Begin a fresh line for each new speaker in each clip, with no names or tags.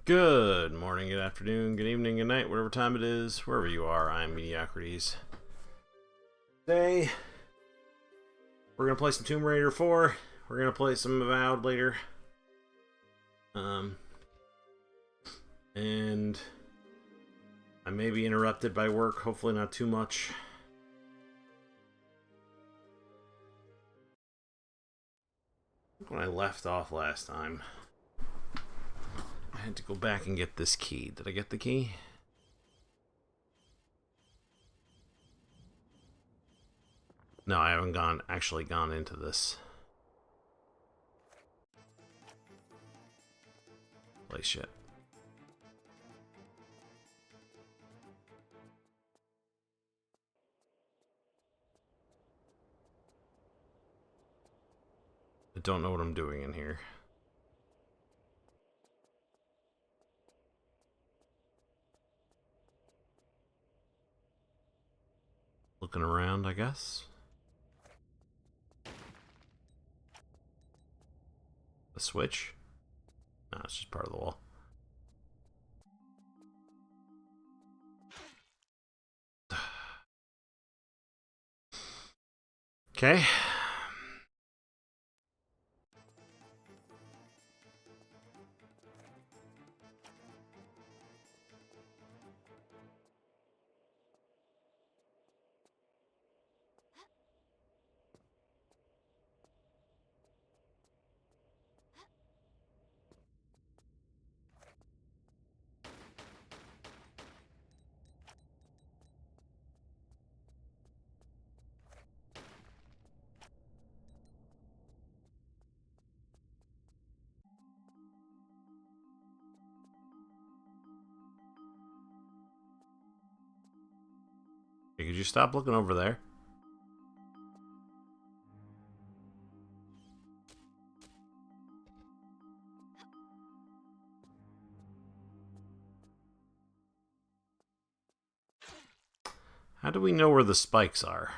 Good morning, good afternoon, good evening, good night, whatever time it is, wherever you are. I'm Mediocrities. Today, we're going to play some Tomb Raider 4. We're going to play some Avowed later. And I may be interrupted by work, hopefully not too much. When I left off last time, I had to go back and get this key. Did I get the key? No, I haven't actually gone into this place yet. I don't know what I'm doing in here. Looking around, I guess. A switch? No, it's just part of the wall. Okay. Hey, could you stop looking over there? How do we know where the spikes are?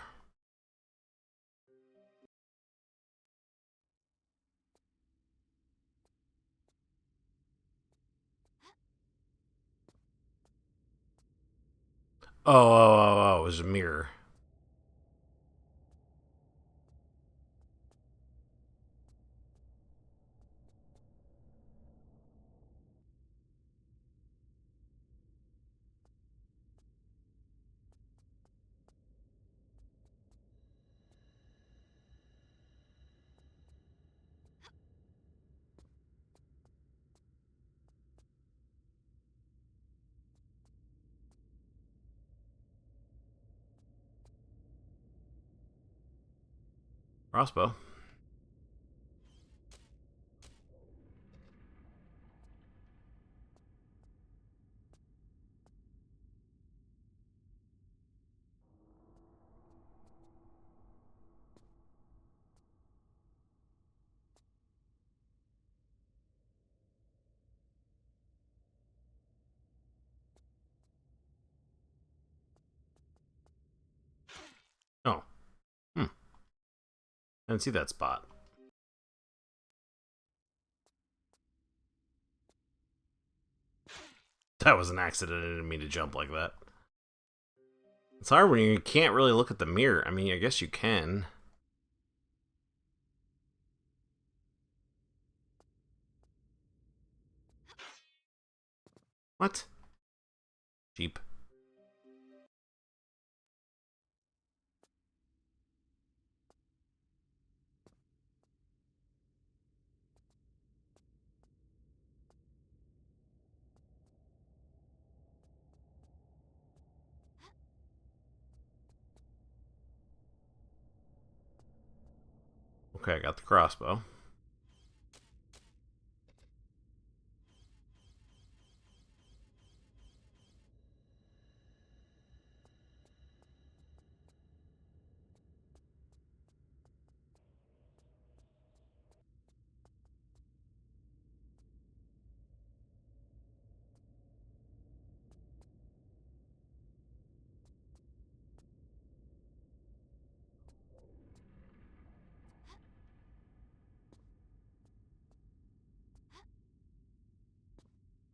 Oh, it was a mirror. Crossbow. Oh. I didn't see that spot. That was an accident. I didn't mean to jump like that. It's hard when you can't really look at the mirror. I mean, I guess you can. What? Jeep. Okay, I got the crossbow.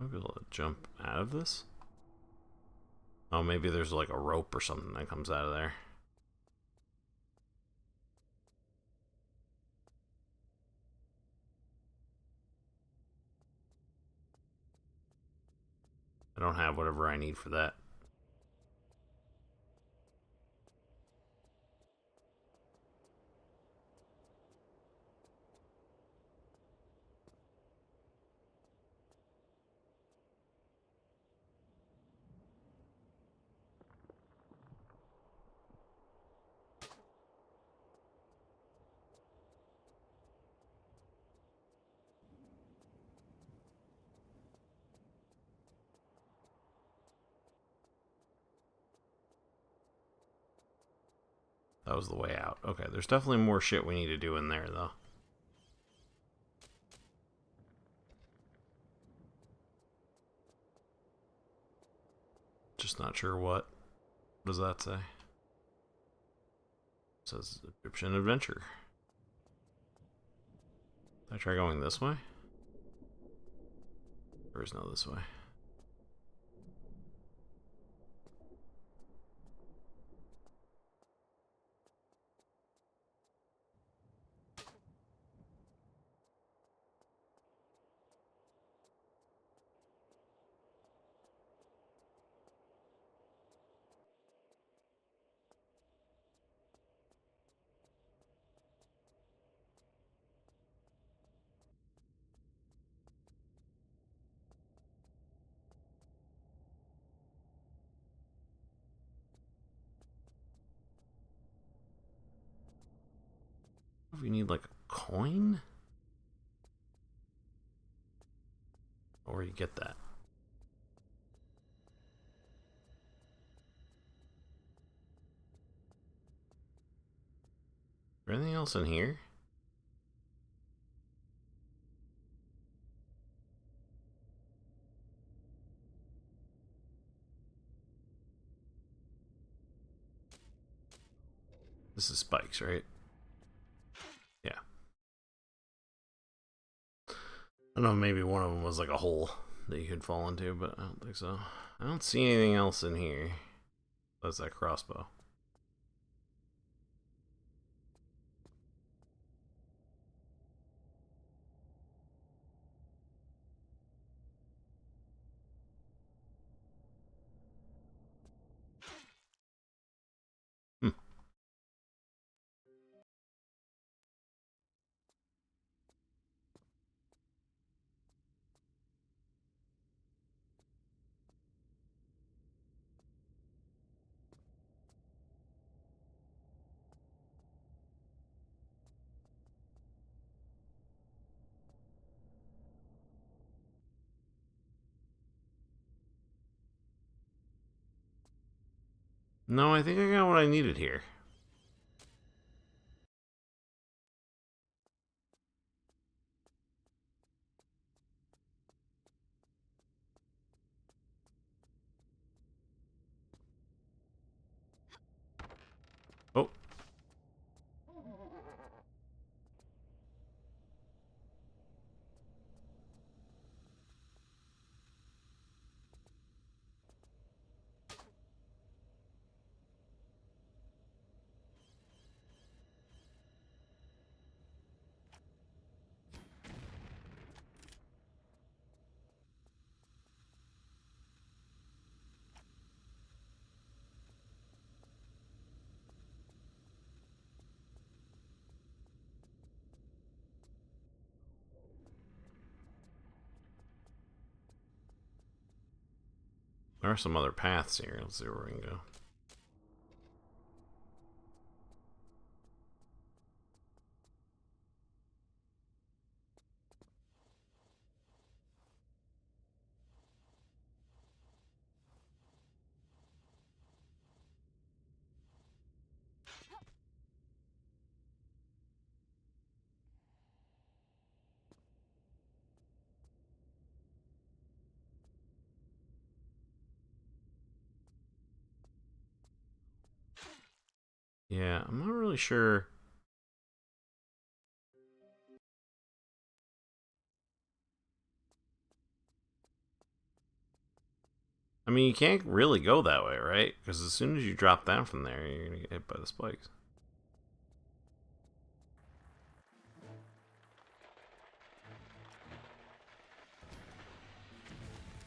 Might be able to jump out of this. Oh, maybe there's like a rope or something that comes out of there. I don't have whatever I need for that. That was the way out. Okay, there's definitely more shit we need to do in there, though. Just not sure what. What does that say? It says Egyptian Adventure. Did I try going this way? Or is no this way? We need like a coin? Or you get that? Is there anything else in here? This is spikes, right? Yeah. I don't know, maybe one of them was like a hole that you could fall into, but I don't think so. I don't see anything else in here. That's that crossbow. Hmm. No, I think I got what I needed here. Oh. There are some other paths here. Let's see where we can go. Yeah, I'm not really sure. I mean, you can't really go that way, right? Because as soon as you drop down from there, you're gonna get hit by the spikes.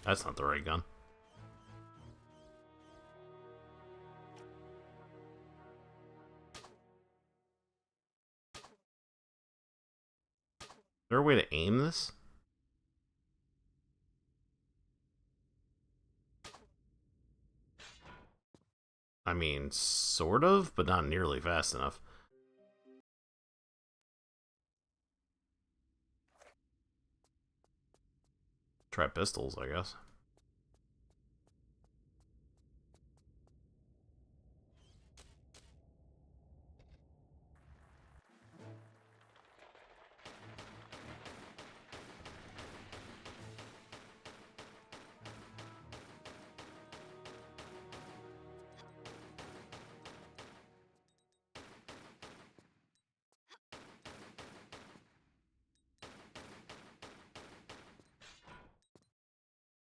That's not the right gun. Is there a way to aim this? I mean, sort of, but not nearly fast enough. Try pistols, I guess.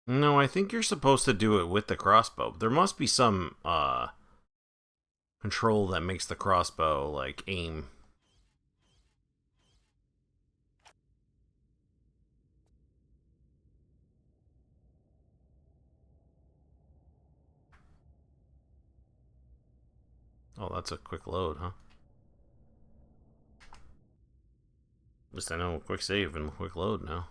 No, I think you're supposed to do it with the crossbow. There must be some control that makes the crossbow like aim. Oh, that's a quick load, huh? At least I know quick save and quick load now.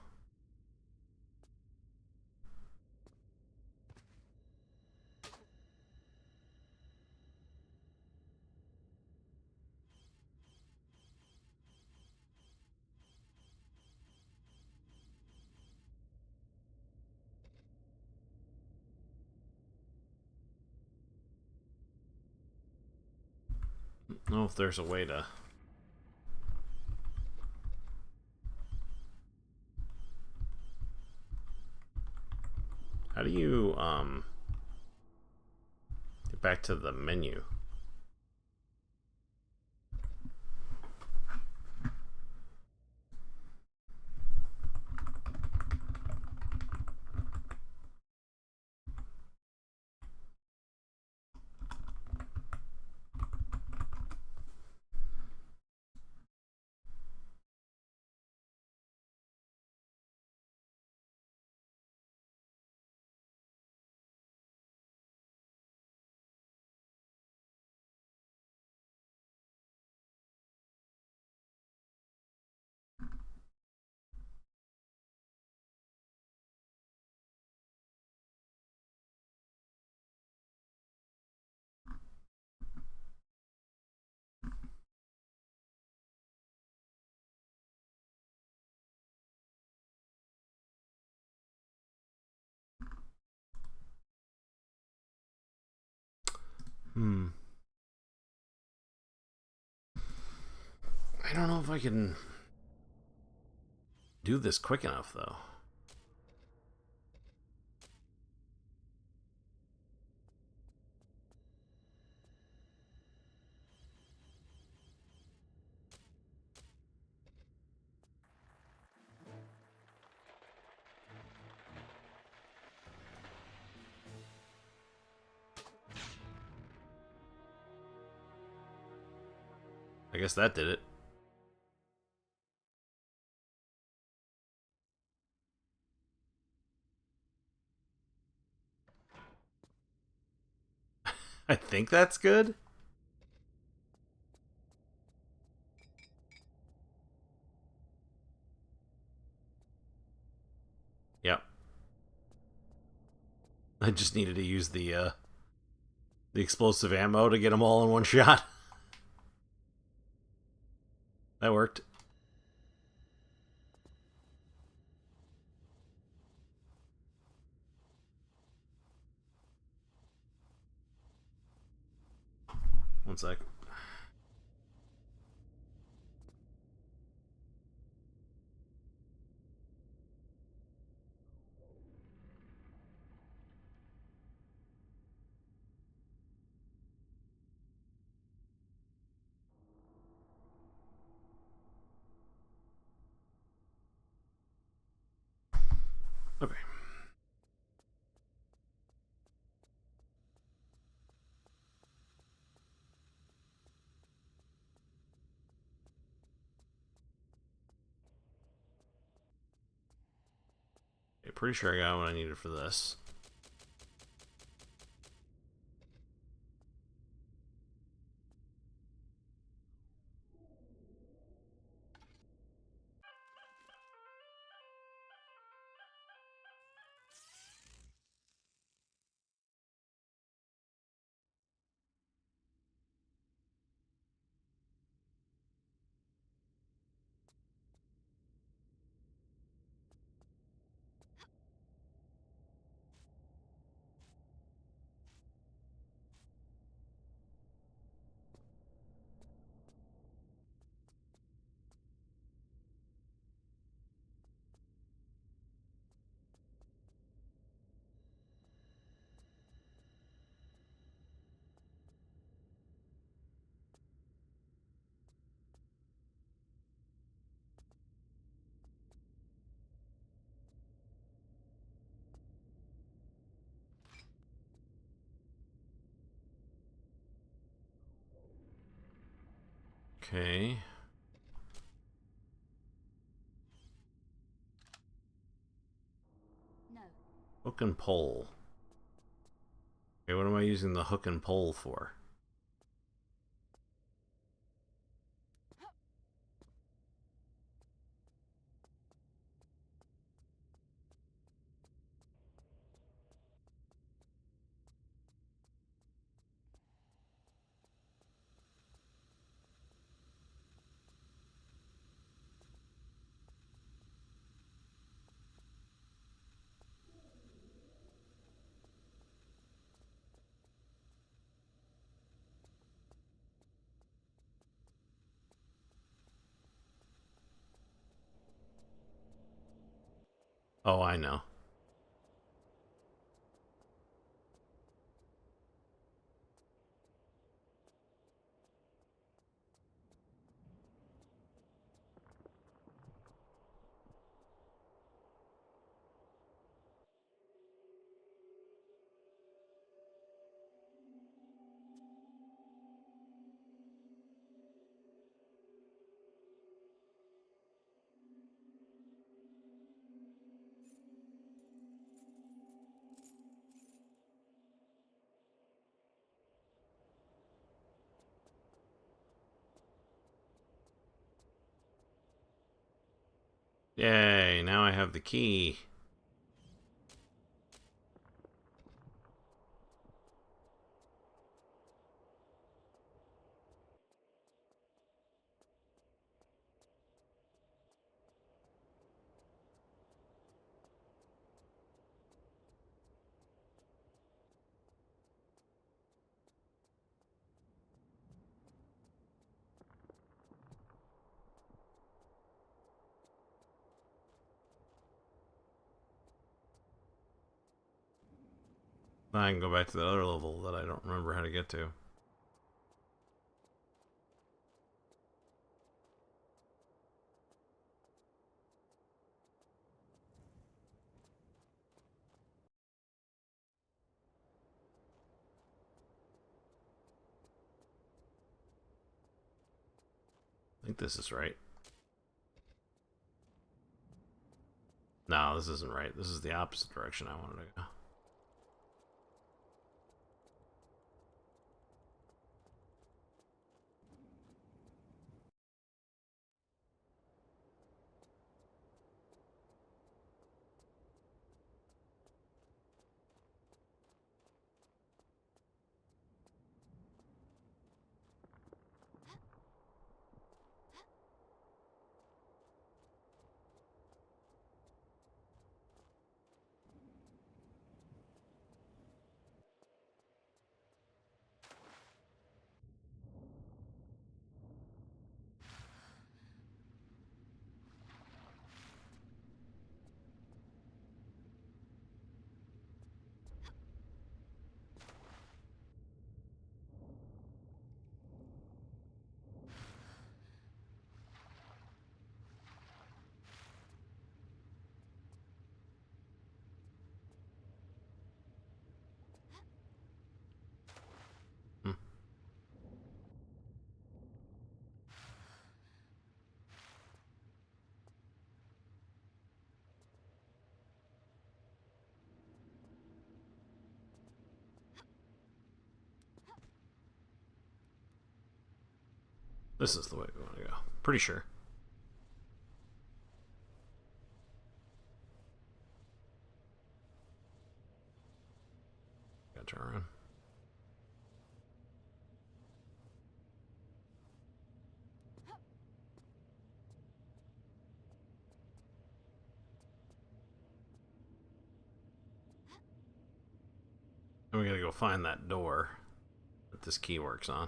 I don't know if there's a way to. How do you get back to the menu? I don't know if I can do this quick enough, though. I guess that did it. I think that's good. Yep. I just needed to use the explosive ammo to get them all in one shot. That worked. One sec. Okay. pretty sure I got what I needed for this. Okay.
No.
Hook and pole. Okay, what am I using the hook and pole for? Oh, I know. Yay, now I have the key. Now I can go back to the other level that I don't remember how to get to. I think this is right. No, this isn't right. This is the opposite direction I wanted to go. This is the way we want to go. Pretty sure. Gotta turn around. And we gotta go find that door that this key works on.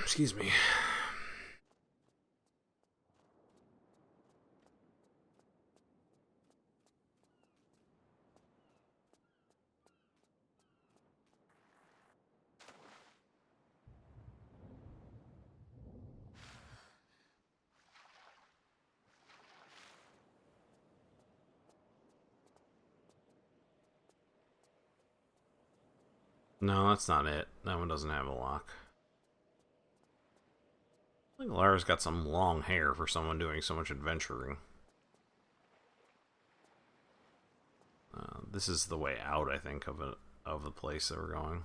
Excuse me. No, that's not it. That one doesn't have a lock. I think Lara's got some long hair for someone doing so much adventuring. This is the way out, I think, of the place that we're going.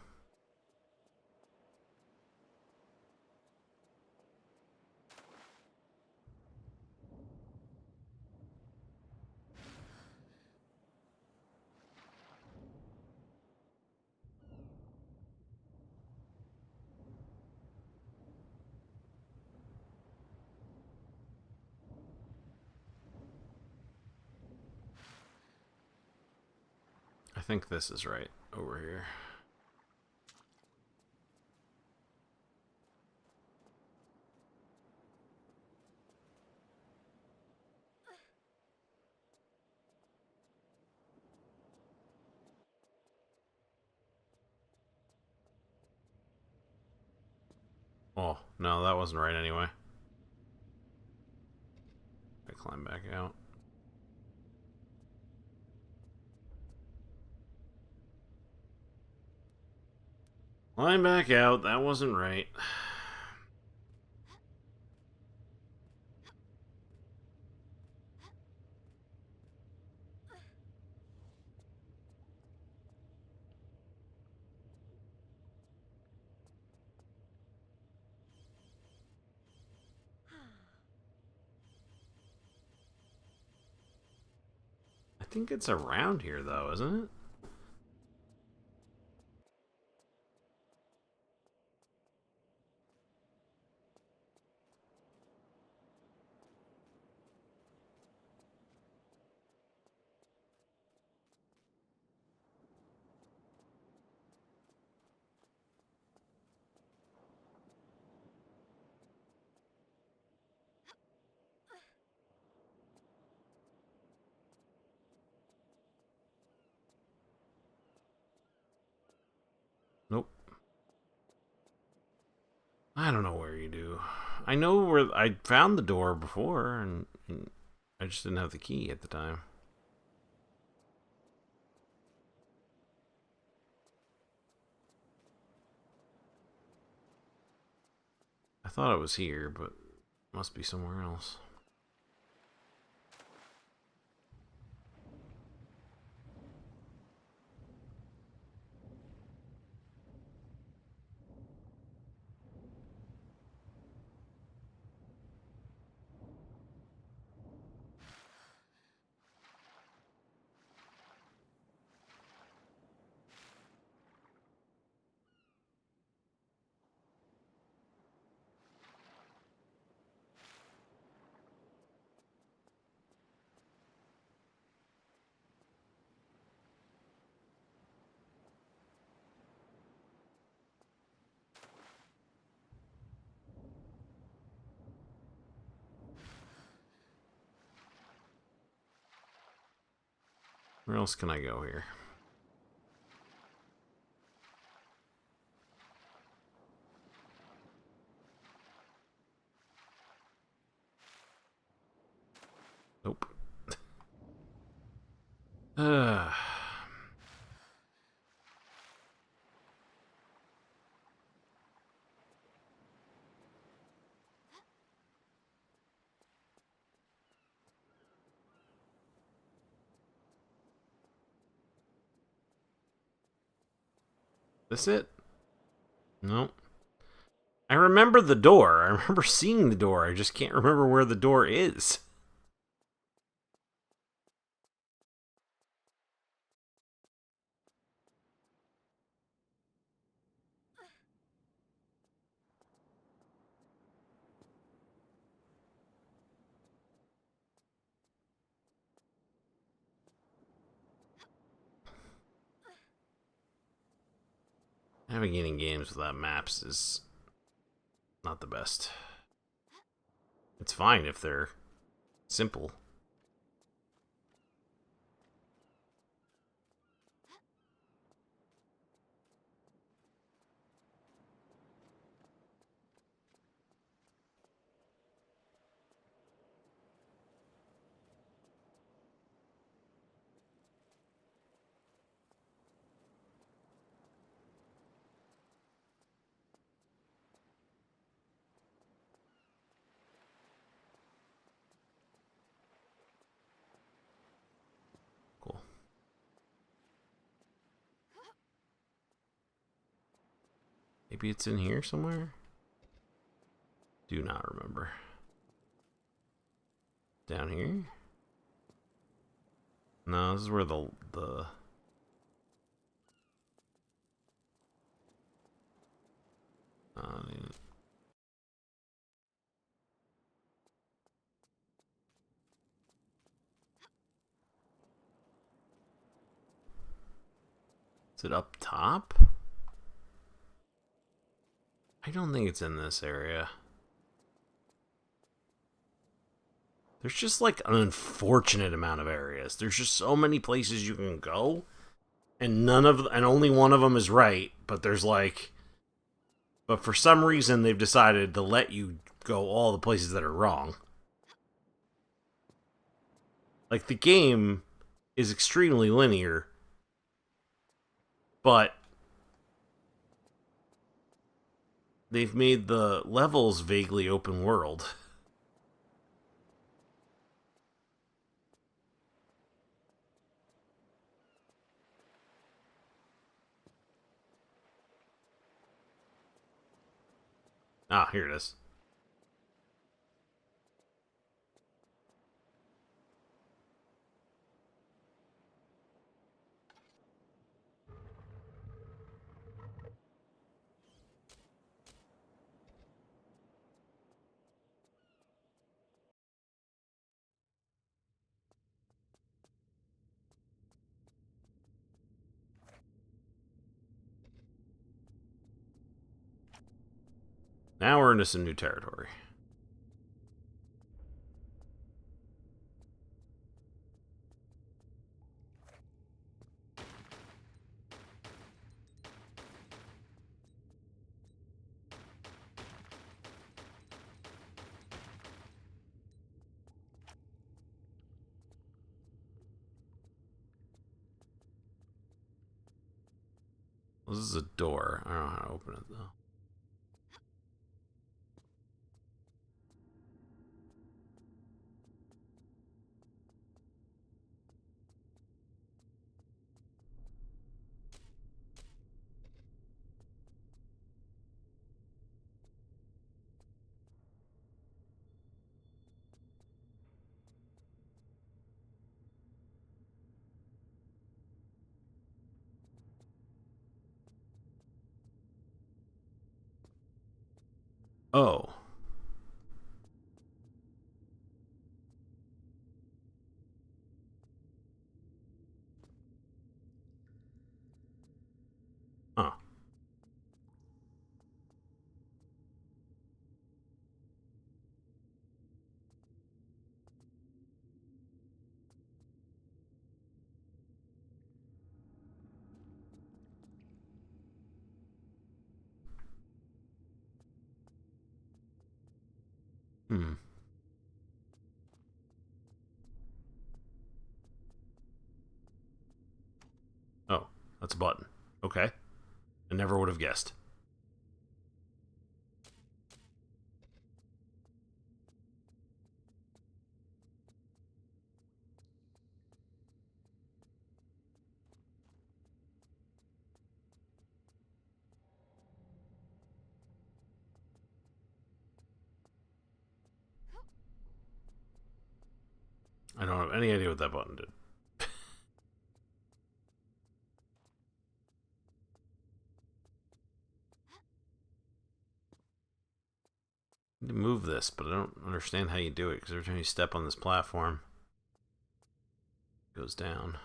I think this is right over here. Oh, no, that wasn't right anyway. I climb back out. Climb back out, that wasn't right. I think it's around here, though, isn't it? Nope. I don't know where you do. I know where I found the door before, and I just didn't have the key at the time. I thought it was here, but must be somewhere else. Where else can I go here? This it? Nope. I remember the door. I remember seeing the door. I just can't remember where the door is. Navigating games without maps is not the best. It's fine if they're simple. Cool. Maybe it's in here somewhere? Do not remember. Down here? No, this is where the is it up top? I don't think it's in this area. There's just like an unfortunate amount of areas. There's just so many places you can go, and only one of them is right. But but for some reason they've decided to let you go all the places that are wrong. Like the game is extremely linear, but they've made the levels vaguely open world. Ah, here it is. Now we're into some new territory. This is a door. I don't know how to open it, though. Oh. Huh. Hmm. That's a button. Okay. I never would have guessed. I don't have any idea what that button did. I need to move this, but I don't understand how you do it, because every time you step on this platform, it goes down.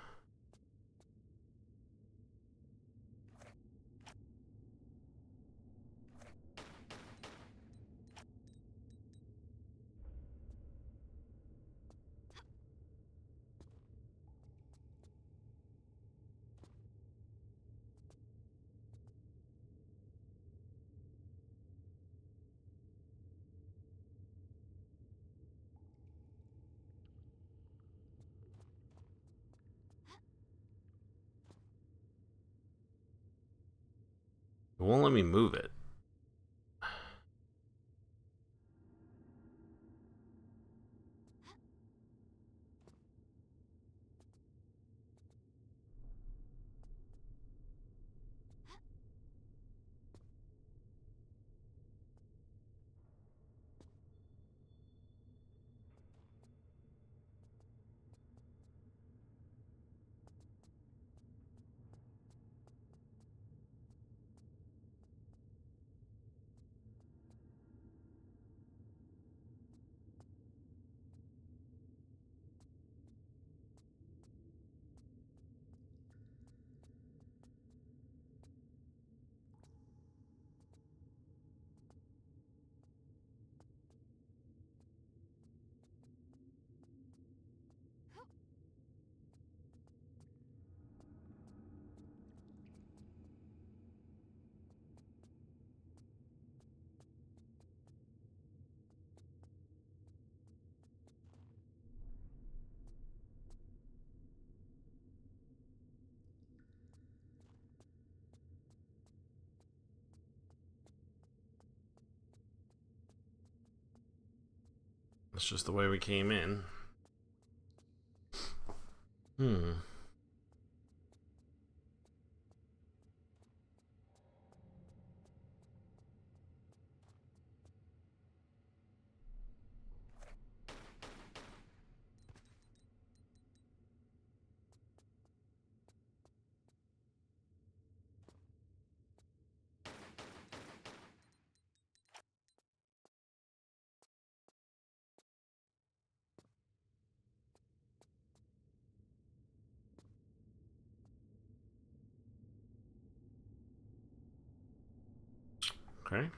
It won't let me move it. That's just the way we came in. Okay.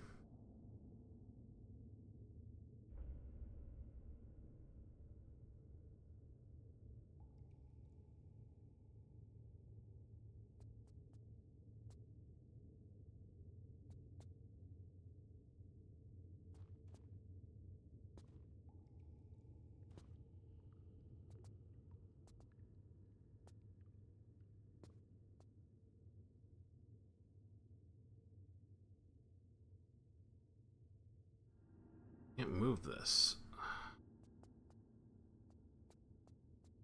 Can't move this. I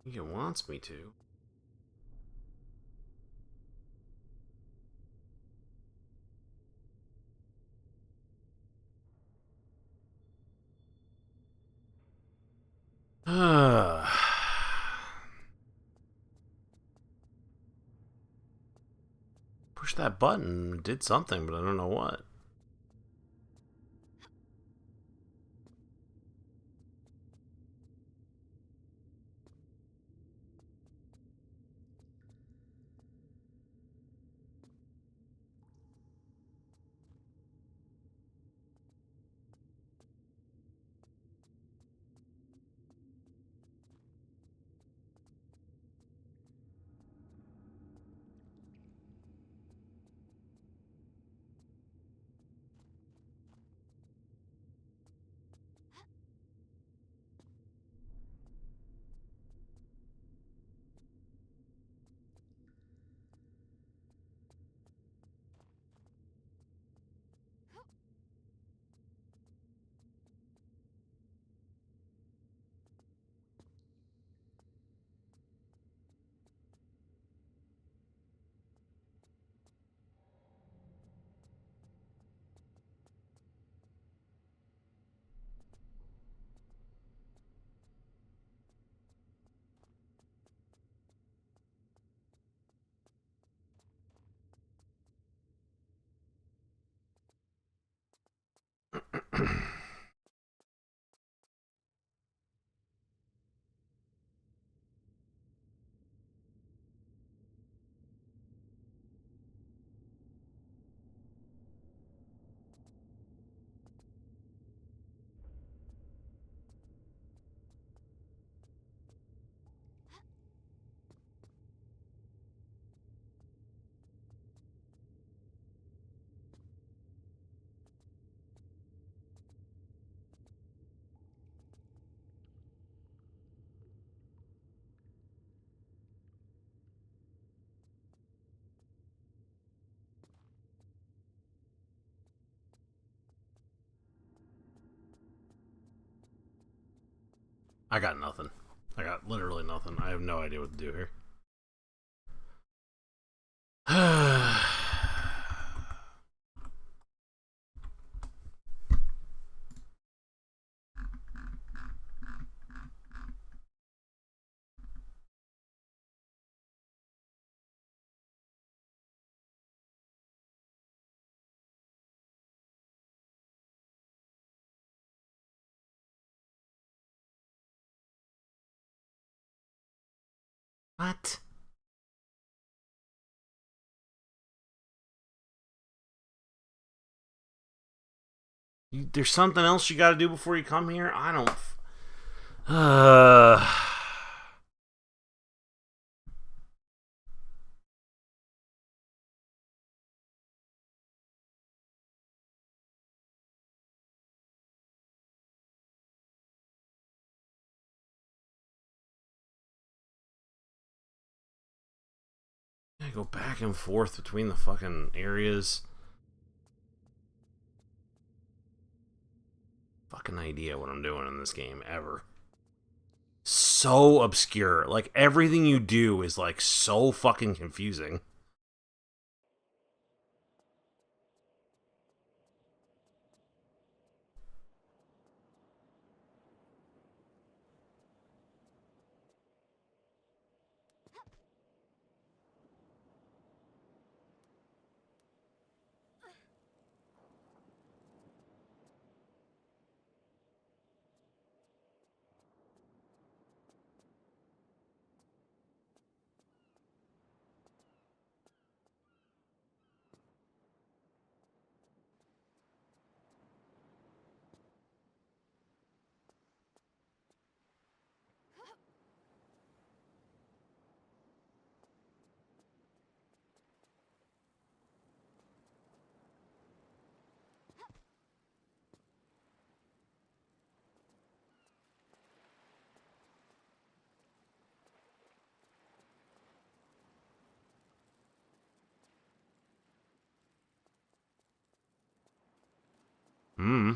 think it wants me to. Push that button. It did something, but I don't know what. I got nothing. I got literally nothing. I have no idea what to do here. What? There's something else you gotta do before you come here? I don't. Uh. I go back and forth between the fucking areas. Fucking idea what I'm doing in this game ever. So obscure. Like everything you do is like so fucking confusing. Hmm.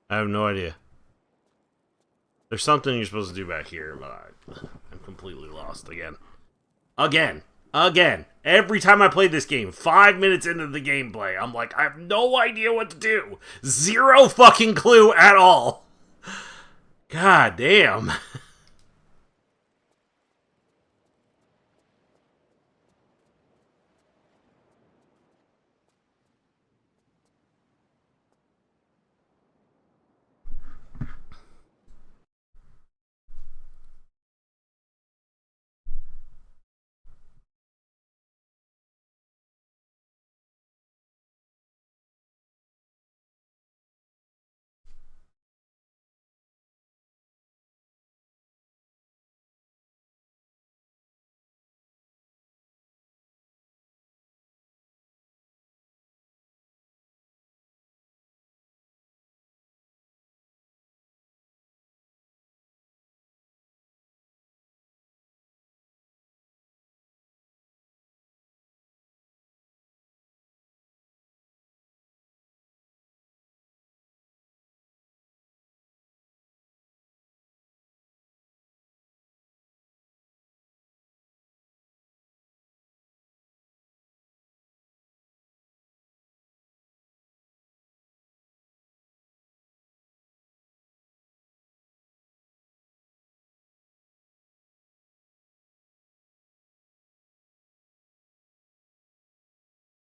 I have no idea. There's something you're supposed to do back here, but I'm completely lost again. Again. Every time I play this game, 5 minutes into the gameplay, I'm like, I have no idea what to do. Zero fucking clue at all. God damn.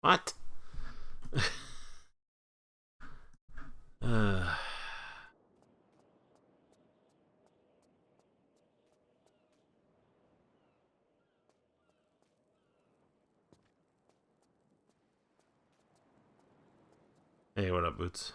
What? Uh, hey, what up, Boots?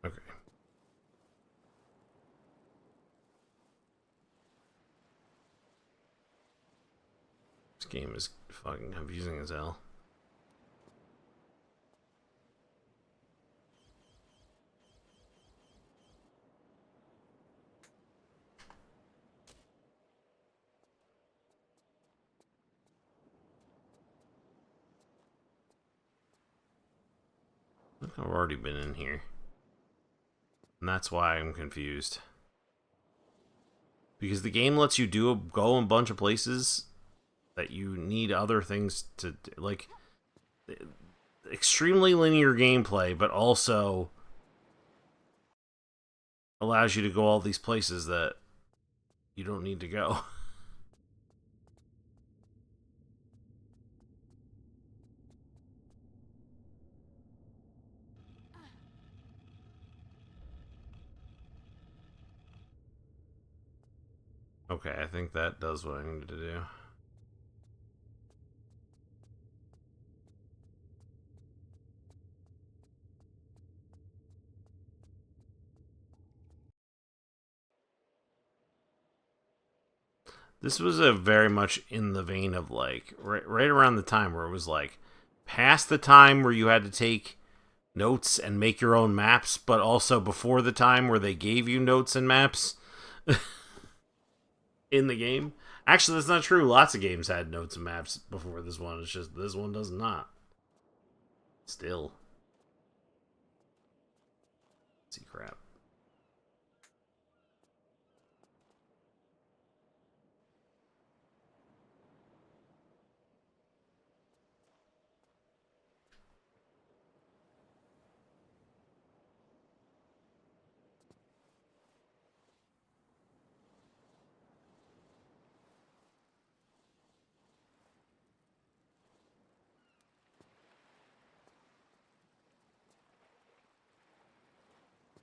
Okay. This game is fucking confusing as hell. I've already been in here. And that's why I'm confused. Because the game lets you go a bunch of places that you need other things to, like, extremely linear gameplay, but also allows you to go all these places that you don't need to go. Okay, I think that does what I needed to do. This was a very much in the vein of, like, right around the time where it was like past the time where you had to take notes and make your own maps, but also before the time where they gave you notes and maps in the game. Actually, that's not true. Lots of games had notes and maps before this one. It's just this one does not. Still. See crap.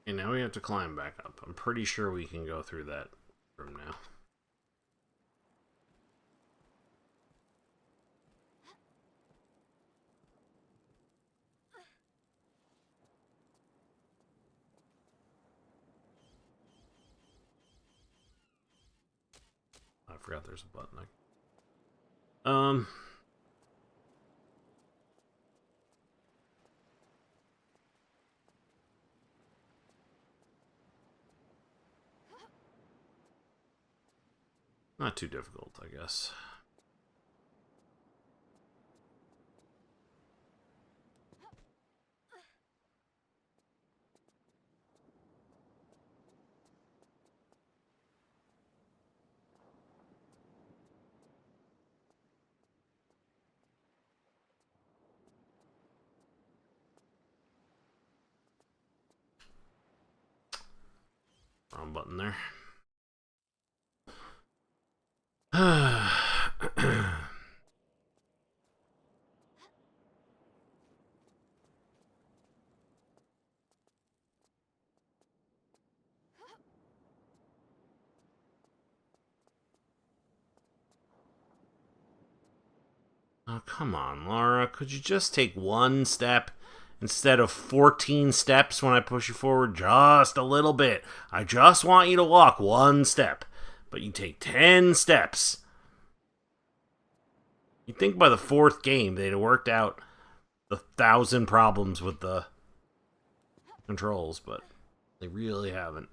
And now we have to climb back up. I'm pretty sure we can go through that room now. I forgot there's a button. Not too difficult, I guess. Wrong button there. Oh, come on, Laura. Could you just take one step instead of 14 steps when I push you forward just a little bit? I just want you to walk one step, but you take 10 steps. You'd think by the fourth game they'd have worked out the 1,000 problems with the controls, but they really haven't.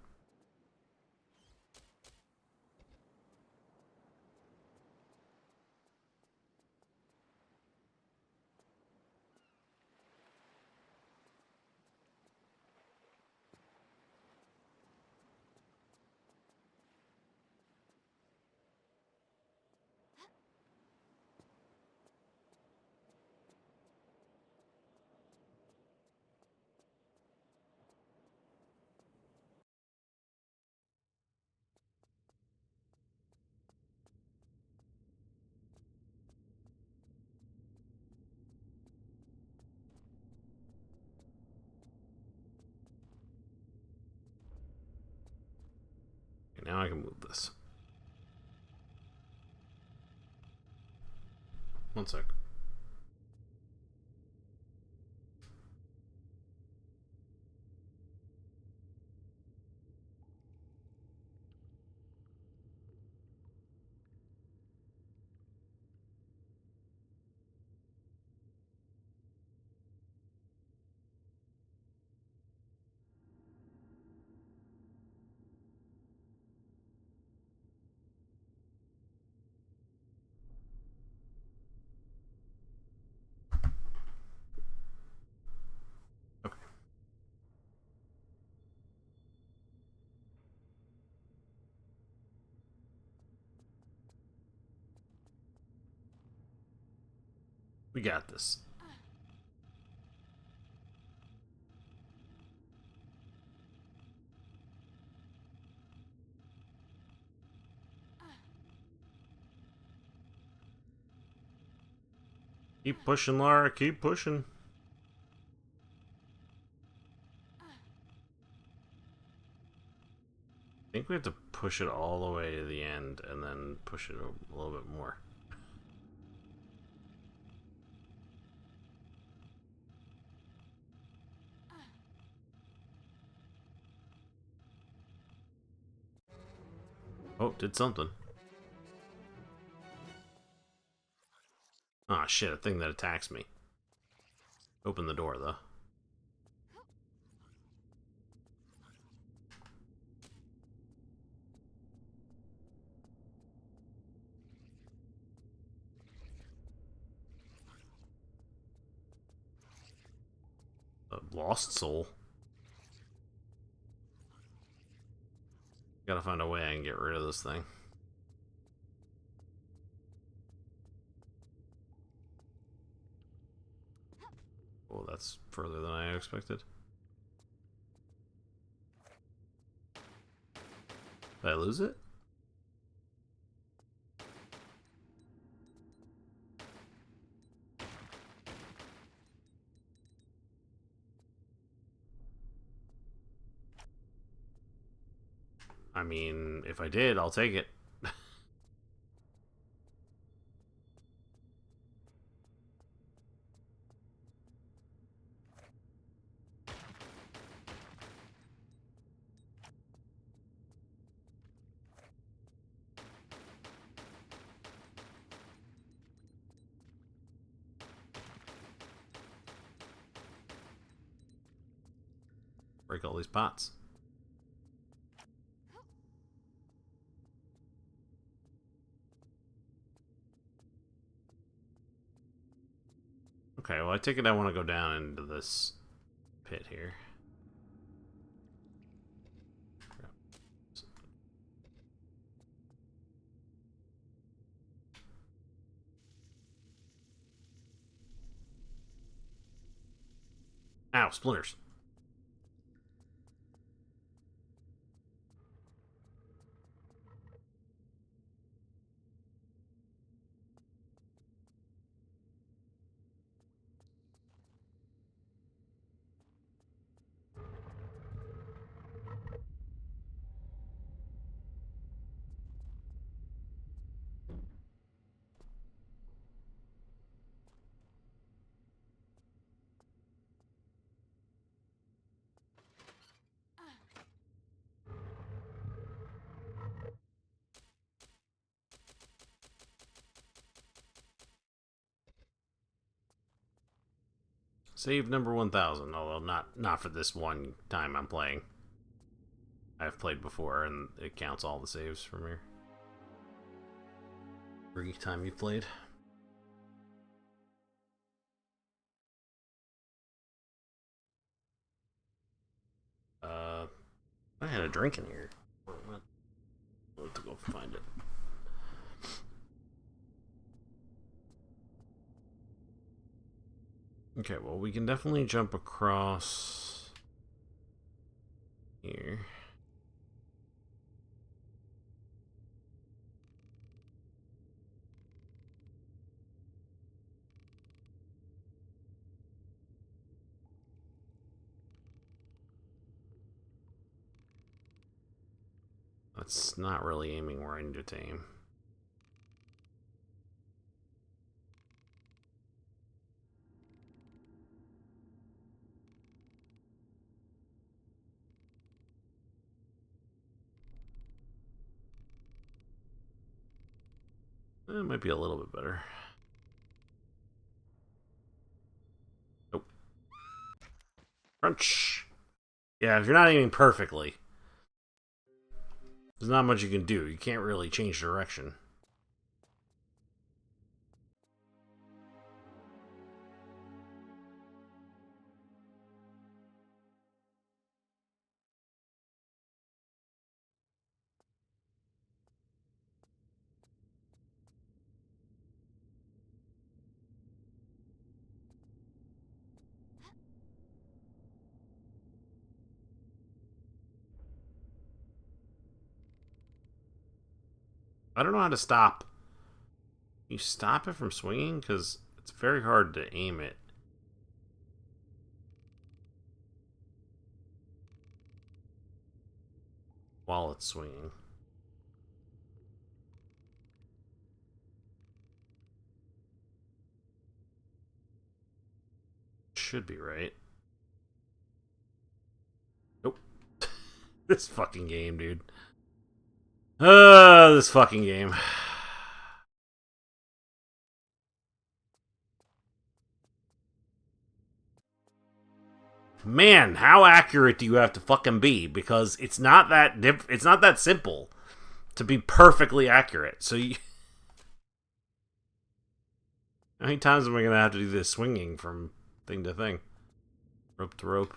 now I can move this. One sec. Okay. We got this. Keep pushing, Lara. Keep pushing. I think we have to push it all the way to the end and then push it a little bit more. Oh, did something. Ah, shit, a thing that attacks me. Open the door, though. A lost soul. Gotta find a way I can get rid of this thing. Oh, that's further than I expected. Did I lose it? I mean, if I did, I'll take it. Break all these pots. Okay, well, I take it I want to go down into this pit here. Ow, splinters. Save number 1000, although not for this one time I'm playing. I've played before, and it counts all the saves from here. Every time you've played. I had a drink in here. I'll have to go find it. Okay, well, we can definitely jump across here. That's not really aiming where I need to aim. It might be a little bit better. Nope. Crunch. Yeah, if you're not aiming perfectly, there's not much you can do. You can't really change direction. I don't know how to stop. Can you stop it from swinging? Because it's very hard to aim it while it's swinging. Should be right. Nope. This fucking game, dude. This fucking game. Man, how accurate do you have to fucking be? Because it's not that it's not that simple to be perfectly accurate. So you, how many times am I gonna have to do this swinging from thing to thing, rope to rope?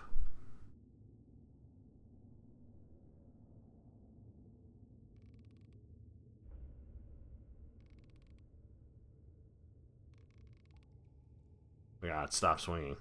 God, stop swinging.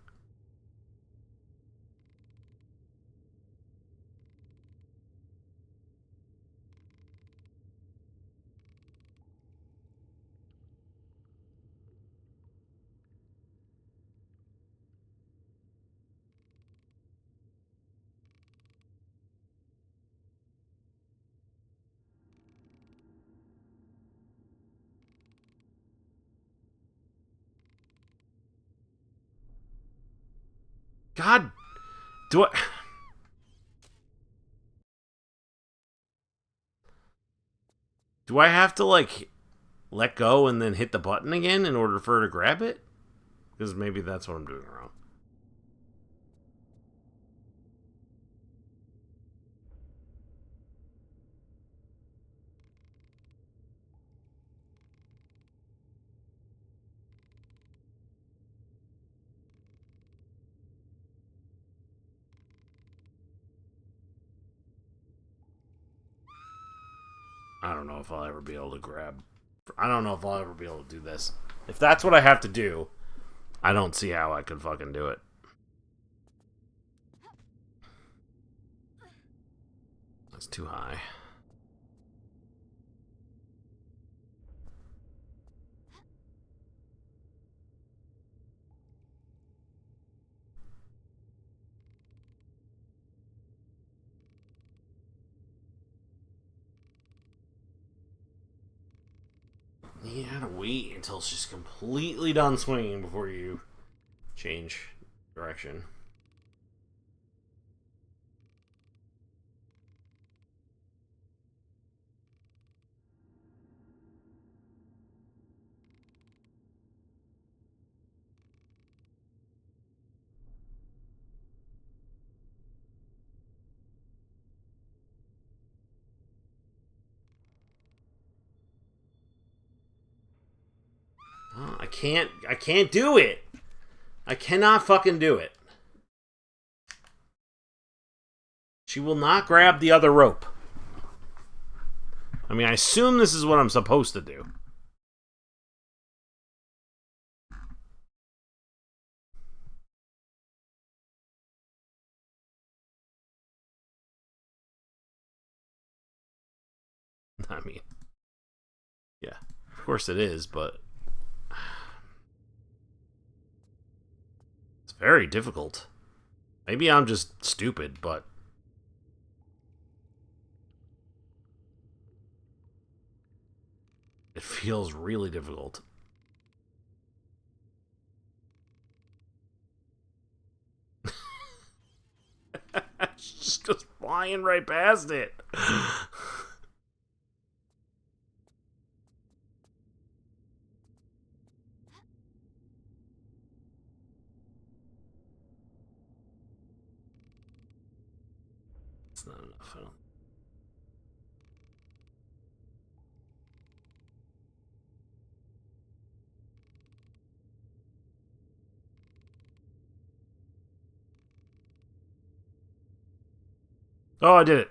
God, do I? Do I have to like let go and then hit the button again in order for her to grab it? Because maybe that's what I'm doing wrong. I don't know if I'll ever be able to grab. I don't know if I'll ever be able to do this. If that's what I have to do, I don't see how I could fucking do it. That's too high. You gotta wait until she's completely done swinging before you change direction. Oh, I can't do it. I cannot fucking do it. She will not grab the other rope. I mean, I assume this is what I'm supposed to do. I mean, yeah, of course it is, but it's very difficult. Maybe I'm just stupid, but It feels really difficult. It just goes flying right past it. It's not enough. I don't... Oh, I did it.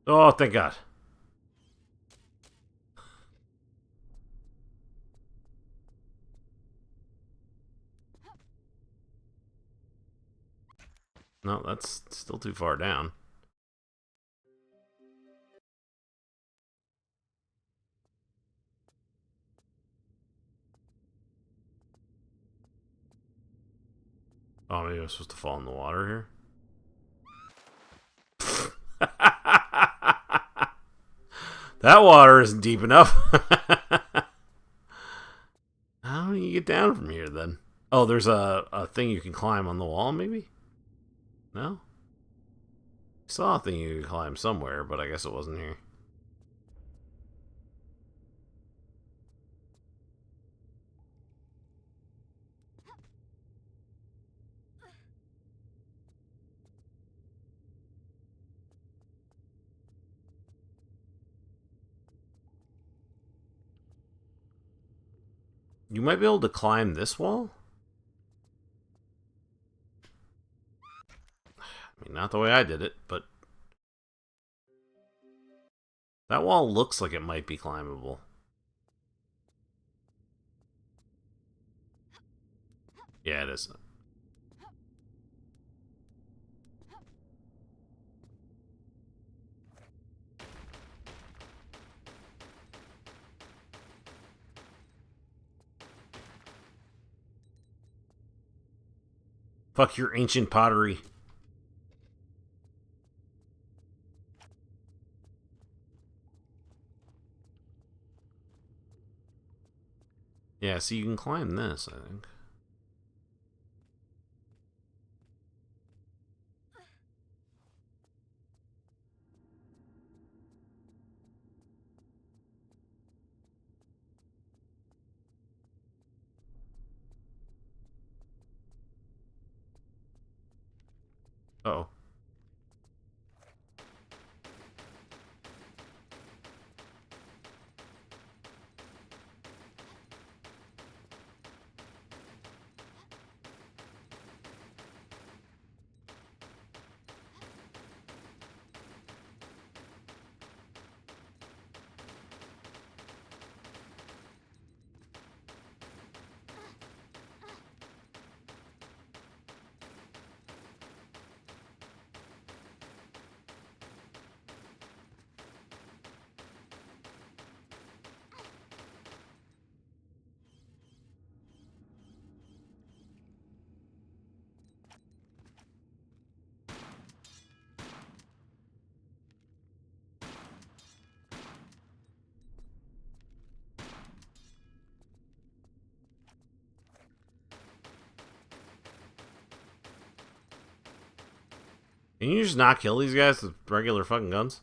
Oh, thank God. No, that's still too far down. Oh, maybe I'm supposed to fall in the water here? That water isn't deep enough. How do you get down from here then? Oh, there's a thing you can climb on the wall, maybe? No? I saw a thing you could climb somewhere, but I guess it wasn't here. You might be able to climb this wall? I mean, not the way I did it, but... That wall looks like it might be climbable. Yeah, it is. Fuck your ancient pottery. Yeah, so you can climb this, I think. Uh-oh. Can you just not kill these guys with regular fucking guns?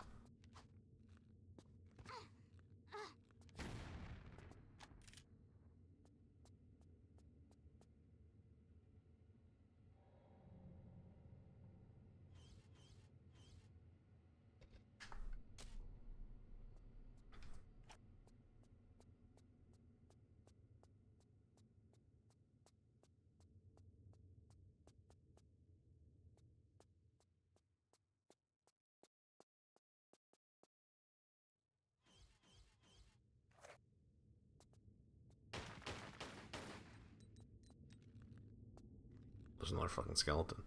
There's another fucking skeleton.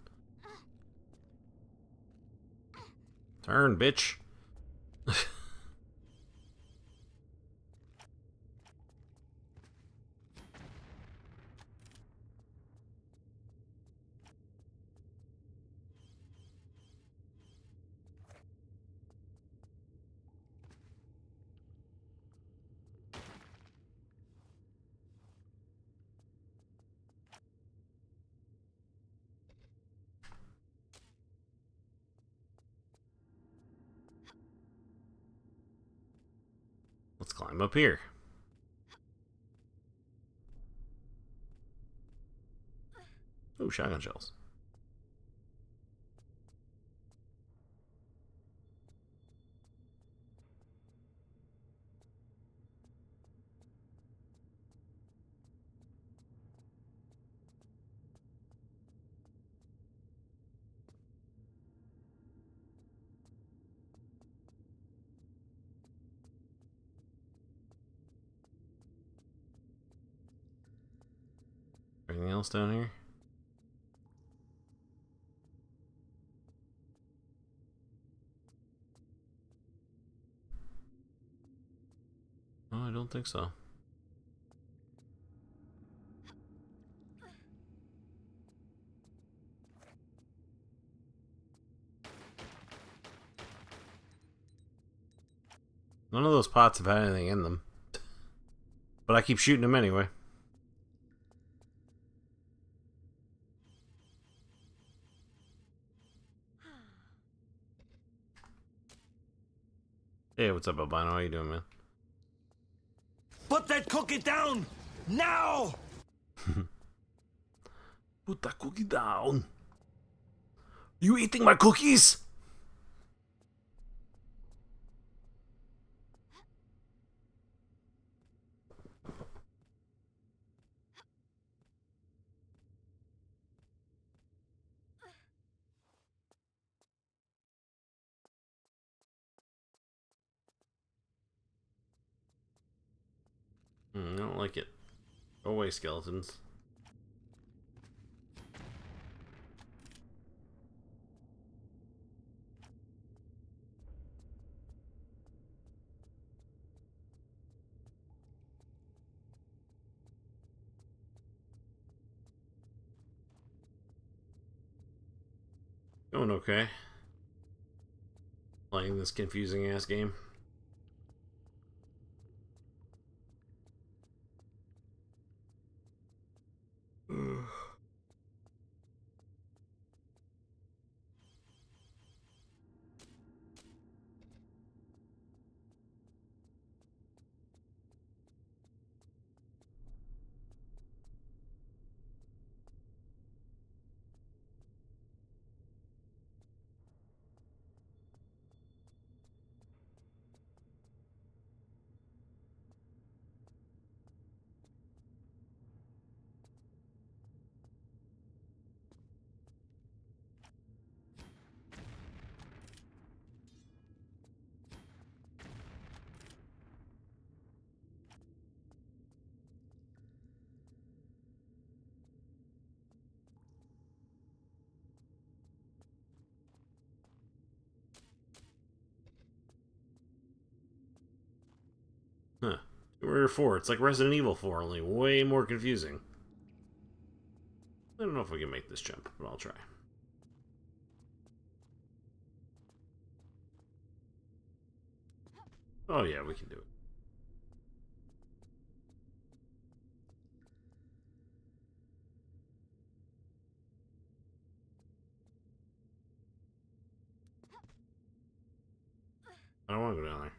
Turn, bitch. climb up here. Ooh, shotgun shells. Anything else down here? Oh, I don't think so. None of those pots have had anything in them. But I keep shooting them anyway. Hey, what's up, Albino? How you doing, man?
Put that cookie down! Now!
Put that cookie down. You eating my cookies? I don't like it. Go away, skeletons. Going okay. Playing this confusing ass game. Huh. We're 4. It's like Resident Evil 4, only way more confusing. I don't know if we can make this jump, but I'll try. Oh yeah, we can do it. I don't want to go down there.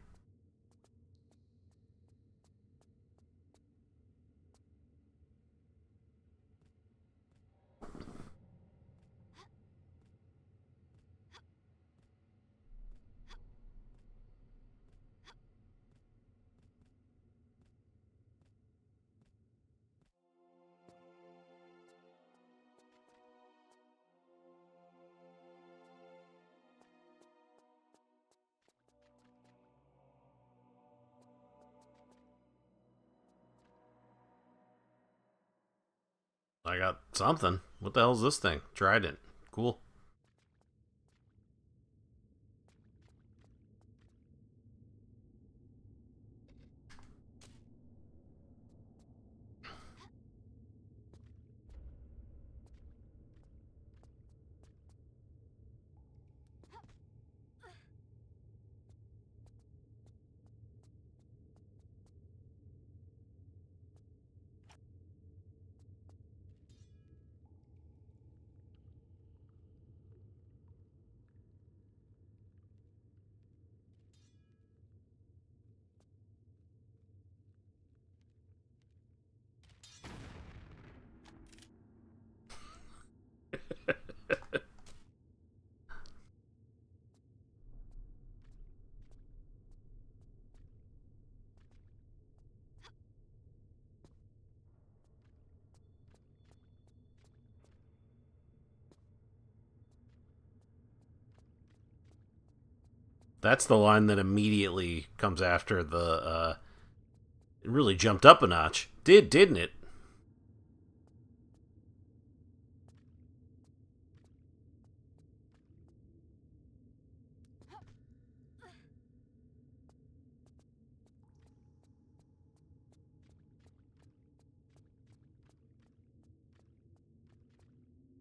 I got something. What the hell's this thing? Trident. Cool. That's the line that immediately comes after the, it really jumped up a notch. Didn't it?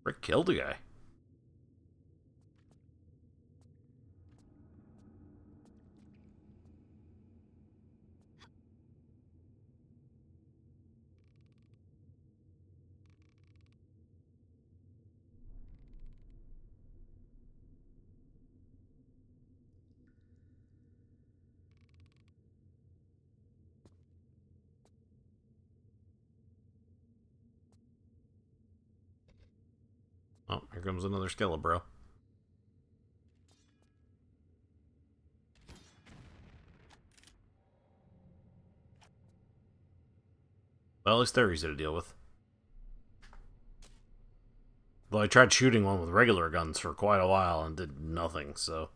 Rick killed a guy. Oh, here comes another Skelebro. Well, at least they're easy to deal with. Though I tried shooting one with regular guns for quite a while and did nothing, so...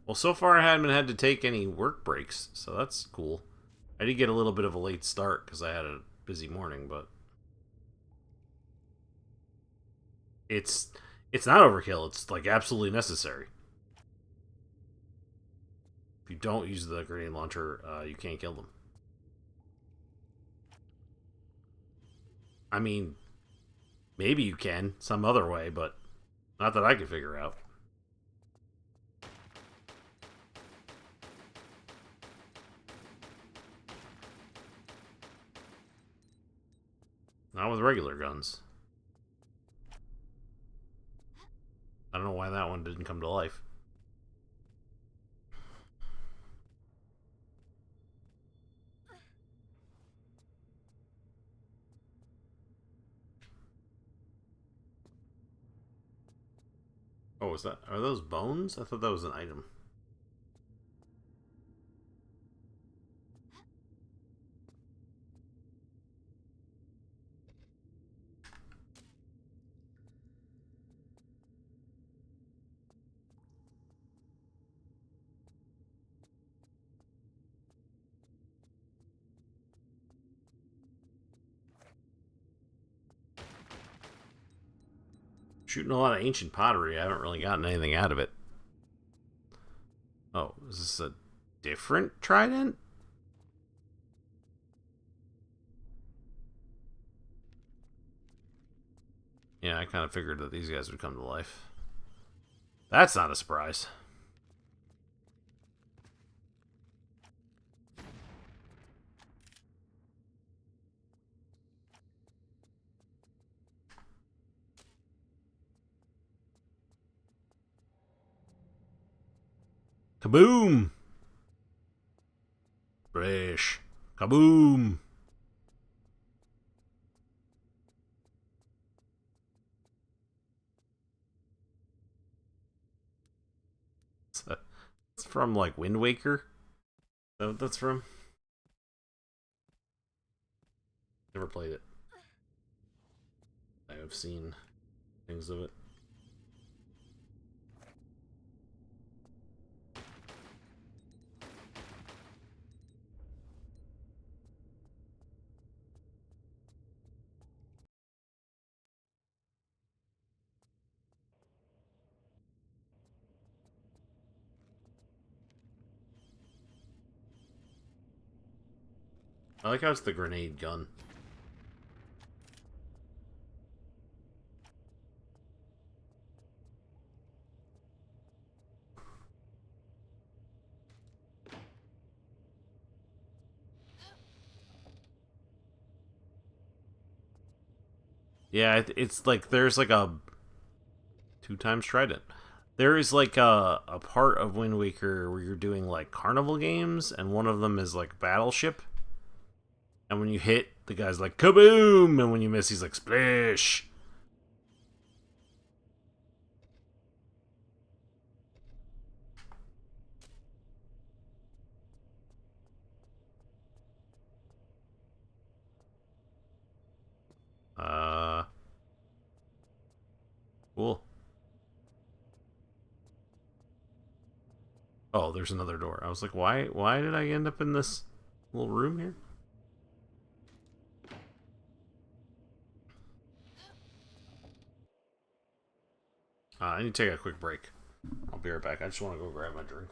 Well, so far I haven't had to take any work breaks, so that's cool. I did get a little bit of a late start because I had a busy morning, but... It's not overkill, it's like absolutely necessary. If you don't use the grenade launcher, you can't kill them. I mean, maybe you can some other way, but not that I can figure out. Not with regular guns. I don't know why that one didn't come to life. Oh, is that... Are those bones? I thought that was an item. Shooting a lot of ancient pottery. I haven't really gotten anything out of it. Oh, is this a different trident? Yeah, I kind of figured that these guys would come to life. That's not a surprise. Kaboom! Fresh. Kaboom! It's from, like, Wind Waker? Is that what that's from? Never played it. I have seen things of it. I like how it's the grenade gun. Yeah, it's like there's like a 2 times trident. There is like a part of Wind Waker where you're doing like carnival games, and one of them is like Battleship. And when you hit, the guy's like kaboom, and when you miss, he's like splish. Oh, there's another door. I was like, why did I end up in this little room here? I need to take a quick break. I'll be right back. I just want to go grab my drink.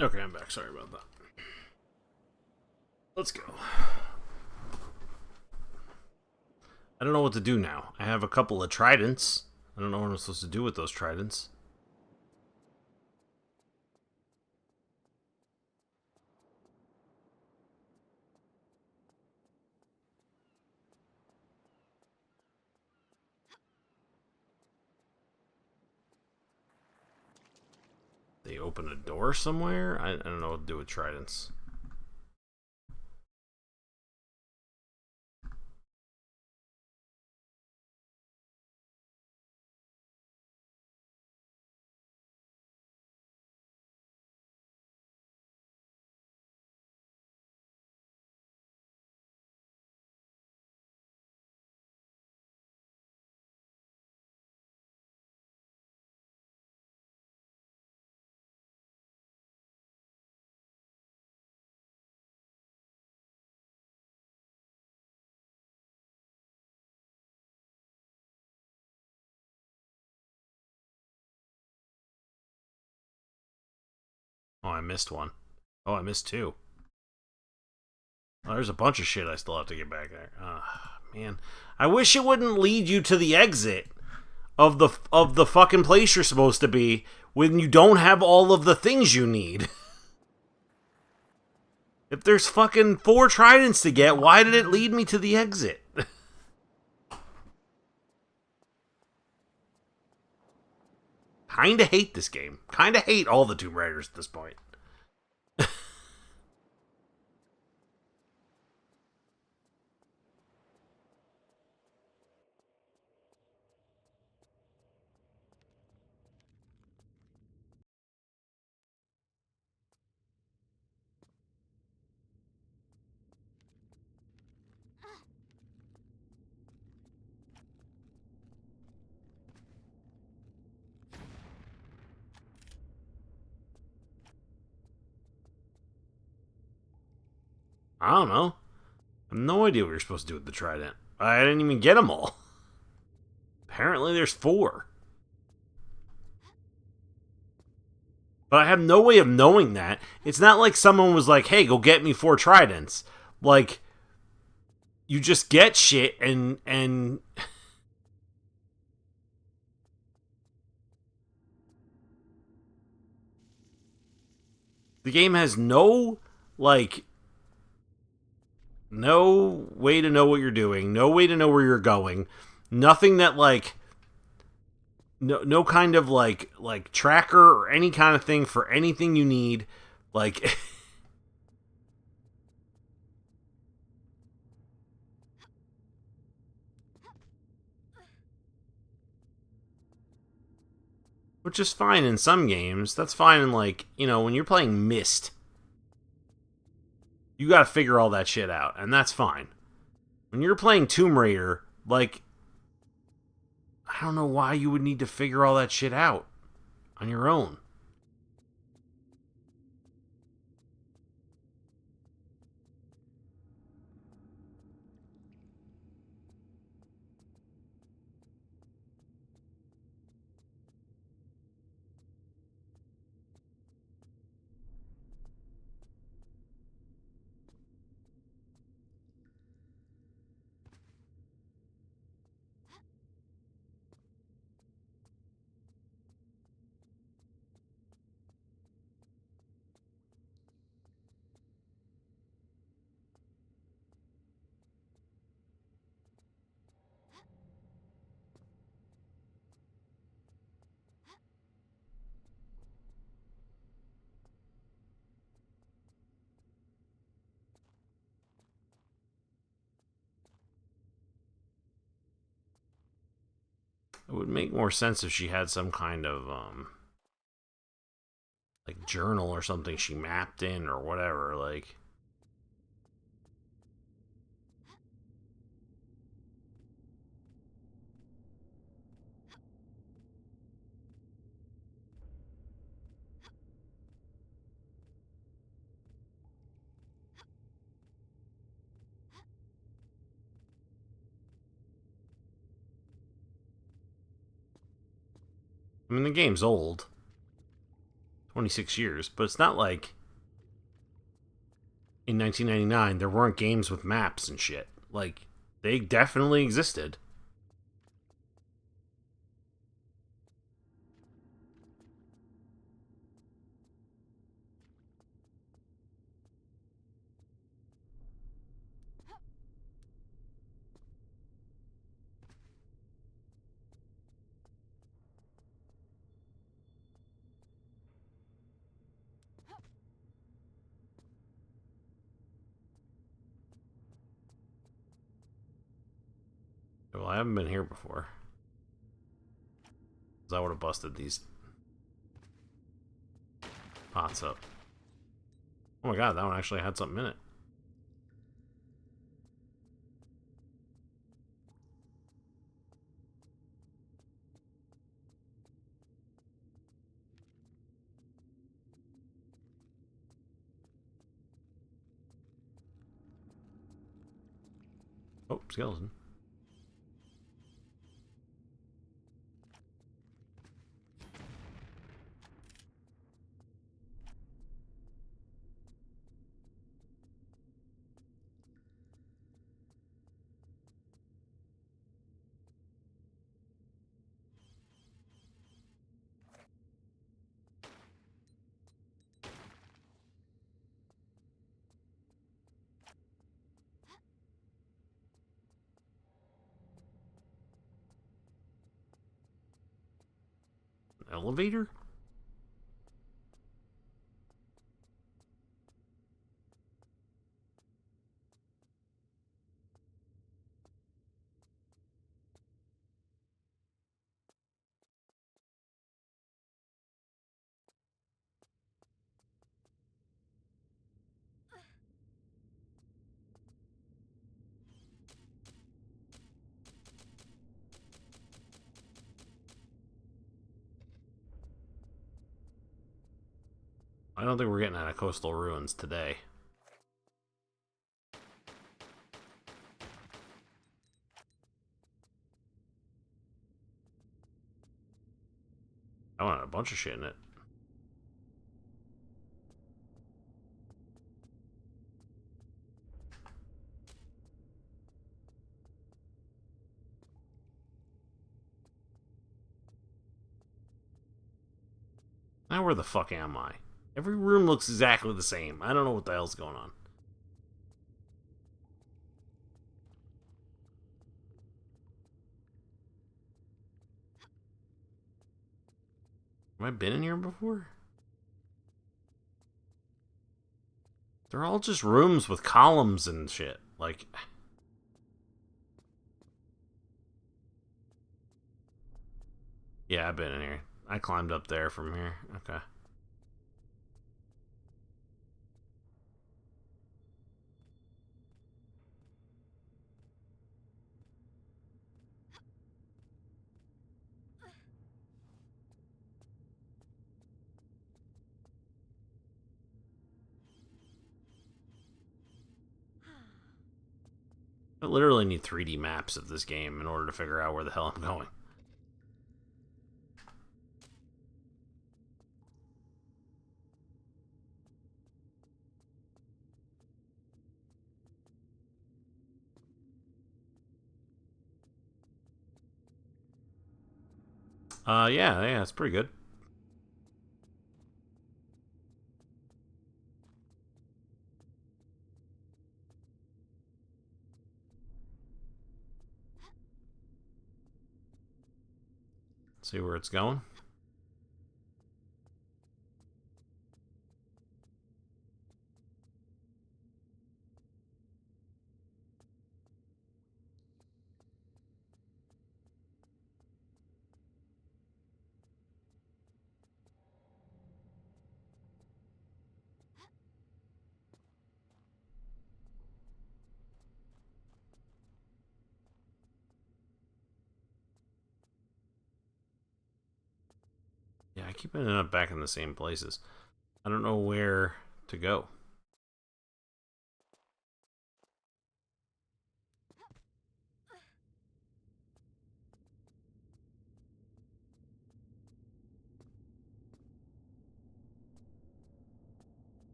Okay, I'm back. Sorry about that. Let's go. I don't know what to do now. I have a couple of tridents. I don't know what I'm supposed to do with those tridents. They open a door somewhere? I don't know what to do with tridents. Oh, I missed one. Oh, I missed two. Oh, there's a bunch of shit I still have to get back there. Man. I wish it wouldn't lead you to the exit of the fucking place you're supposed to be when you don't have all of the things you need. If there's fucking 4 tridents to get, why did it lead me to the exit? Kinda hate this game. Kinda hate all the Tomb Raiders at this point. I don't know. I have no idea what you're supposed to do with the trident. I didn't even get them all. Apparently there's 4. But I have no way of knowing that. It's not like someone was like, hey, go get me 4 tridents. Like, you just get shit and the game has no, like, no way to know what you're doing, no way to know where you're going, nothing that, like, no kind of like tracker or any kind of thing for anything you need, like which is fine in some games. That's fine in, like, when you're playing Myst, you got to figure all that shit out, and that's fine. When you're playing Tomb Raider, like, I don't know why you would need to figure all that shit out on your own. It would make more sense if she had some kind of like journal or something she mapped in or whatever. Like, I mean, the game's old, 26 years, but it's not like in 1999 there weren't games with maps and shit. Like, they definitely existed. Well, I haven't been here before, because I would have busted these pots up. Oh my god, that one actually had something in it. Oh, skeleton. Elevator? I don't think we're getting out of coastal ruins today. bunch of shit in it. Now where the fuck am I? Every room looks exactly the same. I don't know what the hell's going on. Have I been in here before? They're all just rooms with columns and shit. Like... Yeah, I've been in here. I climbed up there from here. Okay. I literally need 3D maps of this game in order to figure out where the hell I'm going. Yeah, it's pretty good. See where it's going. Yeah, I keep ending up back in the same places. I don't know where to go.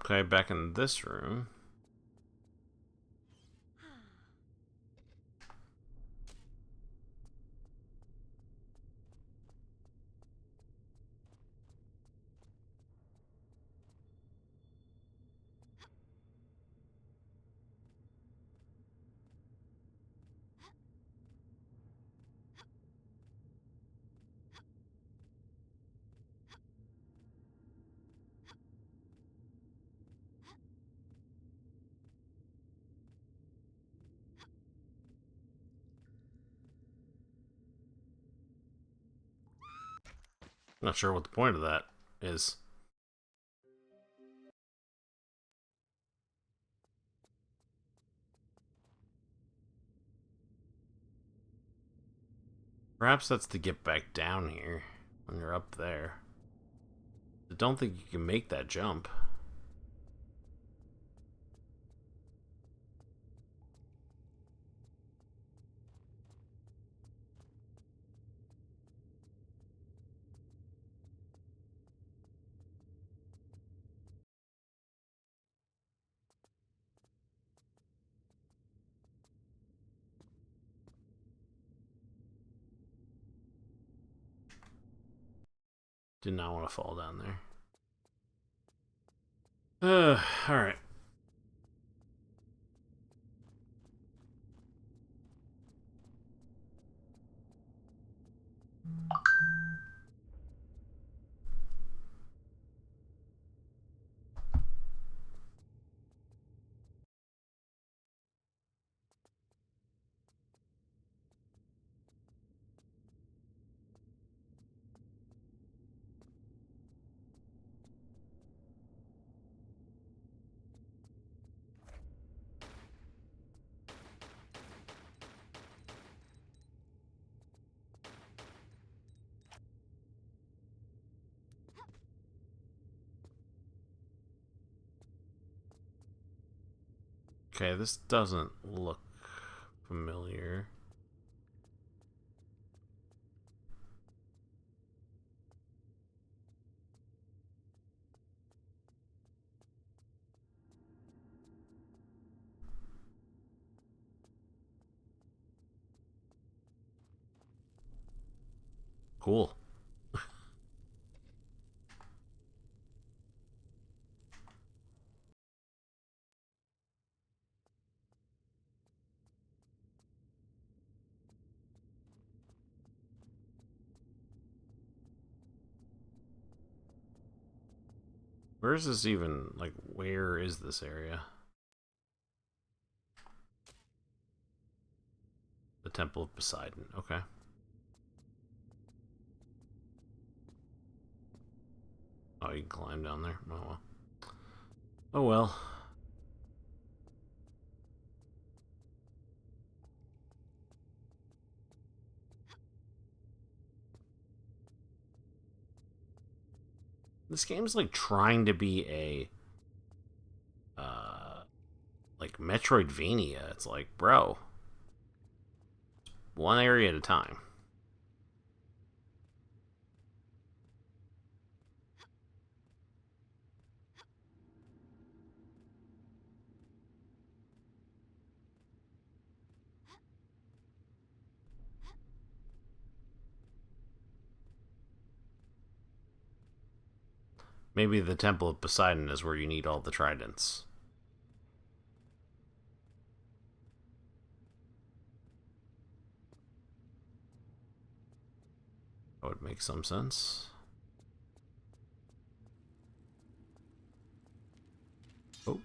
Okay, back in this room. Not sure what the point of that is. Perhaps that's to get back down here when you're up there. I don't think you can make that jump. Did not want to fall down there. Alright. Okay, this doesn't look familiar. Cool. Where is this even? Like, where is this area? The Temple of Poseidon. Okay. Oh, you can climb down there. Oh well. Oh well. This game's like trying to be a like Metroidvania. It's like, bro, one area at a time. Maybe the Temple of Poseidon is where you need all the tridents. That would make some sense. Oh.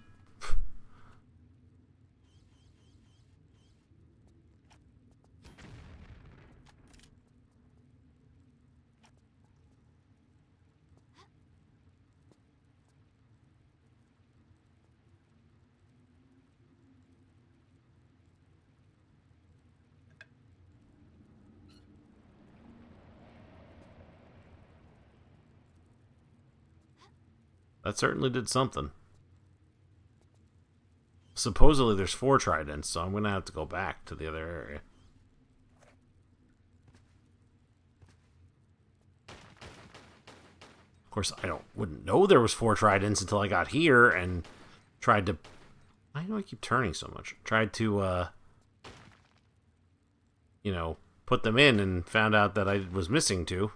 That certainly did something. Supposedly there's 4 tridents, so I'm gonna have to go back to the other area. Of course, wouldn't know there was 4 tridents until I got here and tried to. Why do I keep turning so much? Tried to, put them in and found out that I was missing 2.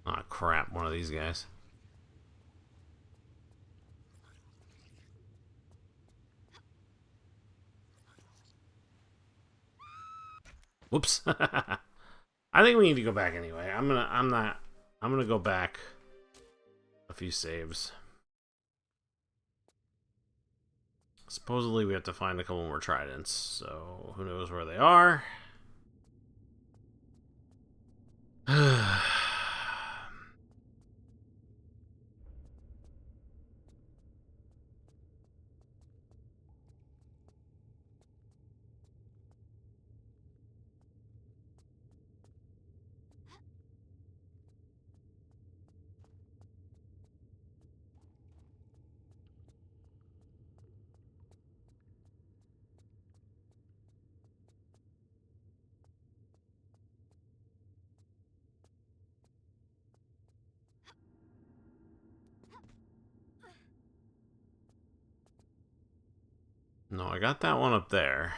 Aw, crap, one of these guys. Whoops. I think we need to go back anyway. I'm gonna go back a few saves. Supposedly we have to find a couple more tridents, so who knows where they are. No, I got that one up there.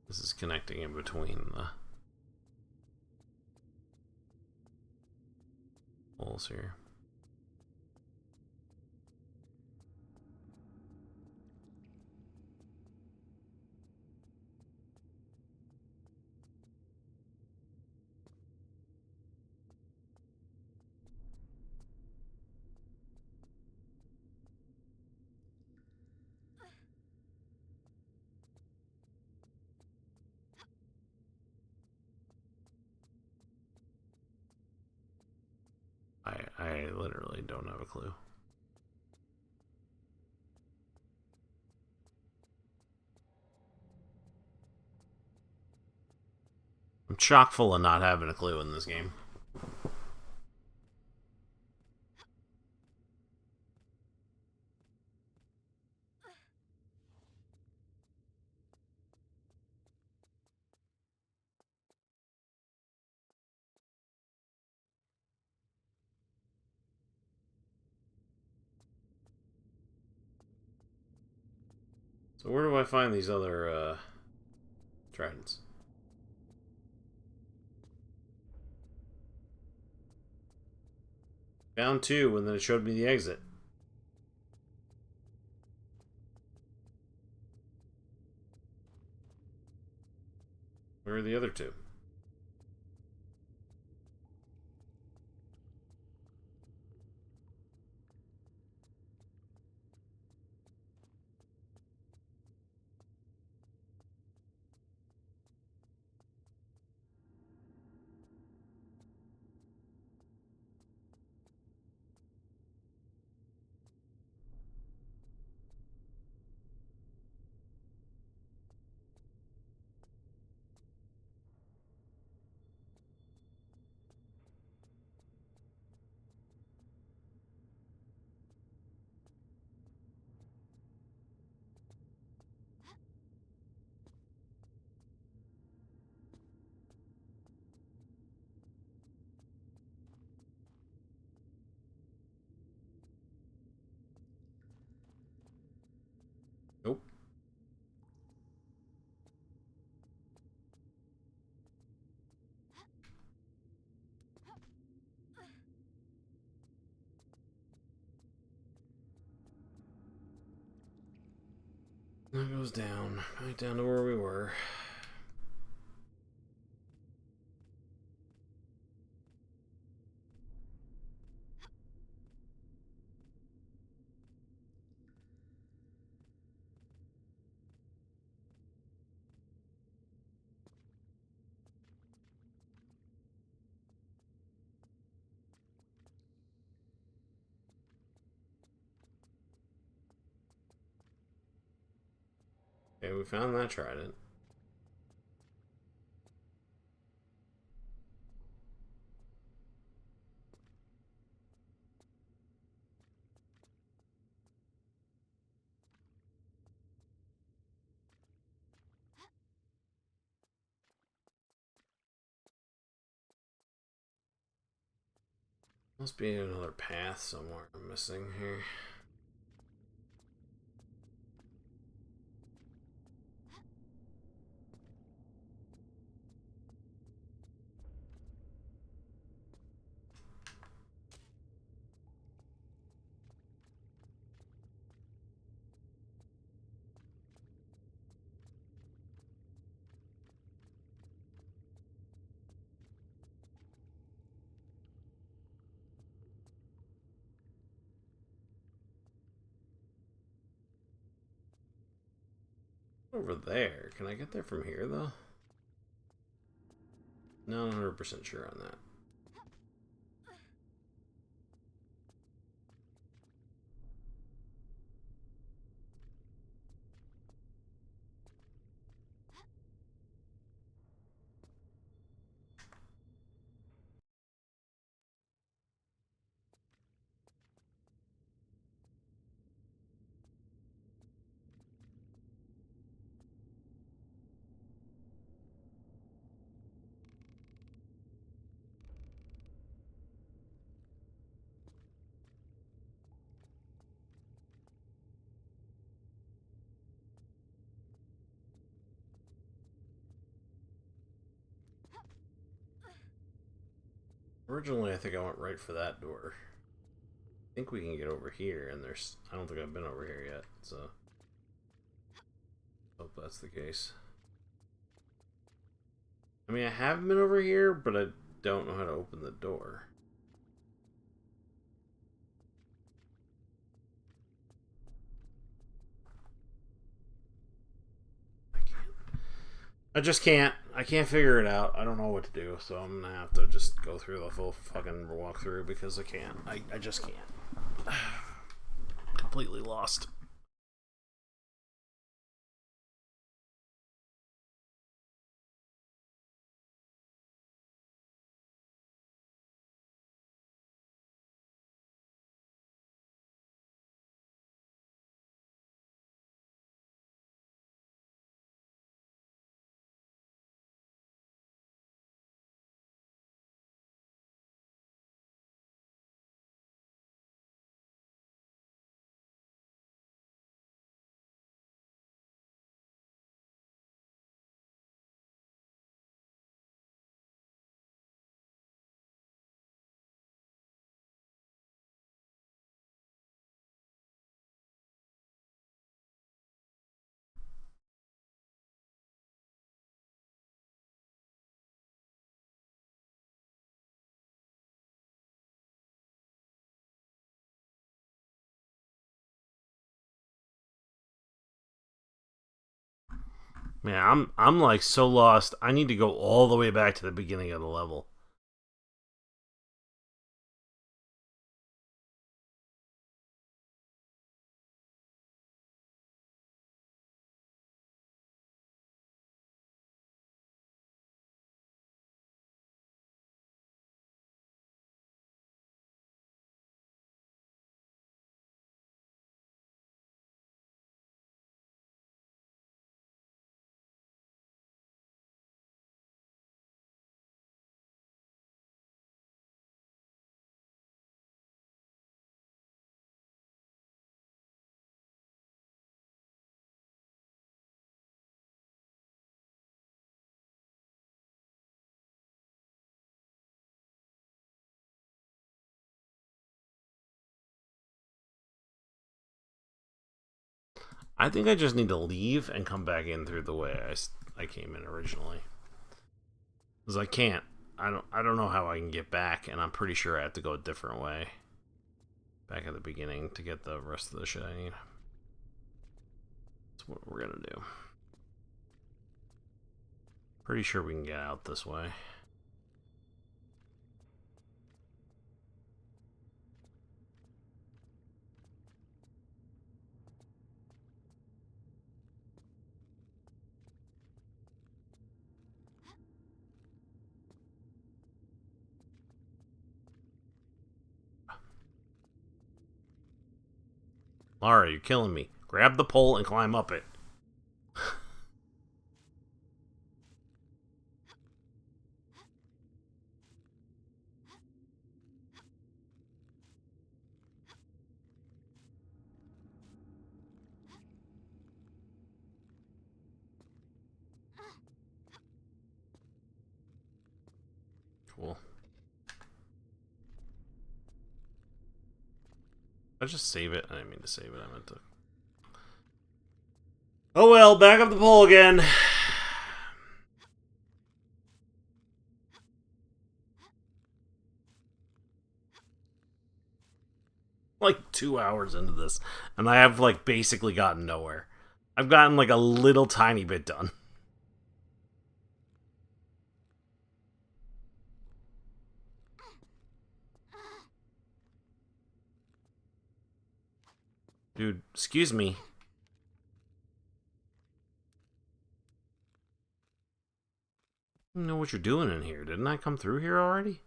This is connecting in between the holes here. I literally don't have a clue. I'm chock full of not having a clue in this game. So where do I find these other tridents? Found two, and then it showed me the exit. Where are the other two? Nope. That goes down. Right down to where we were. Okay, we found that trident. Must be another path somewhere I'm missing here. Over there. Can I get there from here, though? Not 100% sure on that. Originally, I think I went right for that door. I think we can get over here, and there's... I don't think I've been over here yet, so... Hope that's the case. I mean, I have been over here, but I don't know how to open the door. I can't. I just can't. I can't figure it out. I don't know what to do, so I'm gonna have to just go through the full fucking walkthrough because I can't. I just can't. Completely lost. Man, I'm like so lost. I need to go all the way back to the beginning of the level. I think I just need to leave and come back in through the way I came in originally. Because I can't. I don't know how I can get back, and I'm pretty sure I have to go a different way. Back at the beginning to get the rest of the shit I need. That's what we're gonna do. Pretty sure we can get out this way. Lara, you're killing me. Grab the pole and climb up it. Cool. I just save it. I didn't mean to save it. I meant to. Oh well, back up the pole again. Like 2 hours into this, and I have like basically gotten nowhere. I've gotten like a little tiny bit done. Dude, excuse me. You know what you're doing in here. Didn't I come through here already?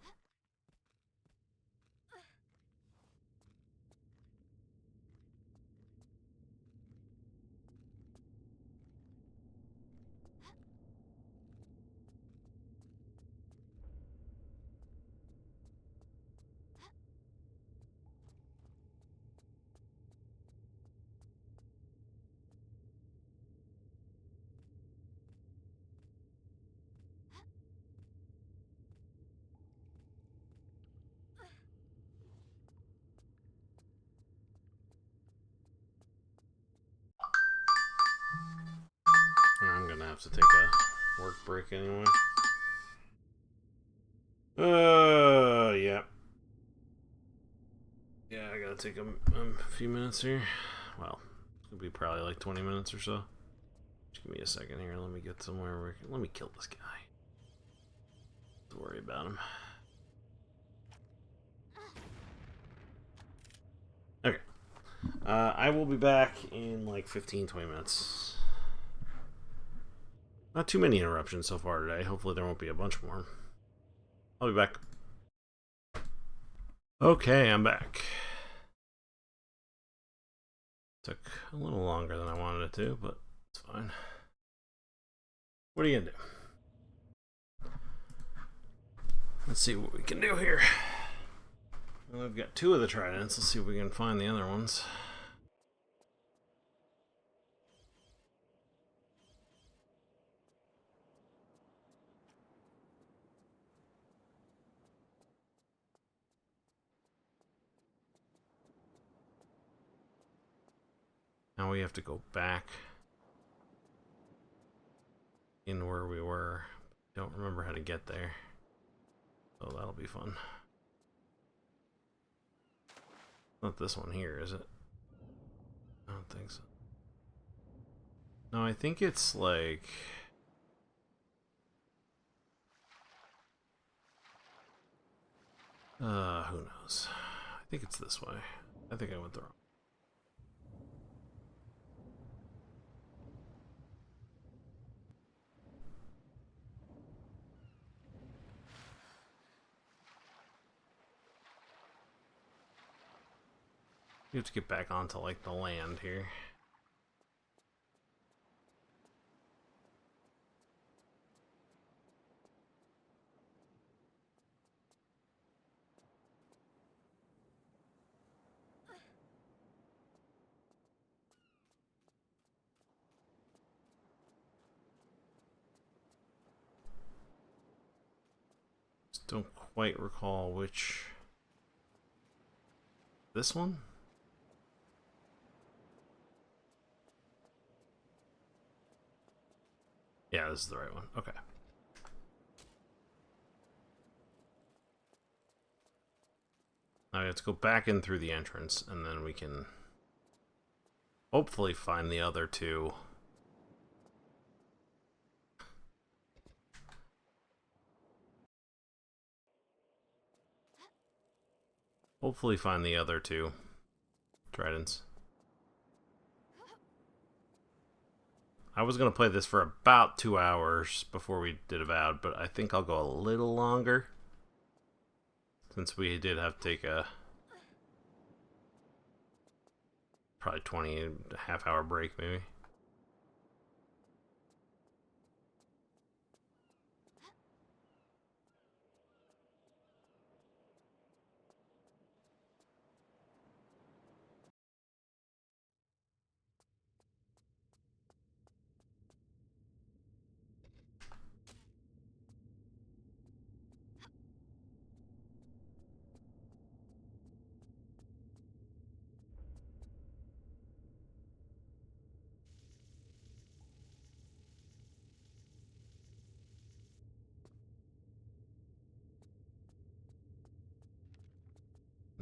to take a work break anyway. Yeah. Yeah, I gotta take a few minutes here. Well, it's gonna be probably like 20 minutes or so. Just give me a second here. Let me get somewhere where let me kill this guy. Don't worry about him. Okay. I will be back in like 15-20 minutes. Not too many interruptions so far today. Hopefully there won't be a bunch more. I'll be back. Okay, I'm back. Took a little longer than I wanted it to, but it's fine. What are you gonna do? Let's see what we can do here. Well, we've got 2 of the tridents. Let's see if we can find the other ones. Now we have to go back in where we were. Don't remember how to get there. So that'll be fun. Not this one here, is it? I don't think so. No, I think it's like... who knows? I think it's this way. I think I went the wrong. You have to get back onto like the land here. Just don't quite recall which... This one? Yeah, this is the right one. Okay. Now we have to go back in through the entrance, and then we can hopefully find the other 2. Hopefully find the other 2 tridents. I was going to play this for about 2 hours before we did Avowed, but I think I'll go a little longer. Since we did have to take a... probably 20 half-hour break, maybe.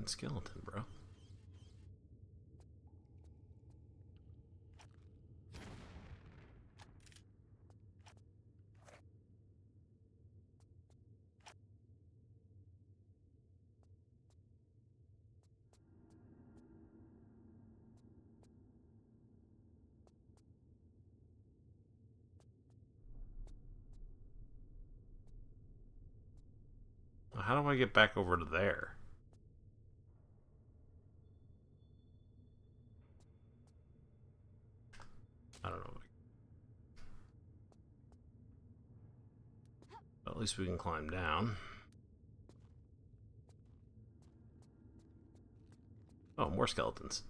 Skeleton, bro. How do I get back over to there? I don't know. But at least we can climb down. Oh, more skeletons.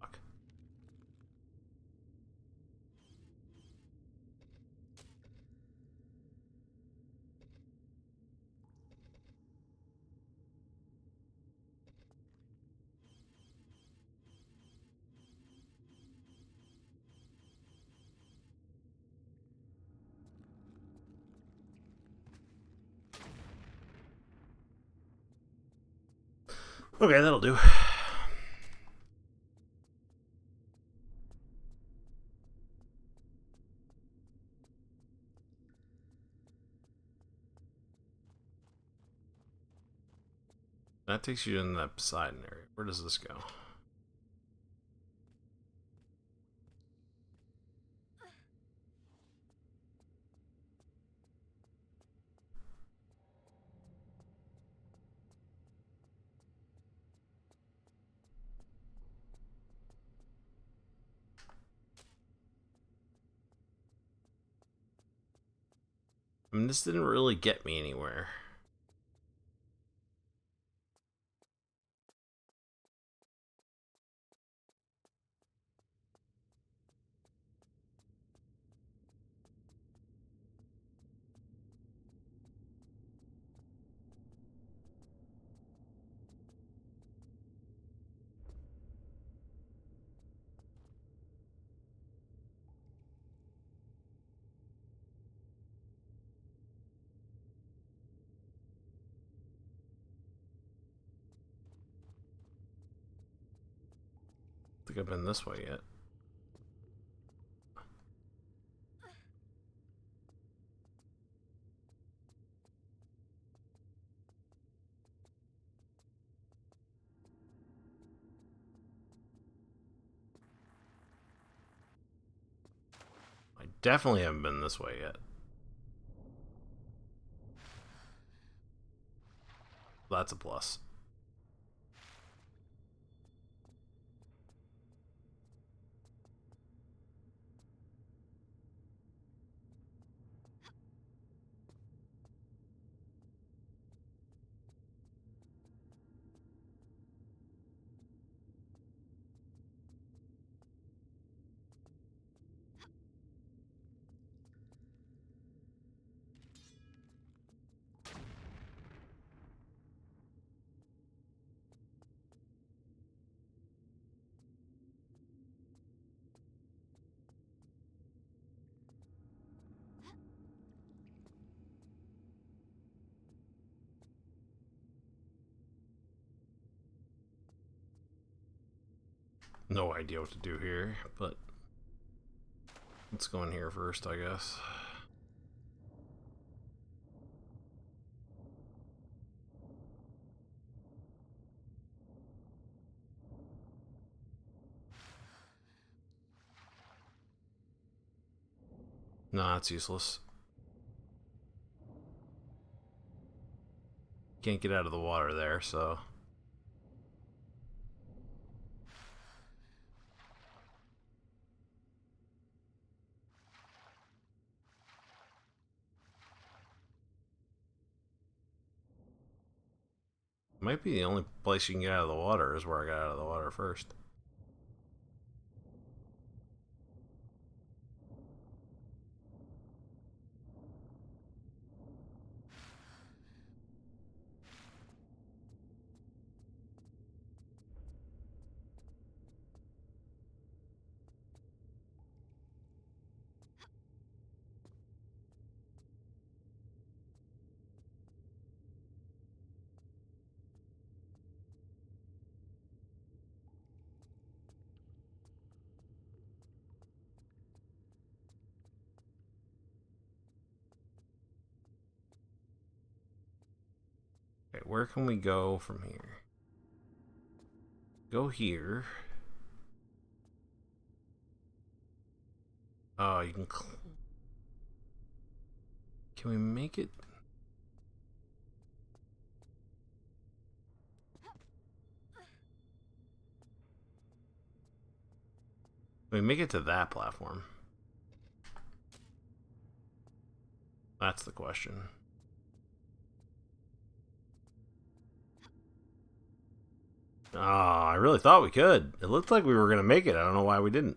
Fuck. Okay, that'll do. That takes you in that Poseidon area. Where does this go? I mean, this didn't really get me anywhere. I think I've been this way yet. I definitely haven't been this way yet. That's a plus. No idea what to do here, but let's go in here first, I guess. Nah, it's useless. Can't get out of the water there, so... Might be the only place you can get out of the water is where I got out of the water first. Okay, where can we go from here? Go here. Oh, you can... Can we make it... Can we make it to that platform? That's the question. Oh, I really thought we could. It looked like we were going to make it. I don't know why we didn't.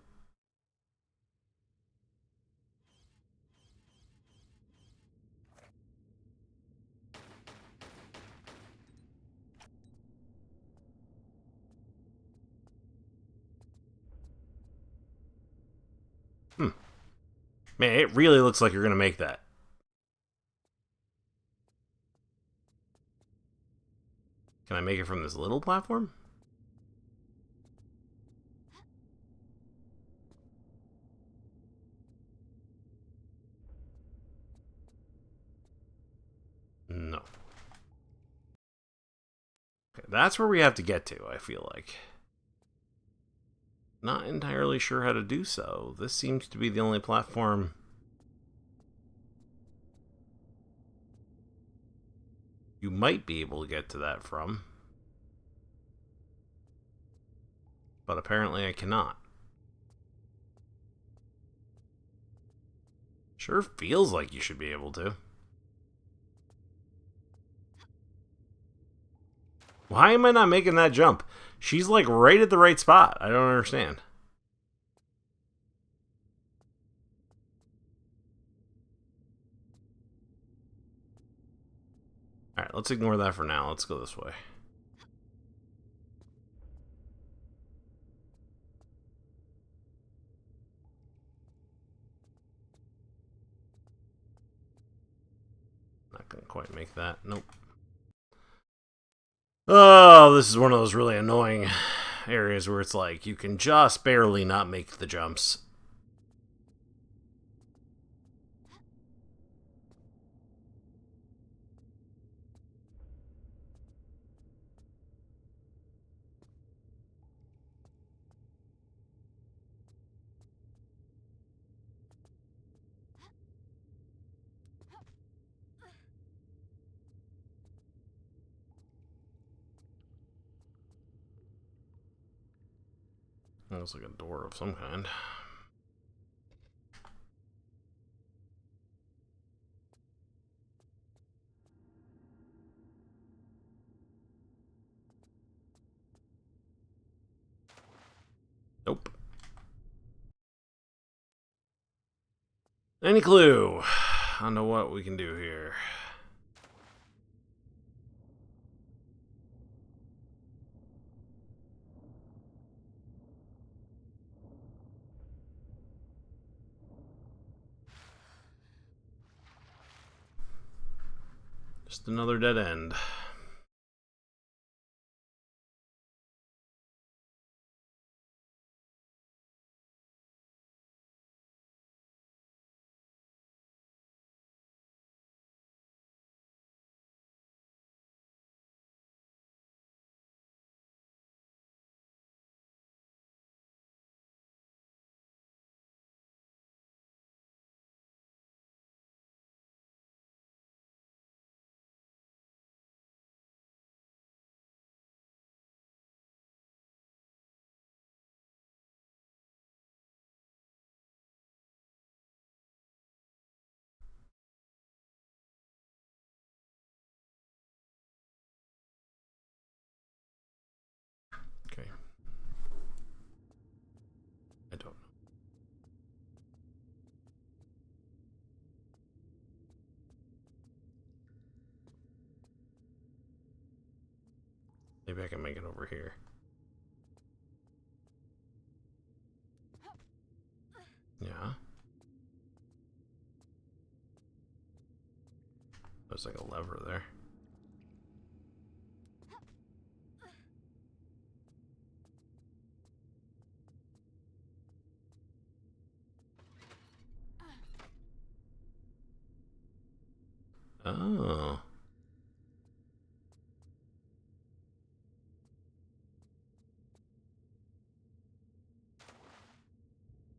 Man, it really looks like you're going to make that. Can I make it from this little platform? No. Okay, that's where we have to get to, I feel like. Not entirely sure how to do so. This seems to be the only platform you might be able to get to that from. But apparently I cannot. Sure feels like you should be able to. Why am I not making that jump? She's like right at the right spot. I don't understand. Alright, let's ignore that for now. Let's go this way. Not gonna quite make that. Nope. Oh, this is one of those really annoying areas where it's like you can just barely not make the jumps. That looks like a door of some kind. Nope. Any clue? I know what we can do here. Just another dead end. Okay. I don't know. Maybe I can make it over here. Yeah. There's like a lever there. Oh.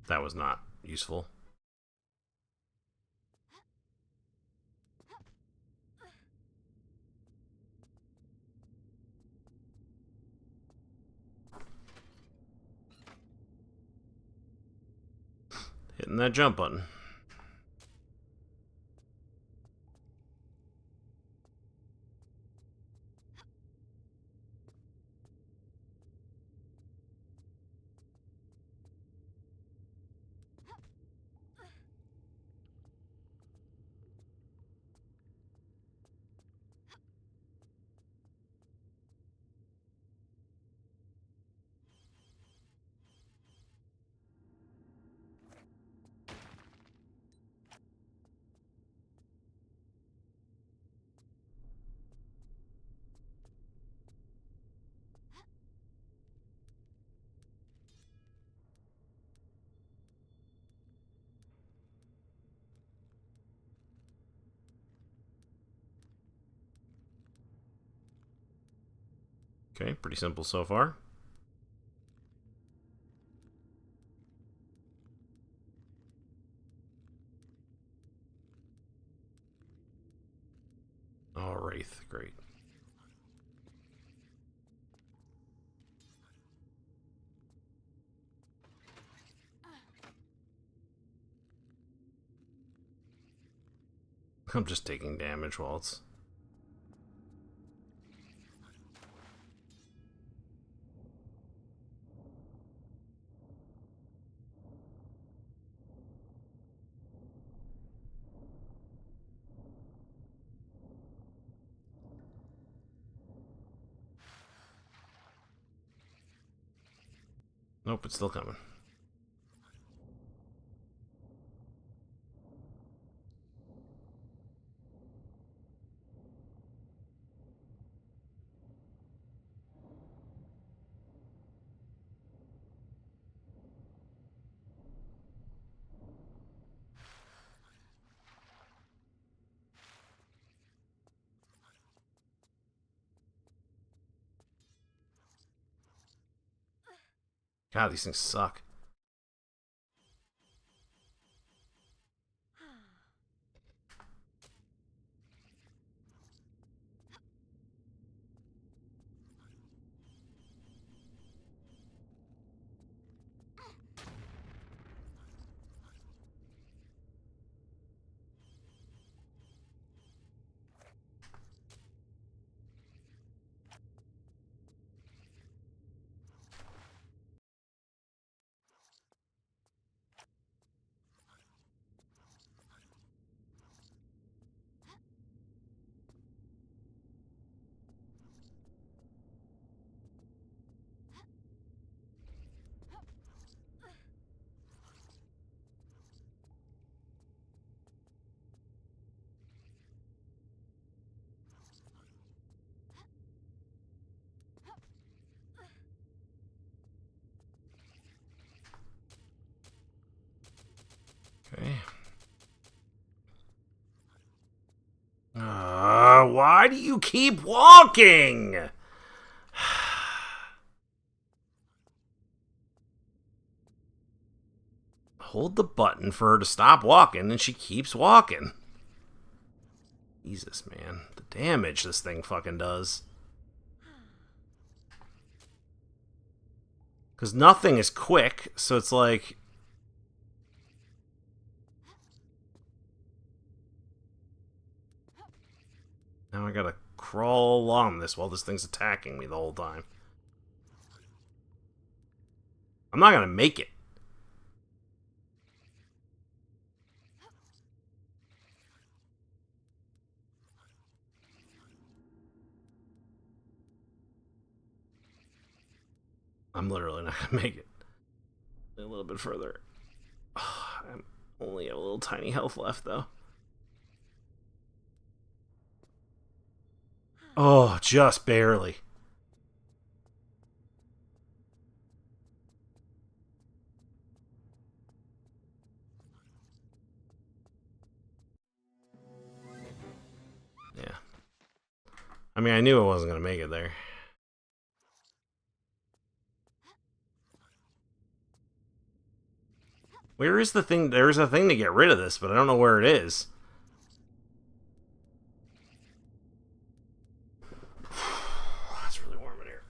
That was not useful. Hitting that jump button. Okay, pretty simple so far. Oh, Wraith, great. I'm just taking damage while it's... Nope, it's still coming. God, these things suck. Okay. Why do you keep walking? Hold the button for her to stop walking, and she keeps walking. Jesus, man. The damage this thing fucking does. Because nothing is quick, so it's like... Now I gotta crawl along this while this thing's attacking me the whole time. I'm not gonna make it. I'm literally not gonna make it. A little bit further. I only have a little tiny health left, though. Oh, just barely. Yeah. I mean, I knew I wasn't going to make it there. Where is the thing? There's a thing to get rid of this, but I don't know where it is. It's really warm in here.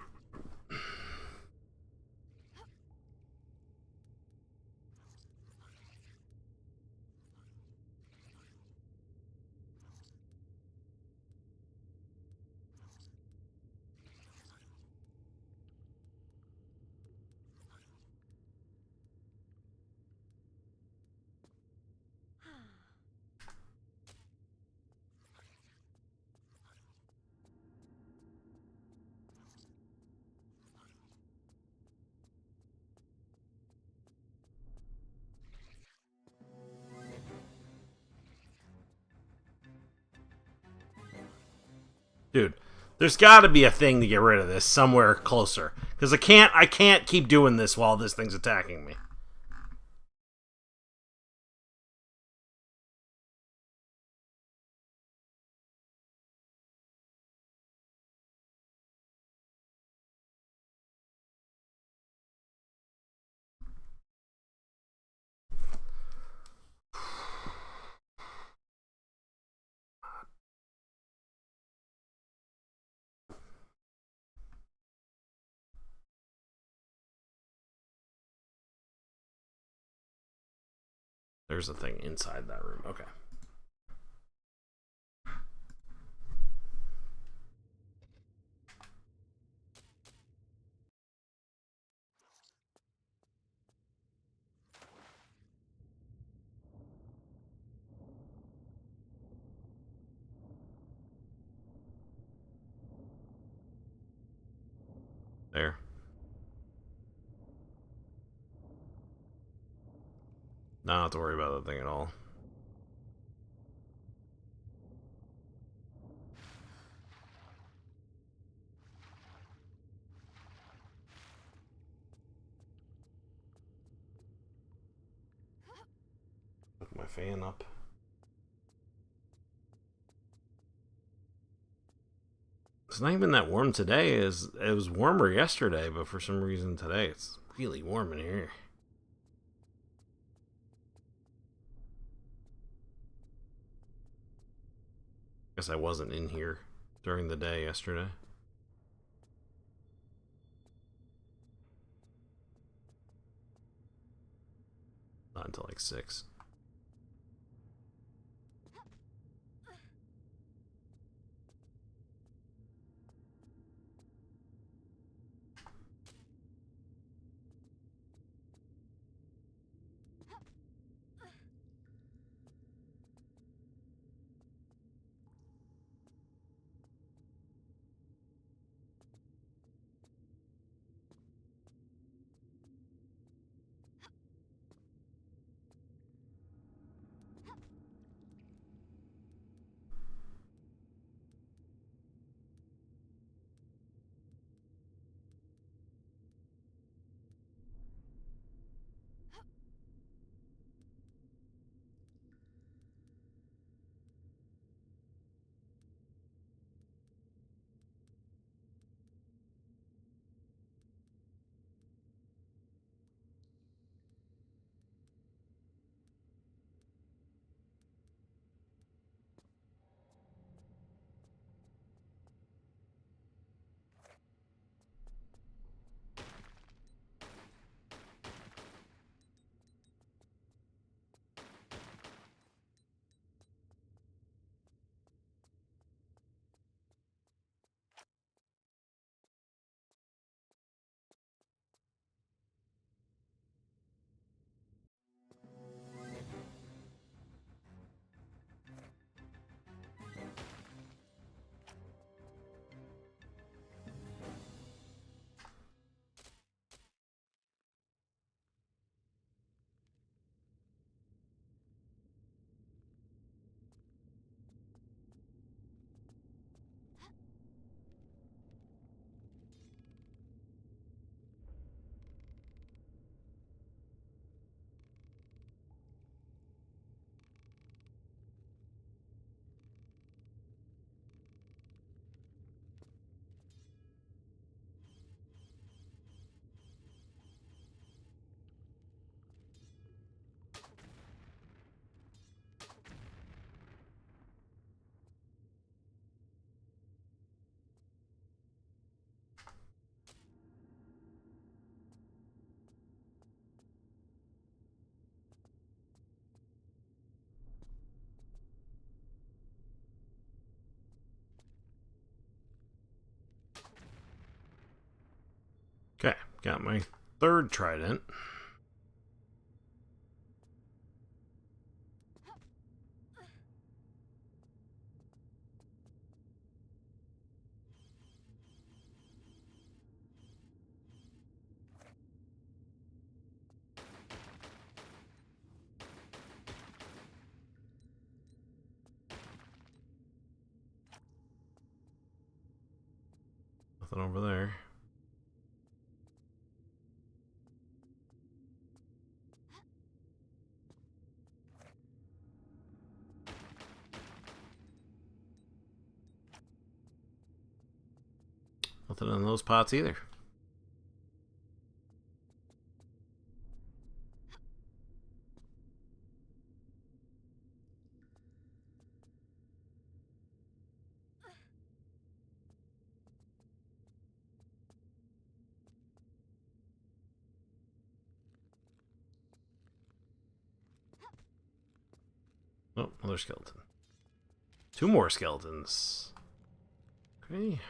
Dude, there's got to be a thing to get rid of this somewhere closer, because I can't keep doing this while this thing's attacking me. There's a thing inside that room. Okay. There. Not to worry about that thing at all. Put my fan up. It's not even that warm today. It was warmer yesterday, but for some reason today it's really warm in here. Guess I wasn't in here during the day yesterday. Not until like 6. Okay, got my third trident. Nothing over there. Nothing in those pots either. Oh, another skeleton. Two more skeletons. Okay.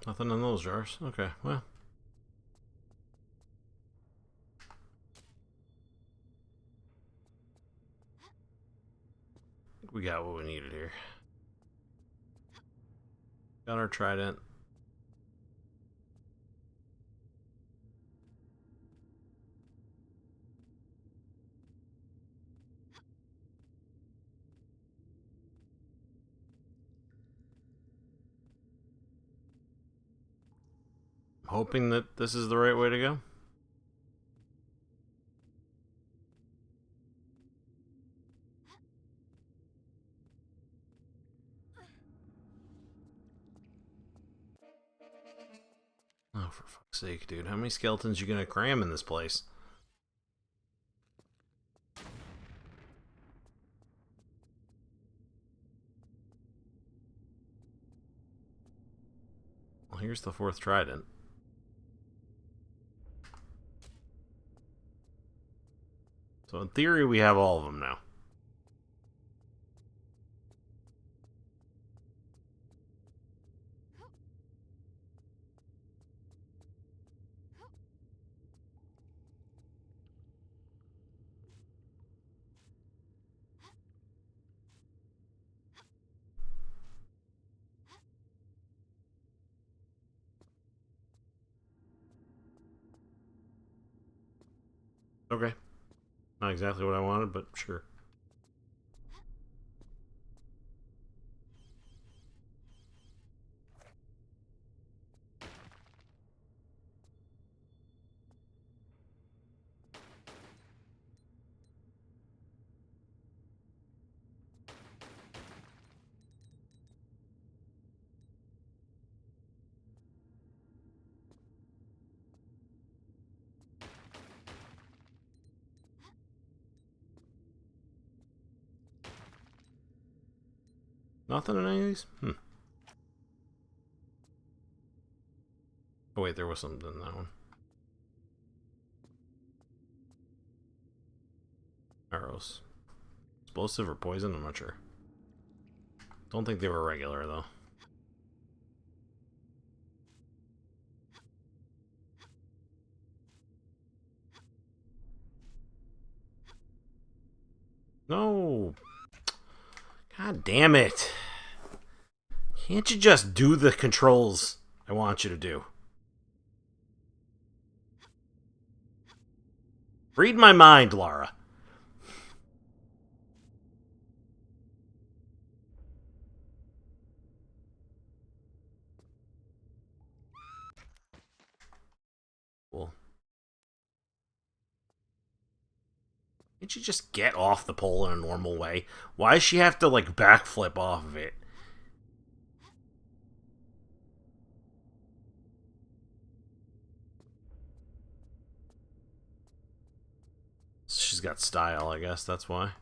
Nothing in those jars. Okay, well. We got what we needed here. Got our trident. I'm hoping that this is the right way to go. Oh, for fuck's sake, dude. How many skeletons you gonna cram in this place? Well, here's the fourth trident. So in theory, we have all of them now. Okay. Not exactly what I wanted, but sure. Nothing in any of these? Oh wait, there was something in that one. Arrows. Explosive or poison? I'm not sure. Don't think they were regular, though. No! God damn it! Can't you just do the controls I want you to do? Read my mind, Lara. Cool. Can't you just get off the pole in a normal way? Why does she have to, like, backflip off of it? She's got style, I guess, that's why.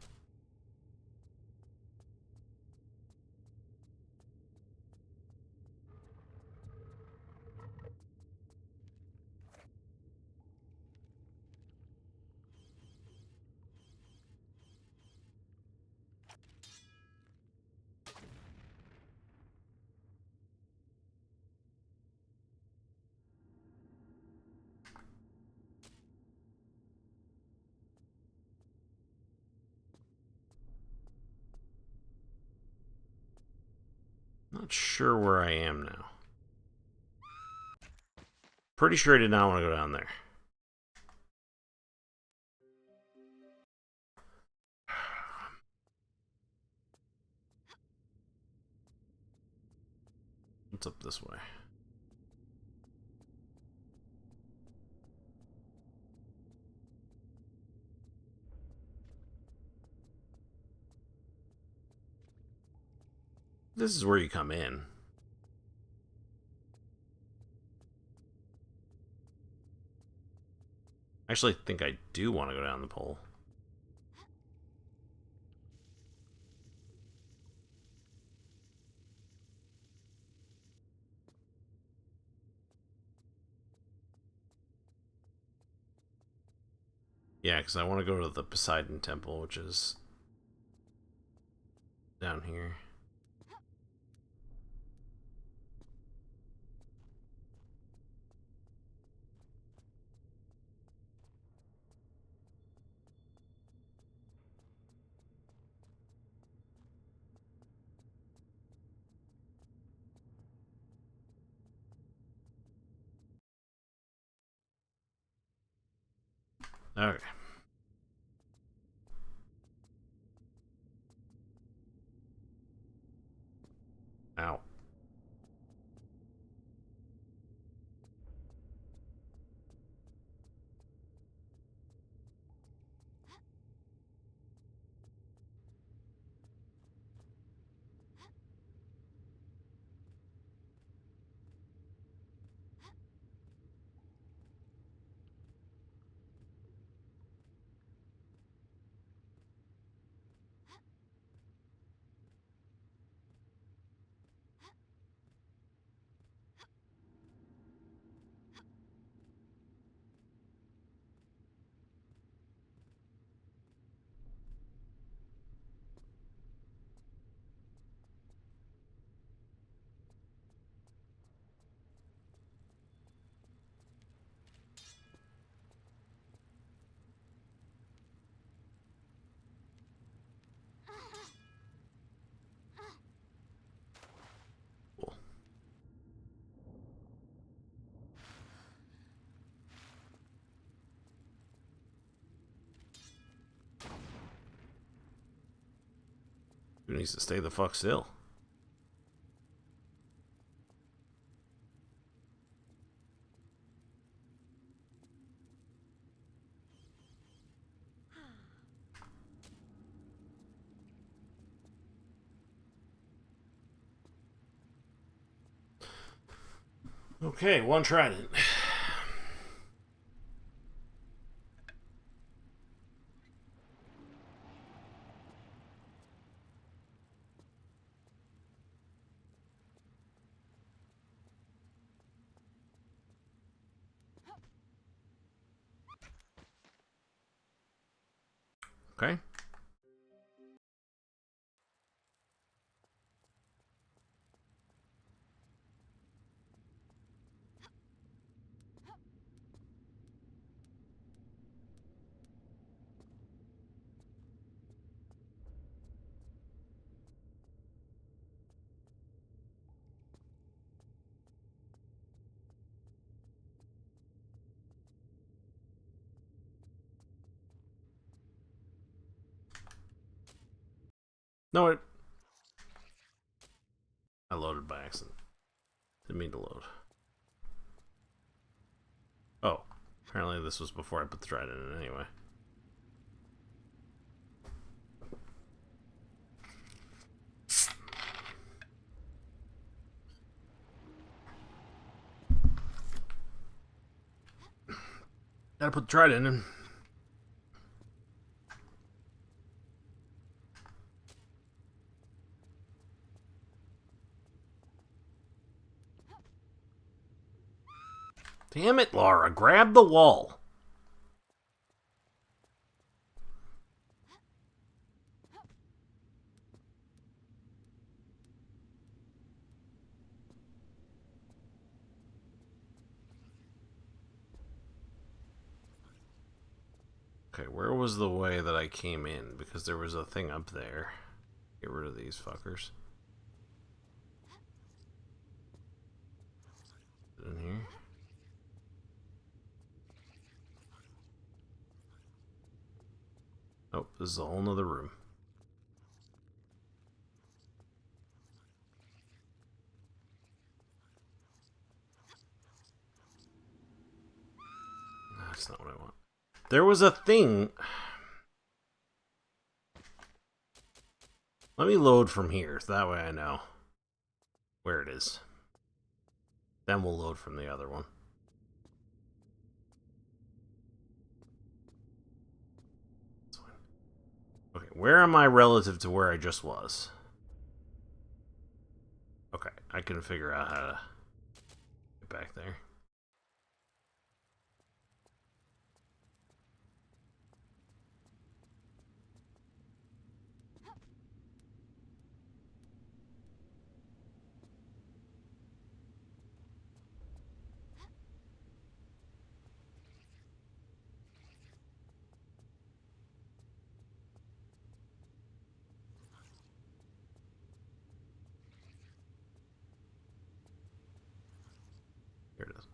Not sure where I am now. Pretty sure I did not want to go down there. What's up this way? This is where you come in. I actually think I do want to go down the pole. Yeah, because I want to go to the Poseidon Temple, which is down here. Okay. Ow. Cool. Who needs to stay the fuck still? Okay, one trident. Okay. No, I loaded by accident. Didn't mean to load. Oh, apparently this was before I put the trident in anyway. Gotta put the trident in. Damn it, Laura. Grab the wall. Okay, where was the way that I came in? Because there was a thing up there. Get rid of these fuckers. this is a whole nother room. That's not what I want. There was a thing. Let me load from here, so that way I know where it is. Then we'll load from the other one. Okay, where am I relative to where I just was? Okay, I can figure out how to get back there. Here it is.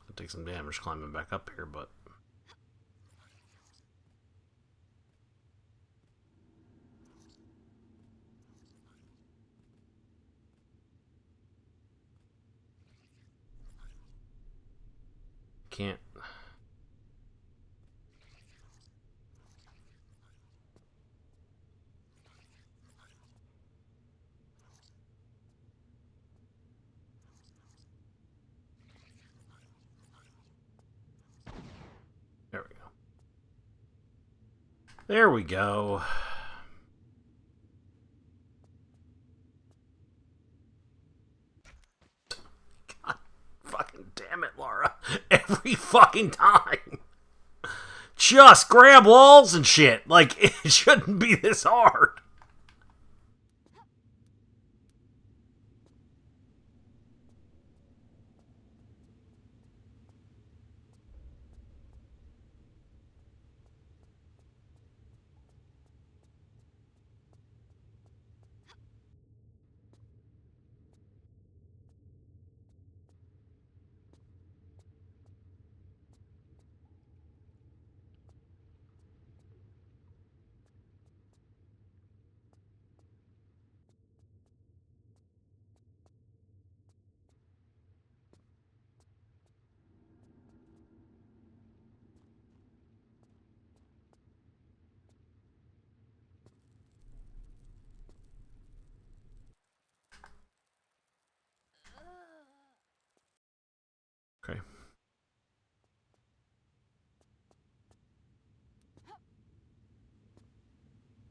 I'll take some damage climbing back up here, but... Can't... There we go. There we go. God fucking damn it, Laura. Every fucking time. Just grab walls and shit. Like, it shouldn't be this hard. Okay.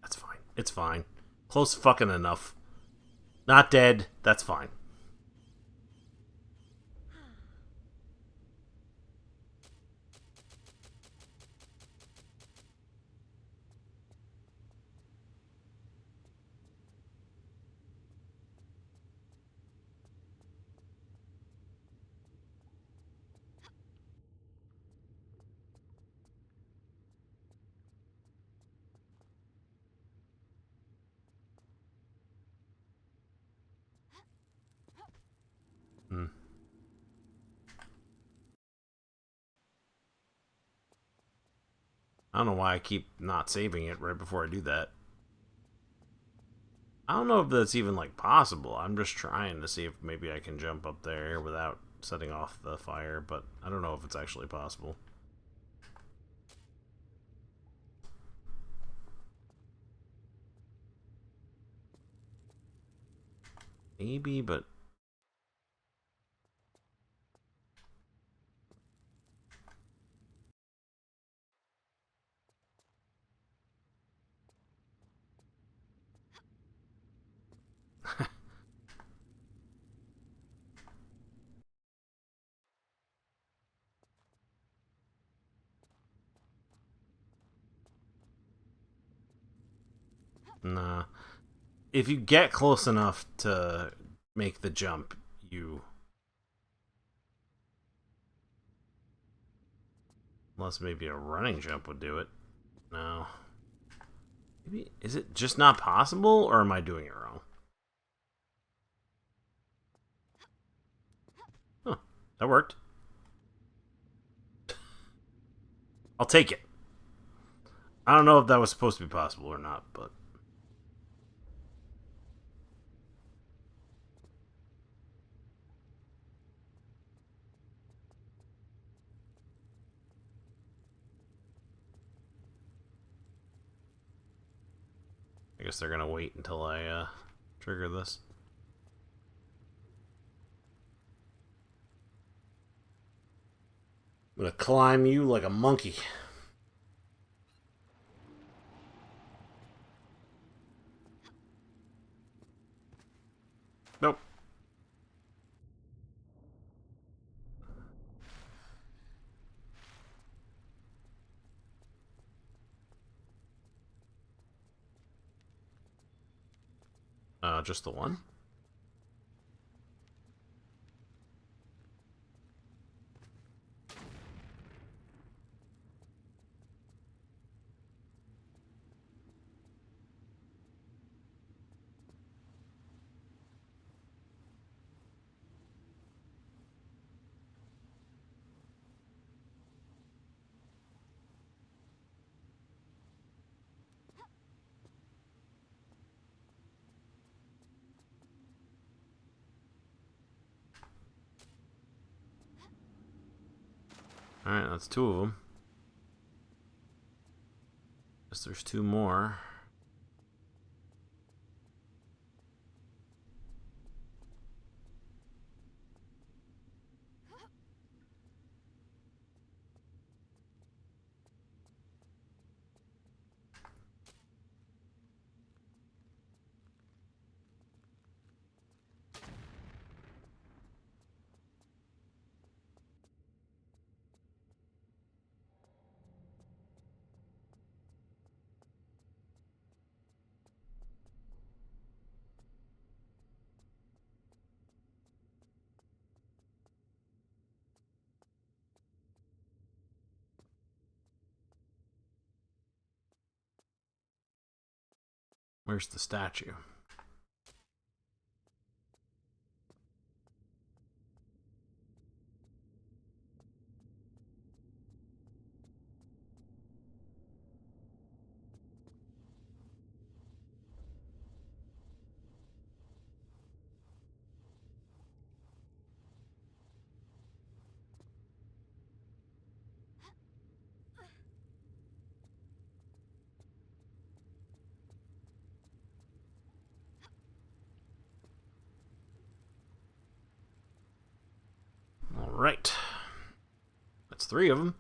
That's fine. It's fine. Close fucking enough. Not dead. That's fine. Hmm. I don't know why I keep not saving it right before I do that. I don't know if that's even, like, possible. I'm just trying to see if maybe I can jump up there without setting off the fire, but I don't know if it's actually possible. Maybe, but... Nah. If you get close enough to make the jump, you... Unless maybe a running jump would do it. No. Maybe... Is it just not possible, or am I doing it wrong? Huh. That worked. I'll take it. I don't know if that was supposed to be possible or not, but... I guess they're gonna wait until I trigger this. I'm gonna climb you like a monkey. Nope. Just the one? Alright, that's two of them. Guess there's two more. Where's the statue? Alright. That's three of them.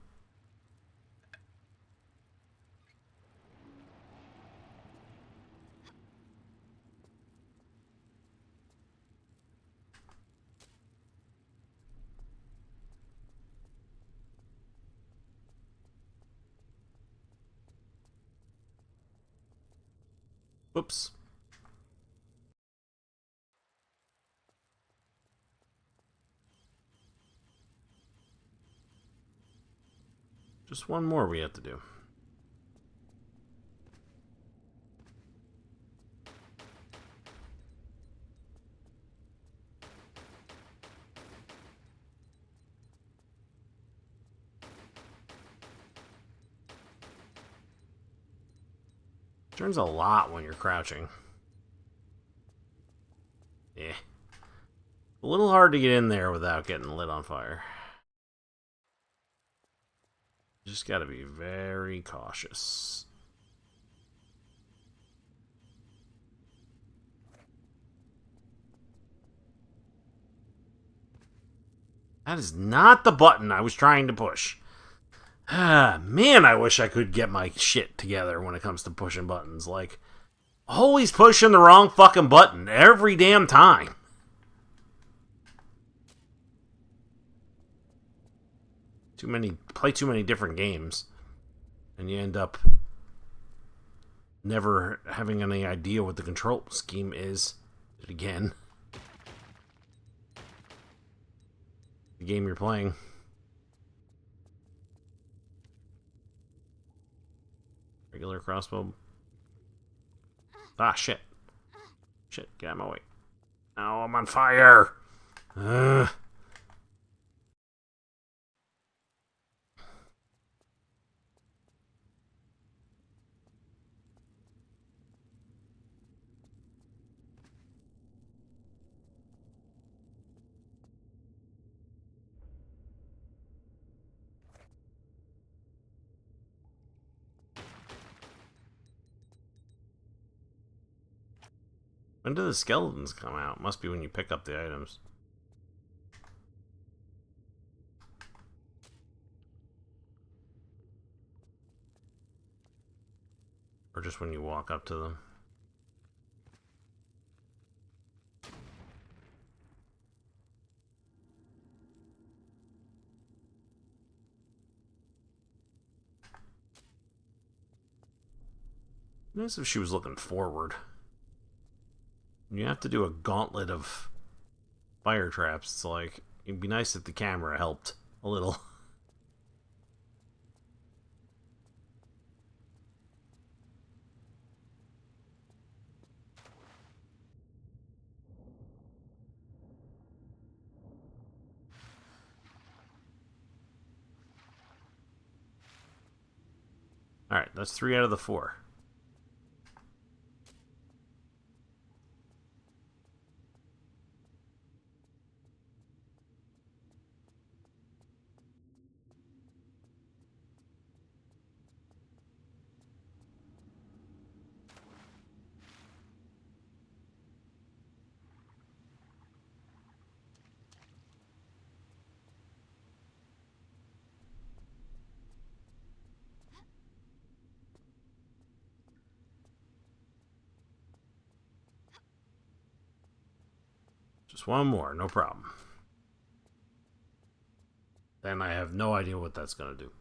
Oops. Just one more we have to do. Turns a lot when you're crouching. Yeah. A little hard to get in there without getting lit on fire. Just gotta be very cautious. That is not the button I was trying to push. Man, I wish I could get my shit together when it comes to pushing buttons. Like, always pushing the wrong fucking button every damn time. Play too many different games, and you end up never having any idea what the control scheme is. Again, the game you're playing. Regular crossbow. Ah, shit. Shit, get out of my way. Oh, I'm on fire! When do the skeletons come out? Must be when you pick up the items. Or just when you walk up to them. Nice if she was looking forward. You have to do a gauntlet of fire traps. It's like, it'd be nice if the camera helped a little. Alright, that's 3 out of the 4. Just one more, no problem. Then I have no idea what that's going to do.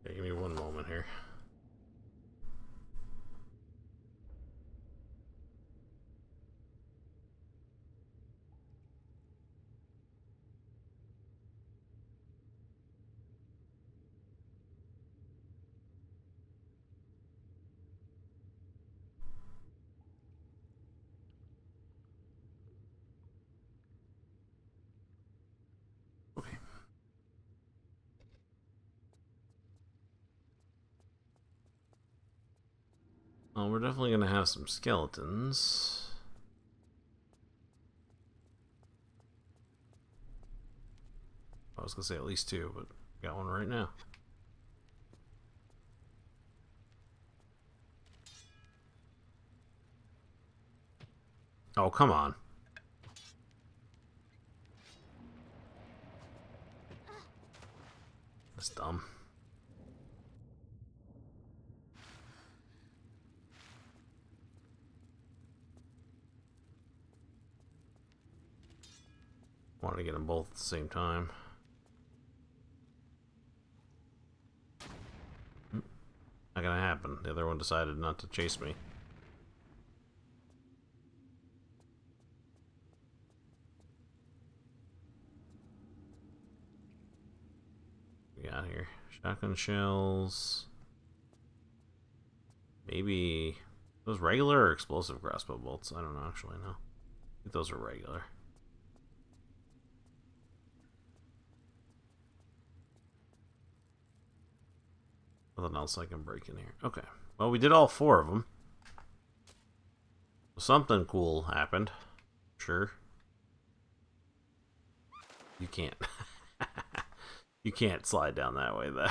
Okay, give me one moment here. Okay. Well, we're definitely going to have some skeletons. I was going to say at least 2, but got one right now. Oh, come on. That's dumb. Want to get them both at the same time. Not gonna happen. The other one decided not to chase me. We got here shotgun shells. Maybe those regular or explosive crossbow bolts. I don't know actually. No, I think those are regular. Nothing else I can break in here. Okay. Well, we did all 4 of them. Something cool happened. Sure. You can't. You can't slide down that way, though.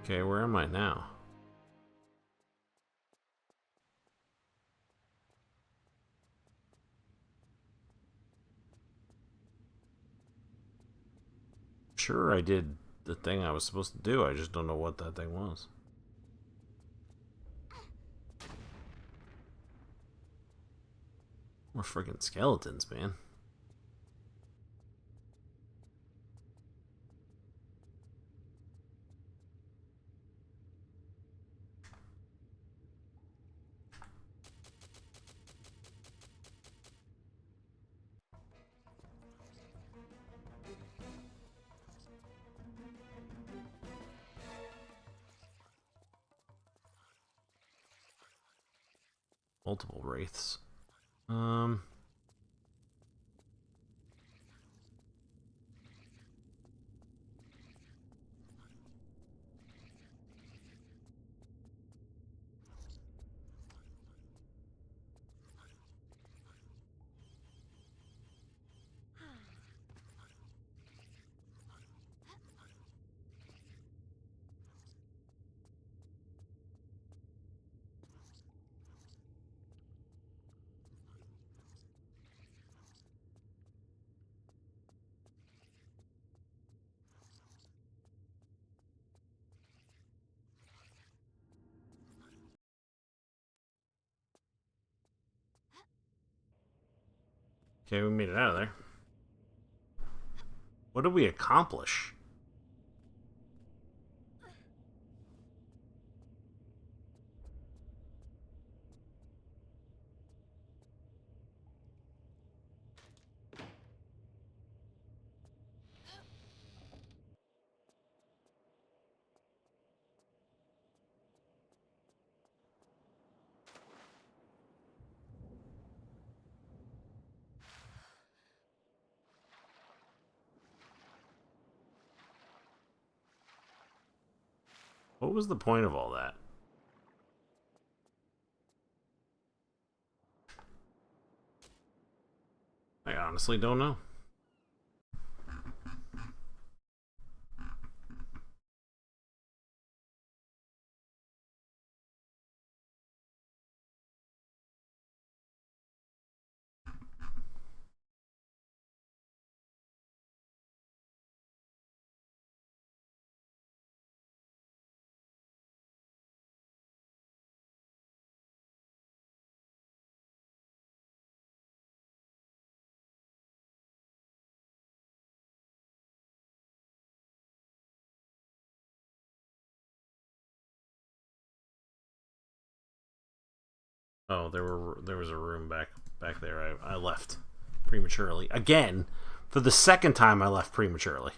Okay, where am I now? Sure, I did the thing I was supposed to do. I just don't know what that thing was. More freaking skeletons, man. Multiple wraiths. Okay, we made it out of there. What did we accomplish? What was the point of all that? I honestly don't know. Oh, there was a room back there. I left prematurely again. For the second time, I left prematurely.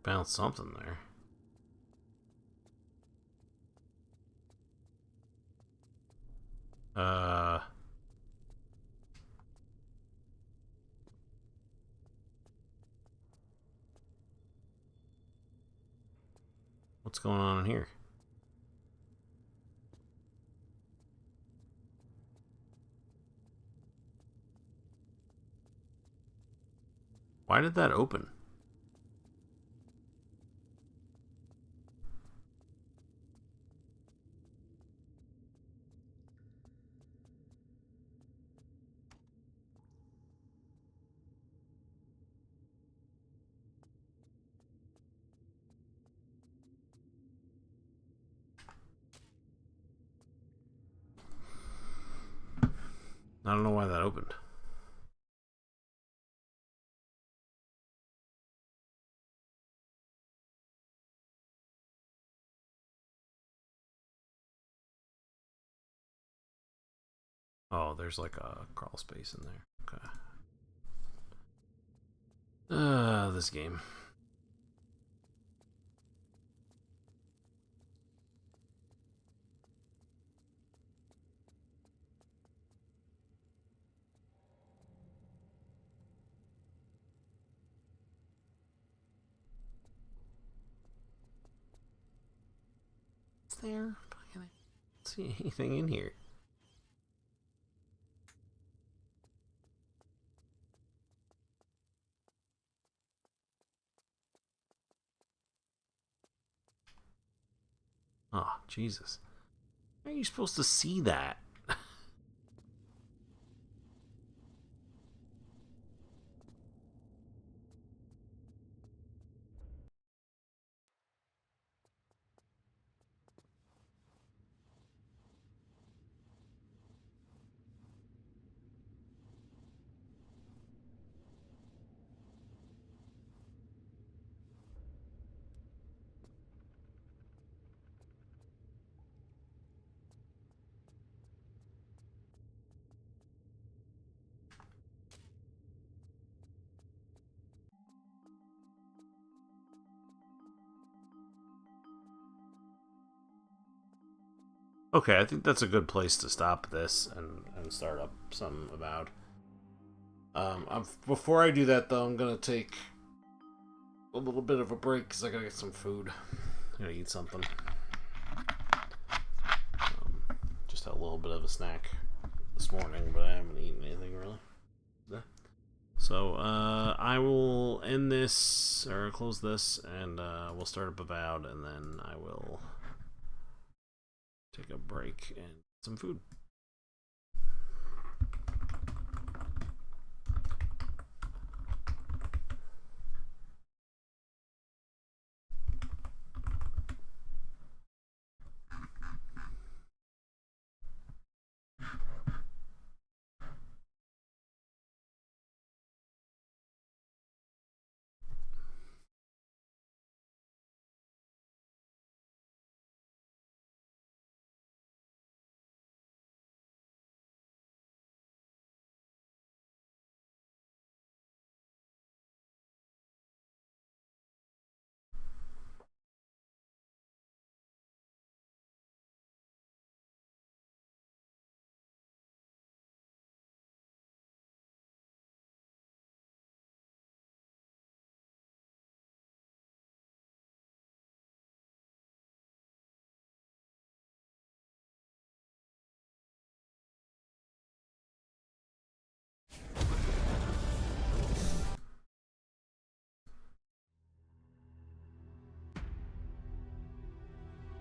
Found something there. Uh, what's going on in here? Why did that open? I don't know why that opened. Oh, there's like a crawl space in there. Okay. This game. Is there? I can't see anything in here. Oh, Jesus. How are you supposed to see that? Okay, I think that's a good place to stop this and start up some Avowed. Before I do that, though, I'm going to take a little bit of a break because I got to get some food. I got to eat something. Just had a little bit of a snack this morning, but I haven't eaten anything really. So, I will end this, or close this, and we'll start up Avowed, and then I will take a break and get some food.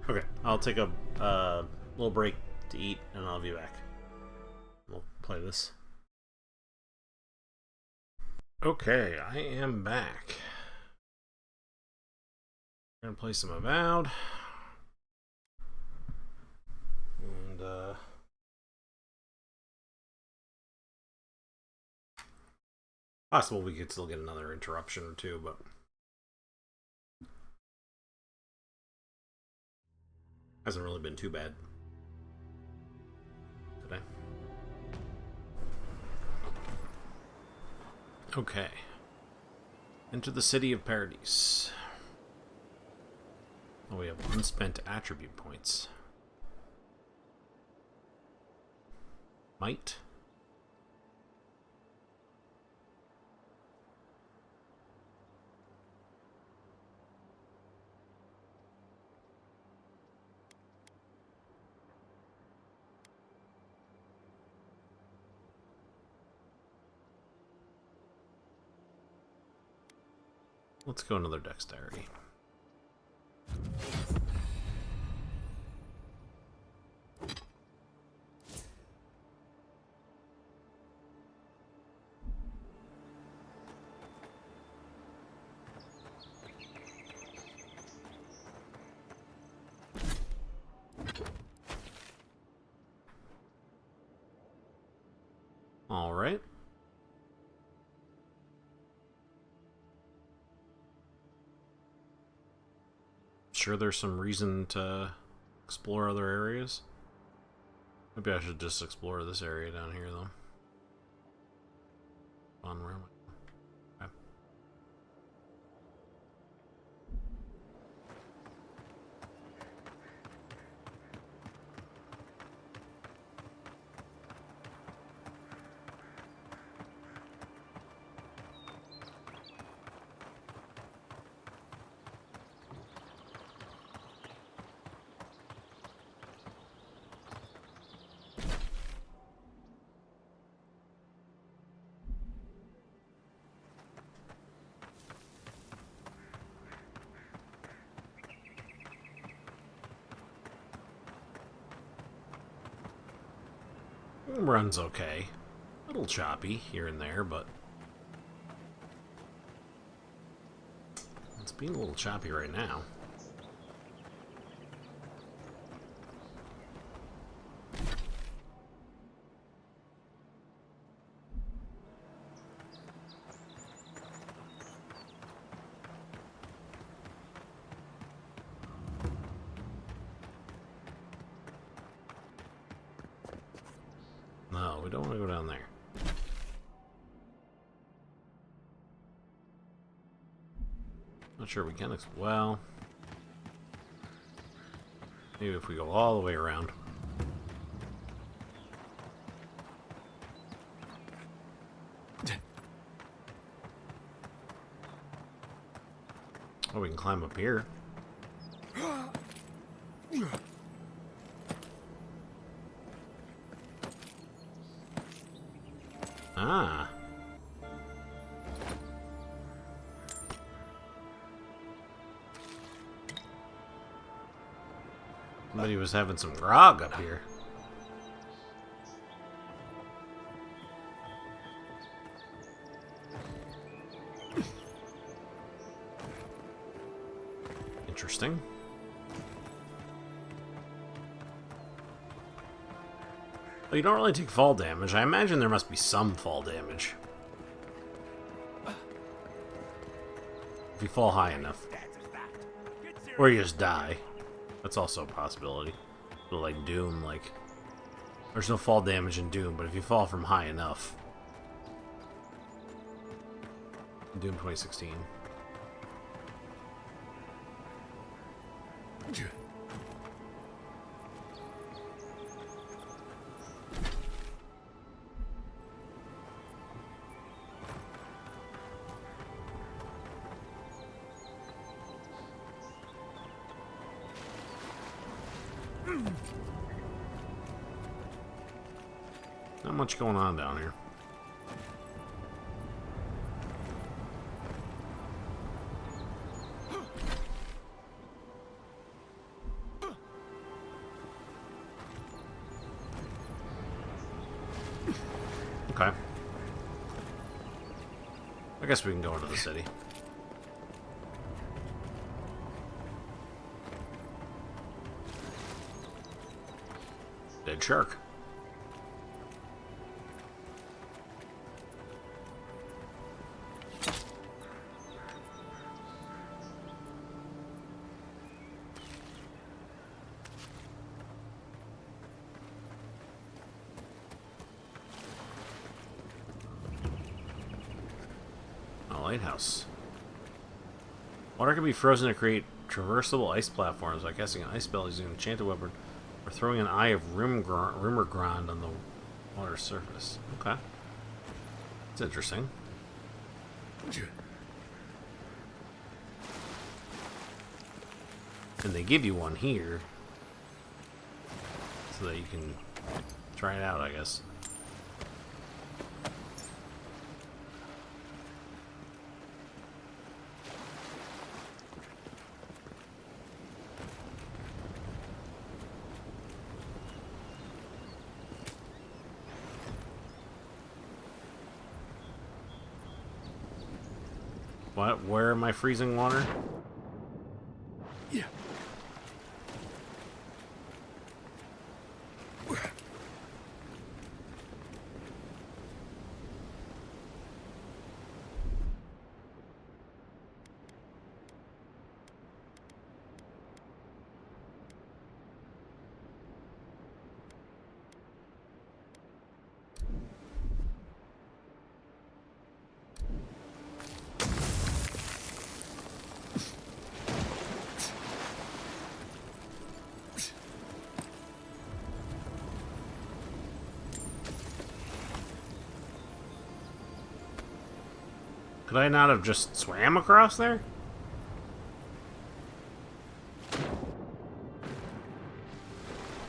Okay, I'll take a little break to eat, and I'll be back. We'll play this. Okay, I am back. We're gonna play some Avowed. And, possible we could still get another interruption or two, but hasn't really been too bad today. Okay. Enter the City of Paradise. Oh, we have unspent attribute points. Might. Let's go another dexterity. right? Sure there's some reason to explore other areas? Maybe I should just explore this area down here, though. On where am I? Okay. Run's okay. A little choppy here and there, but it's being a little choppy right now. No, we don't want to go down there. Not sure we can. Well, maybe if we go all the way around. Oh, we can climb up here. Ah. Somebody was having some grog up here. Interesting. Well, you don't really take fall damage. I imagine there must be some fall damage. If you fall high enough. Or you just die. That's also a possibility. But like Doom, like... There's no fall damage in Doom, but if you fall from high enough... Doom 2016. Not much going on down here. Okay. I guess we can go into the city. Dead shark. Lighthouse. Water can be frozen to create traversable ice platforms by casting an ice spell using an enchanted weapon or throwing an eye of Rimmergrond on the water surface. Okay. That's interesting. And they give you one here so that you can try it out, I guess. What? Where am I freezing water?
Yeah.
I not have just swam across there?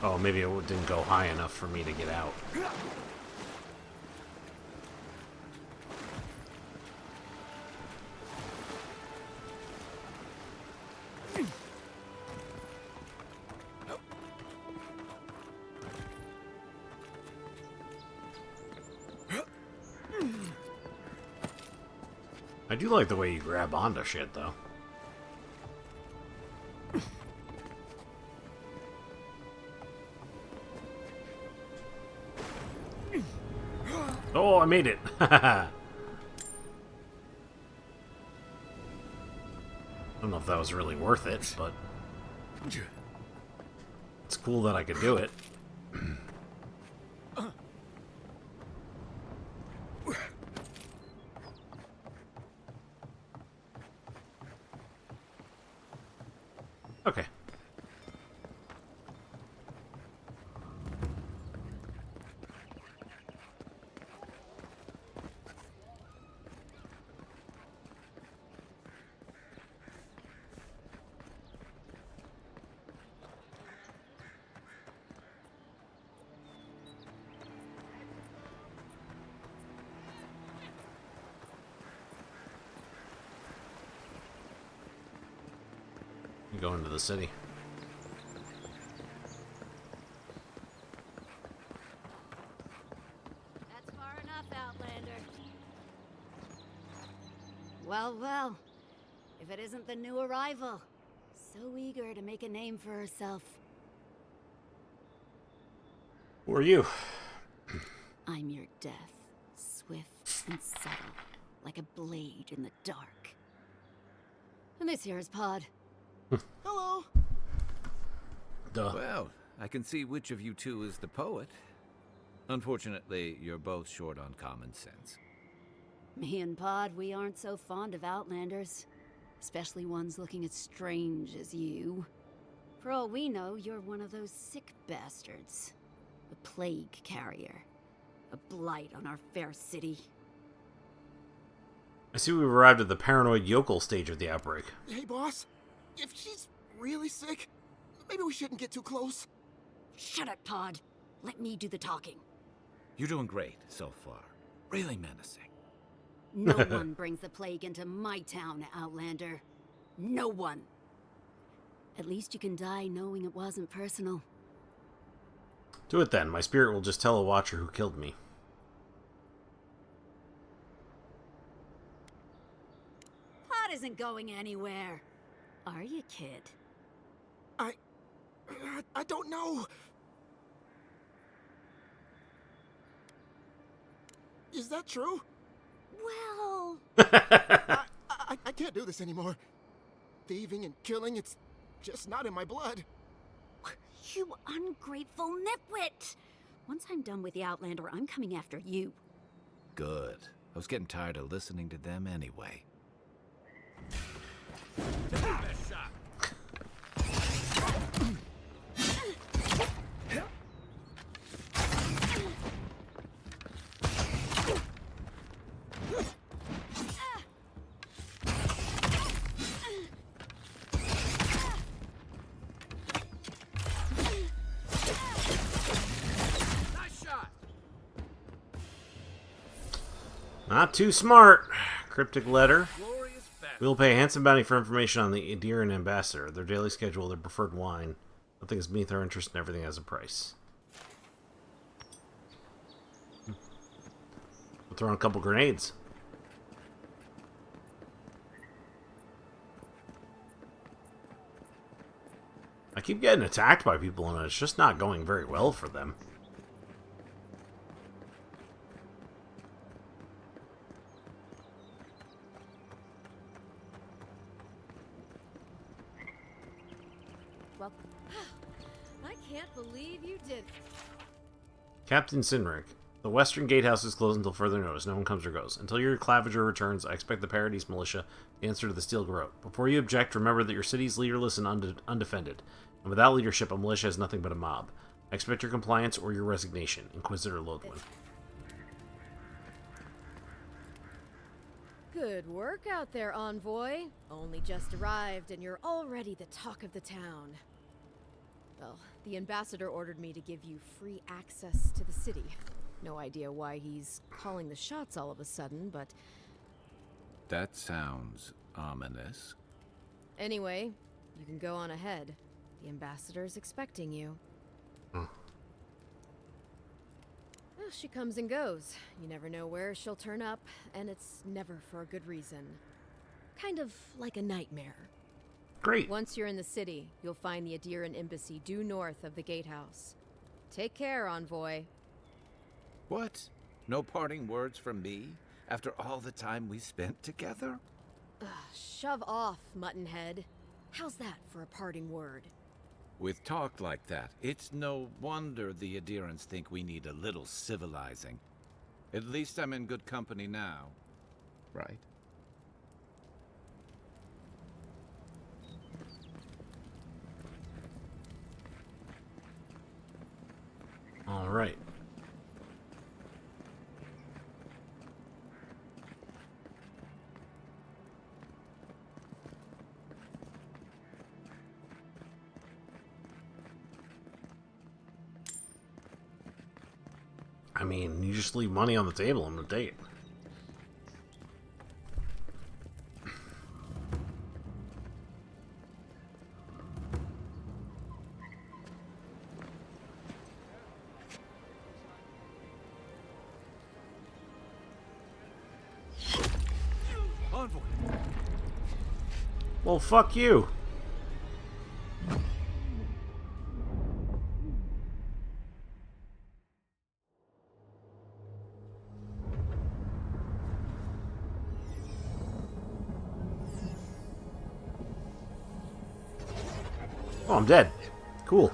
Oh, maybe it didn't go high enough for me to get out. I do like the way you grab onto shit, though. Oh, I made it! I don't know if that was really worth it, but it's cool that I could do it. Okay. You go into the city.
That's far enough, Outlander. Well, well. If it isn't the new arrival. So eager to make a name for herself.
Who are you?
I'm your death. Swift and subtle. Like a blade in the dark. And this here is Pod.
Hello.
Duh.
Well, I can see which of you two is the poet. Unfortunately, you're both short on common sense.
Me and Pod, we aren't so fond of Outlanders. Especially ones looking as strange as you. For all we know, you're one of those sick bastards. A plague carrier. A blight on our fair city.
I see we've arrived at the paranoid yokel stage of the outbreak.
Hey, boss. If she's really sick, maybe we shouldn't get too close.
Shut it, Pod. Let me do the talking.
You're doing great so far. Really menacing.
No one brings the plague into my town, Outlander. No one. At least you can die knowing it wasn't personal.
Do it then. My spirit will just tell a watcher who killed me.
Pod isn't going anywhere. Are you, kid?
I don't know. Is that true?
Well...
I can't do this anymore. Thieving and killing, it's just not in my blood.
You ungrateful nitwit! Once I'm done with the Outlander, I'm coming after you.
Good. I was getting tired of listening to them anyway.
Not too smart. Cryptic letter. We will pay a handsome bounty for information on the Adiran ambassador, their daily schedule, their preferred wine. Nothing is beneath our interest and everything has a price. We'll throw in a couple grenades. I keep getting attacked by people and it's just not going very well for them.
Well, I can't believe you did.
Captain Sinric, the western gatehouse is closed until further notice. No one comes or goes. Until your Claviger returns, I expect the Paradise Militia to answer to the Steel Garrote. Before you object, remember that your city is leaderless and undefended. And without leadership, a militia is nothing but a mob. I expect your compliance or your resignation. Inquisitor Lodwin.
Good work out there, Envoy. Only just arrived and you're already the talk of the town. Well, the ambassador ordered me to give you free access to the city. No idea why he's calling the shots all of a sudden, but...
That sounds ominous.
Anyway, you can go on ahead. The ambassador's expecting you.
Hmm.
Well, she comes and goes. You never know where she'll turn up, and it's never for a good reason. Kind of like a nightmare.
Great.
Once you're in the city, you'll find the Adiran embassy due north of the gatehouse. Take care, Envoy.
What? No parting words from me? After all the time we spent together?
Shove off, Muttonhead. How's that for a parting word?
With talk like that, it's no wonder the Adirans think we need a little civilizing. At least I'm in good company now, right?
All right. I mean, you just leave money on the table on the date.
Envoy!
Well, fuck you. Oh, I'm dead. Cool.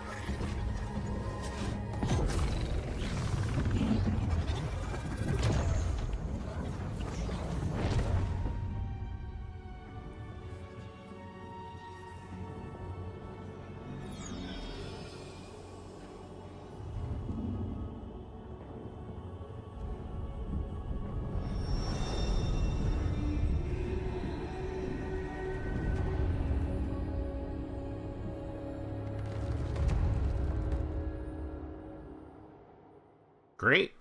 Great.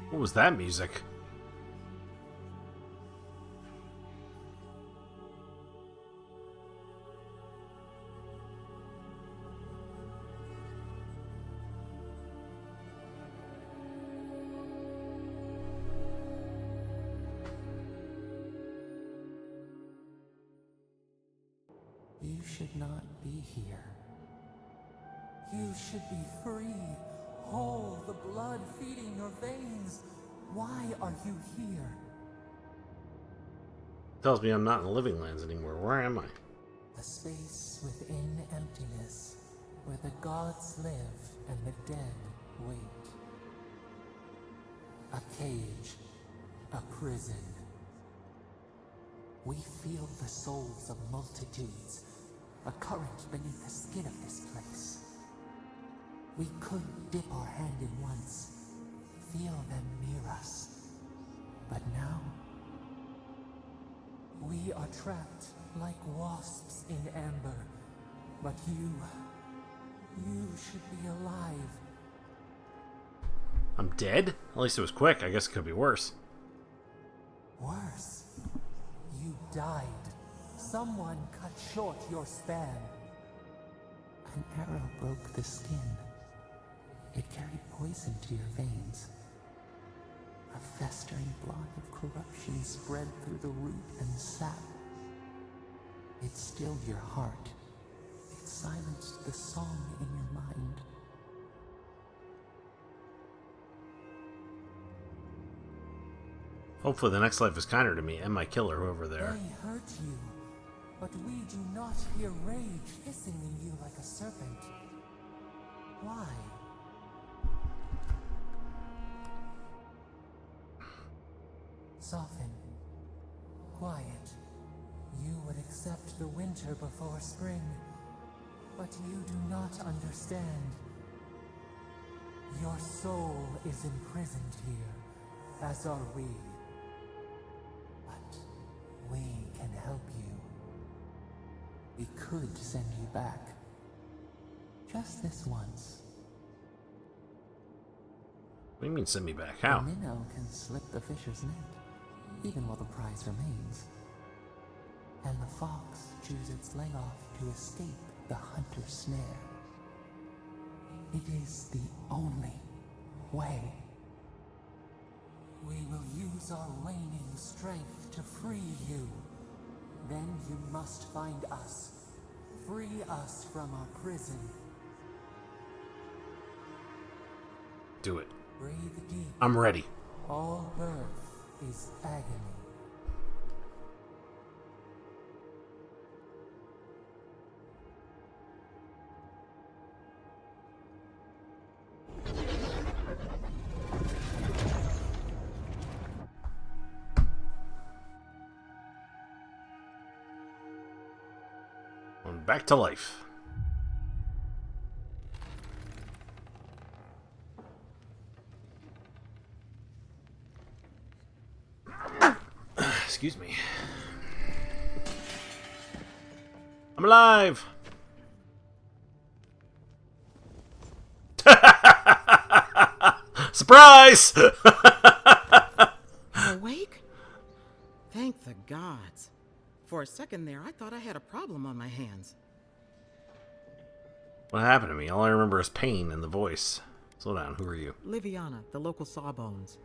What was that music?
You should not be here. You should be free, whole, the blood feeding your veins. Why are you here?
Tells me I'm not in the living lands anymore. Where am I?
A space within emptiness, where the gods live and the dead wait. A cage, a prison. We feel the souls of multitudes, a current beneath the skin of this place. We could dip our hand in once, feel them near us. But now, we are trapped like wasps in amber. But you should be alive.
I'm dead? At least it was quick. I guess it could be worse.
Worse, you died. Someone cut short your span. An arrow broke the skin. It carried poison to your veins. A festering blot of corruption spread through the root and sap. It stilled your heart. It silenced the song in your mind.
Hopefully the next life is kinder to me and my killer, whoever they are.
They hurt you. But we do not hear rage hissing in you like a serpent. Why? Soften. Quiet. You would accept the winter before spring. But you do not understand. Your soul is imprisoned here, as are we. But we can help you. We could send you back. Just this once.
What do you mean send me back? How?
The minnow can slip the fisher's net, even while the prize remains. And the fox chews its leg off to escape the hunter's snare. It is the only way. We will use our waning strength to free you. Then you must find us. Free us from our prison.
Do it.
Breathe deep.
I'm ready.
All birth is agony.
I'm back to life. Excuse me. I'm alive! Surprise!
Awake? Thank the gods. For a second there, I thought I had a problem on my hands.
What happened to me? All I remember is pain in the voice. Slow down, who are you?
Liviana, the local Sawbones.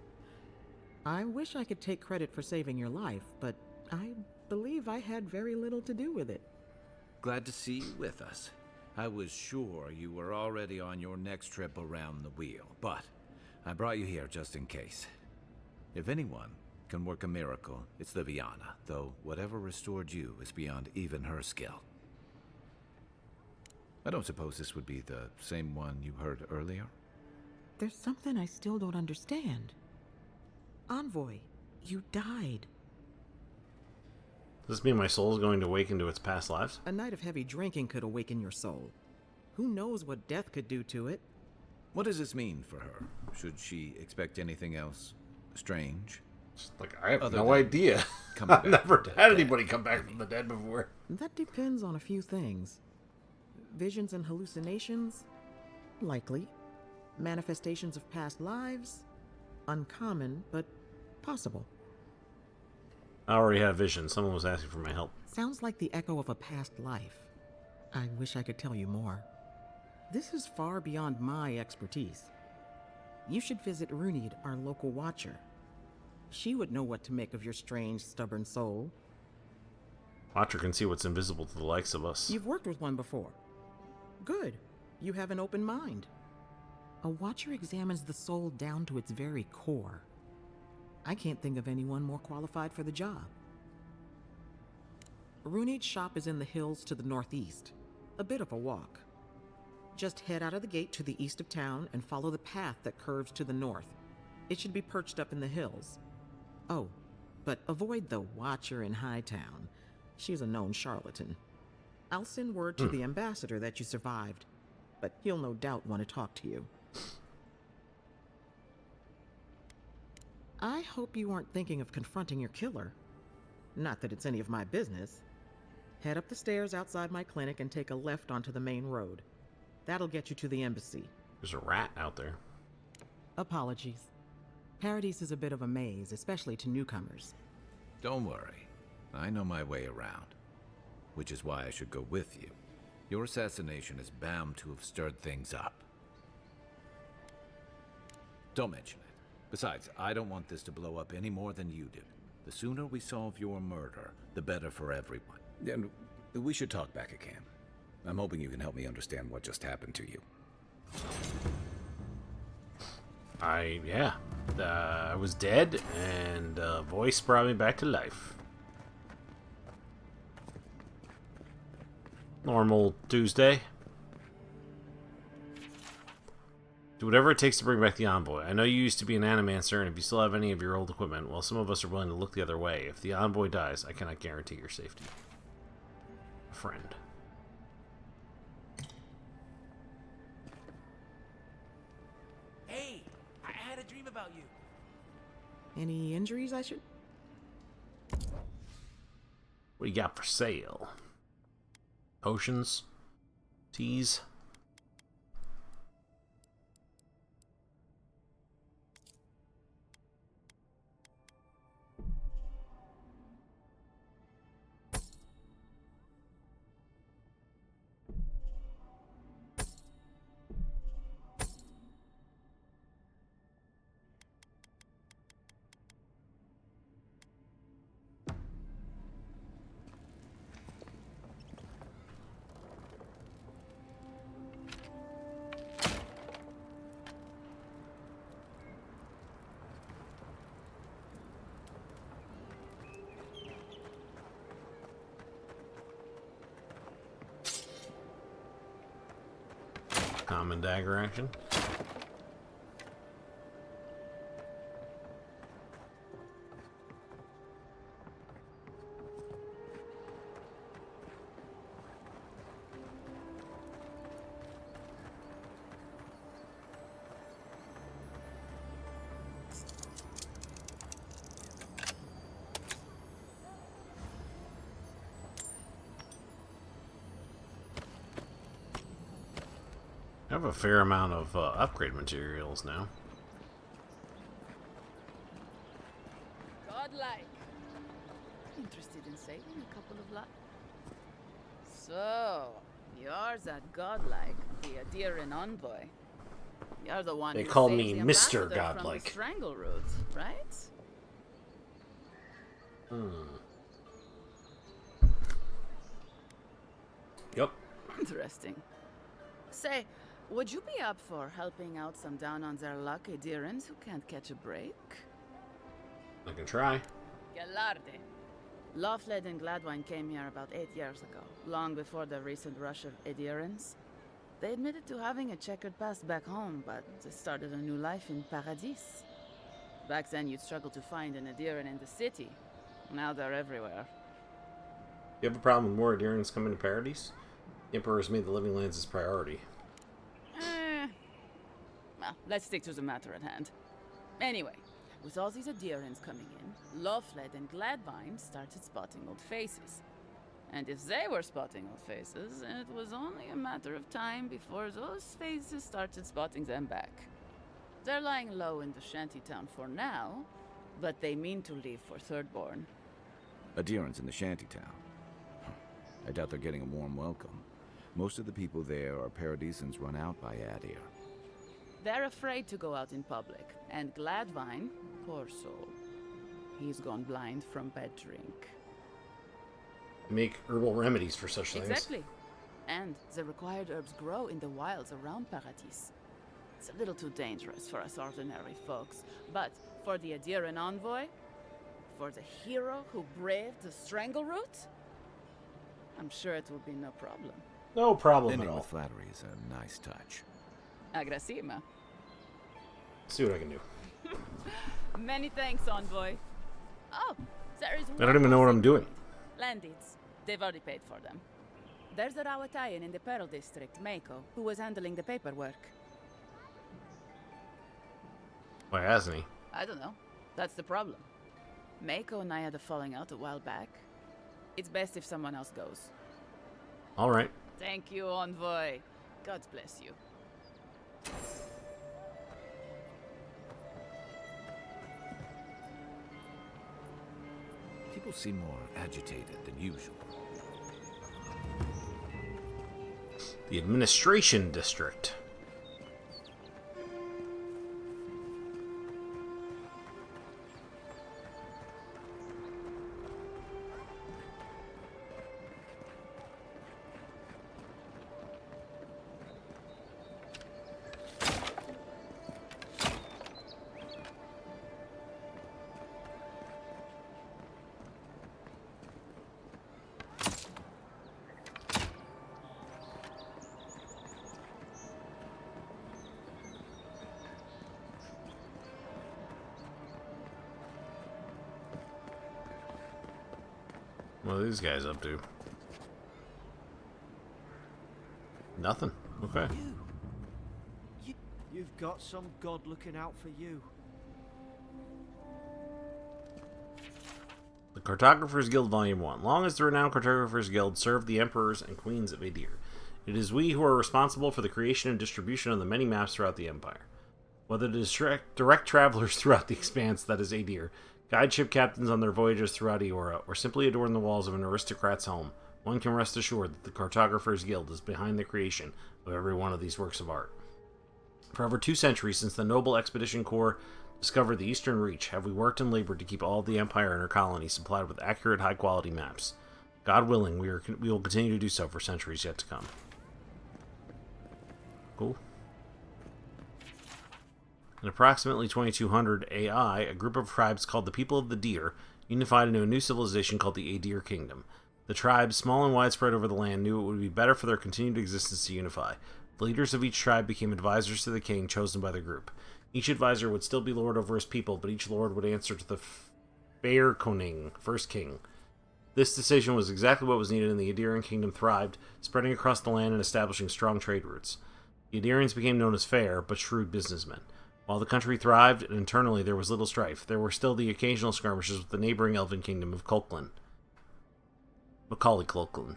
I wish I could take credit for saving your life, but I believe I had very little to do with it.
Glad to see you with us. I was sure you were already on your next trip around the wheel, but I brought you here just in case. If anyone can work a miracle, it's Liviana, though whatever restored you is beyond even her skill. I don't suppose this would be the same one you heard earlier?
There's something I still don't understand. Envoy, you died.
Does this mean my soul is going to wake into its past lives?
A night of heavy drinking could awaken your soul. Who knows what death could do to it?
What does this mean for her? Should she expect anything else strange?
Like, I have
Other
no
than
idea.
coming
I've
back
never
from the
had
dead.
anybody come back from the dead before.
That depends on a few things. Visions and hallucinations? Likely. Manifestations of past lives? Uncommon, but possible.
I already had a vision. Someone was asking for my help.
Sounds like the echo of a past life. I wish I could tell you more. This is far beyond my expertise. You should visit Runid, our local watcher. She would know what to make of your strange, stubborn soul.
Watcher can see what's invisible to the likes of us.
You've worked with one before. Good. You have an open mind. A watcher examines the soul down to its very core. I can't think of anyone more qualified for the job. Runid's shop is in the hills to the northeast. A bit of a walk. Just head out of the gate to the east of town and follow the path that curves to the north. It should be perched up in the hills. Oh, but avoid the watcher in Hightown. She's a known charlatan. I'll send word to the ambassador that you survived, but he'll no doubt want to talk to you. I hope you aren't thinking of confronting your killer. Not that it's any of my business. Head up the stairs outside my clinic and take a left onto the main road. That'll get you to the embassy.
There's a rat out there.
Apologies. Paradise is a bit of a maze, especially to newcomers.
Don't worry. I know my way around. Which is why I should go with you. Your assassination is bound to have stirred things up. Don't mention it. Besides, I don't want this to blow up any more than you do. The sooner we solve your murder, the better for everyone.
And we should talk back at camp. I'm hoping you can help me understand what just happened to you.
I was dead, and a voice brought me back to life. Normal Tuesday. Do whatever it takes to bring back the envoy. I know you used to be an animancer, and if you still have any of your old equipment, well, some of us are willing to look the other way. If the envoy dies, I cannot guarantee your safety. A friend.
Hey, I had a dream about you.
Any injuries I should?
What do you got for sale? Potions? Teas? Common dagger action. I have a fair amount of upgrade materials now.
Godlike. Interested in saving a couple of lives? So, you're that godlike, the Adiran envoy. You're the one
They
who
call
saves
me
the
Mr.
ambassador from the
Godlike.
strangle route, right?
Yep.
Interesting. Say, would you be up for helping out some down-on-their-luck Adirans who can't catch a break?
I can try.
Galarde. Lawfled and Gladwine came here about 8 years ago, long before the recent rush of Adirans. They admitted to having a checkered past back home, but they started a new life in Paradis. Back then, you'd struggle to find an Adiran in the city. Now they're everywhere.
You have a problem with more Adirans coming to Paradise? The Emperor has made the Living Lands his priority.
Well, let's stick to the matter at hand. Anyway, with all these Adirans coming in, Lawfled and Gladwine started spotting old faces. And if they were spotting old faces, it was only a matter of time before those faces started spotting them back. They're lying low in the shantytown for now, but they mean to leave for Thirdborn.
Adherents in the shantytown. I doubt they're getting a warm welcome. Most of the people there are Paradisans run out by Adir.
They're afraid to go out in public, and Gladwine, poor soul, he's gone blind from bad drink.
Make herbal remedies for such things.
Exactly. And the required herbs grow in the wilds around Paradis. It's a little too dangerous for us ordinary folks, but for the Adiran envoy, for the hero who braved the strangle route, I'm sure it will be no problem.
No problem at
Ending
all.
with flattery is a nice touch.
Agrasima.
See what I can do.
Many thanks, envoy. Oh, there is
I don't even know what I'm doing.
Land deeds. They've already paid for them. There's a Rawatayan in the Pearl District, Mako, who was handling the paperwork.
Why hasn't he?
I don't know. That's the problem. Mako and I had a falling out a while back. It's best if someone else goes.
All right.
Thank you, envoy. God bless you.
People seem more agitated than usual.
The administration district. What are these guys up to? Nothing. Okay.
You've got some god looking out for you.
The Cartographers Guild Volume 1. Long as the renowned Cartographers Guild served the emperors and queens of Adir, it is we who are responsible for the creation and distribution of the many maps throughout the empire. Whether it is direct travelers throughout the expanse that is Adir, guide ship captains on their voyages throughout Eora, or simply adorn the walls of an aristocrat's home, one can rest assured that the Cartographers Guild is behind the creation of every one of these works of art. For over 2 centuries since the Noble Expedition Corps discovered the Eastern Reach, have we worked and labored to keep all of the Empire and her colonies supplied with accurate, high-quality maps. God willing, we will continue to do so for centuries yet to come. Cool. In approximately 2200 AI, a group of tribes called the People of the Deer unified into a new civilization called the Adir Kingdom. The tribes, small and widespread over the land, knew it would be better for their continued existence to unify. The leaders of each tribe became advisors to the king chosen by the group. Each advisor would still be lord over his people, but each lord would answer to the Faerkoning, first king. This decision was exactly what was needed, and the Adirian kingdom thrived, spreading across the land and establishing strong trade routes. The Adirians became known as fair, but shrewd businessmen. While the country thrived, and internally there was little strife, there were still the occasional skirmishes with the neighboring elven kingdom of Macaulay Culkin.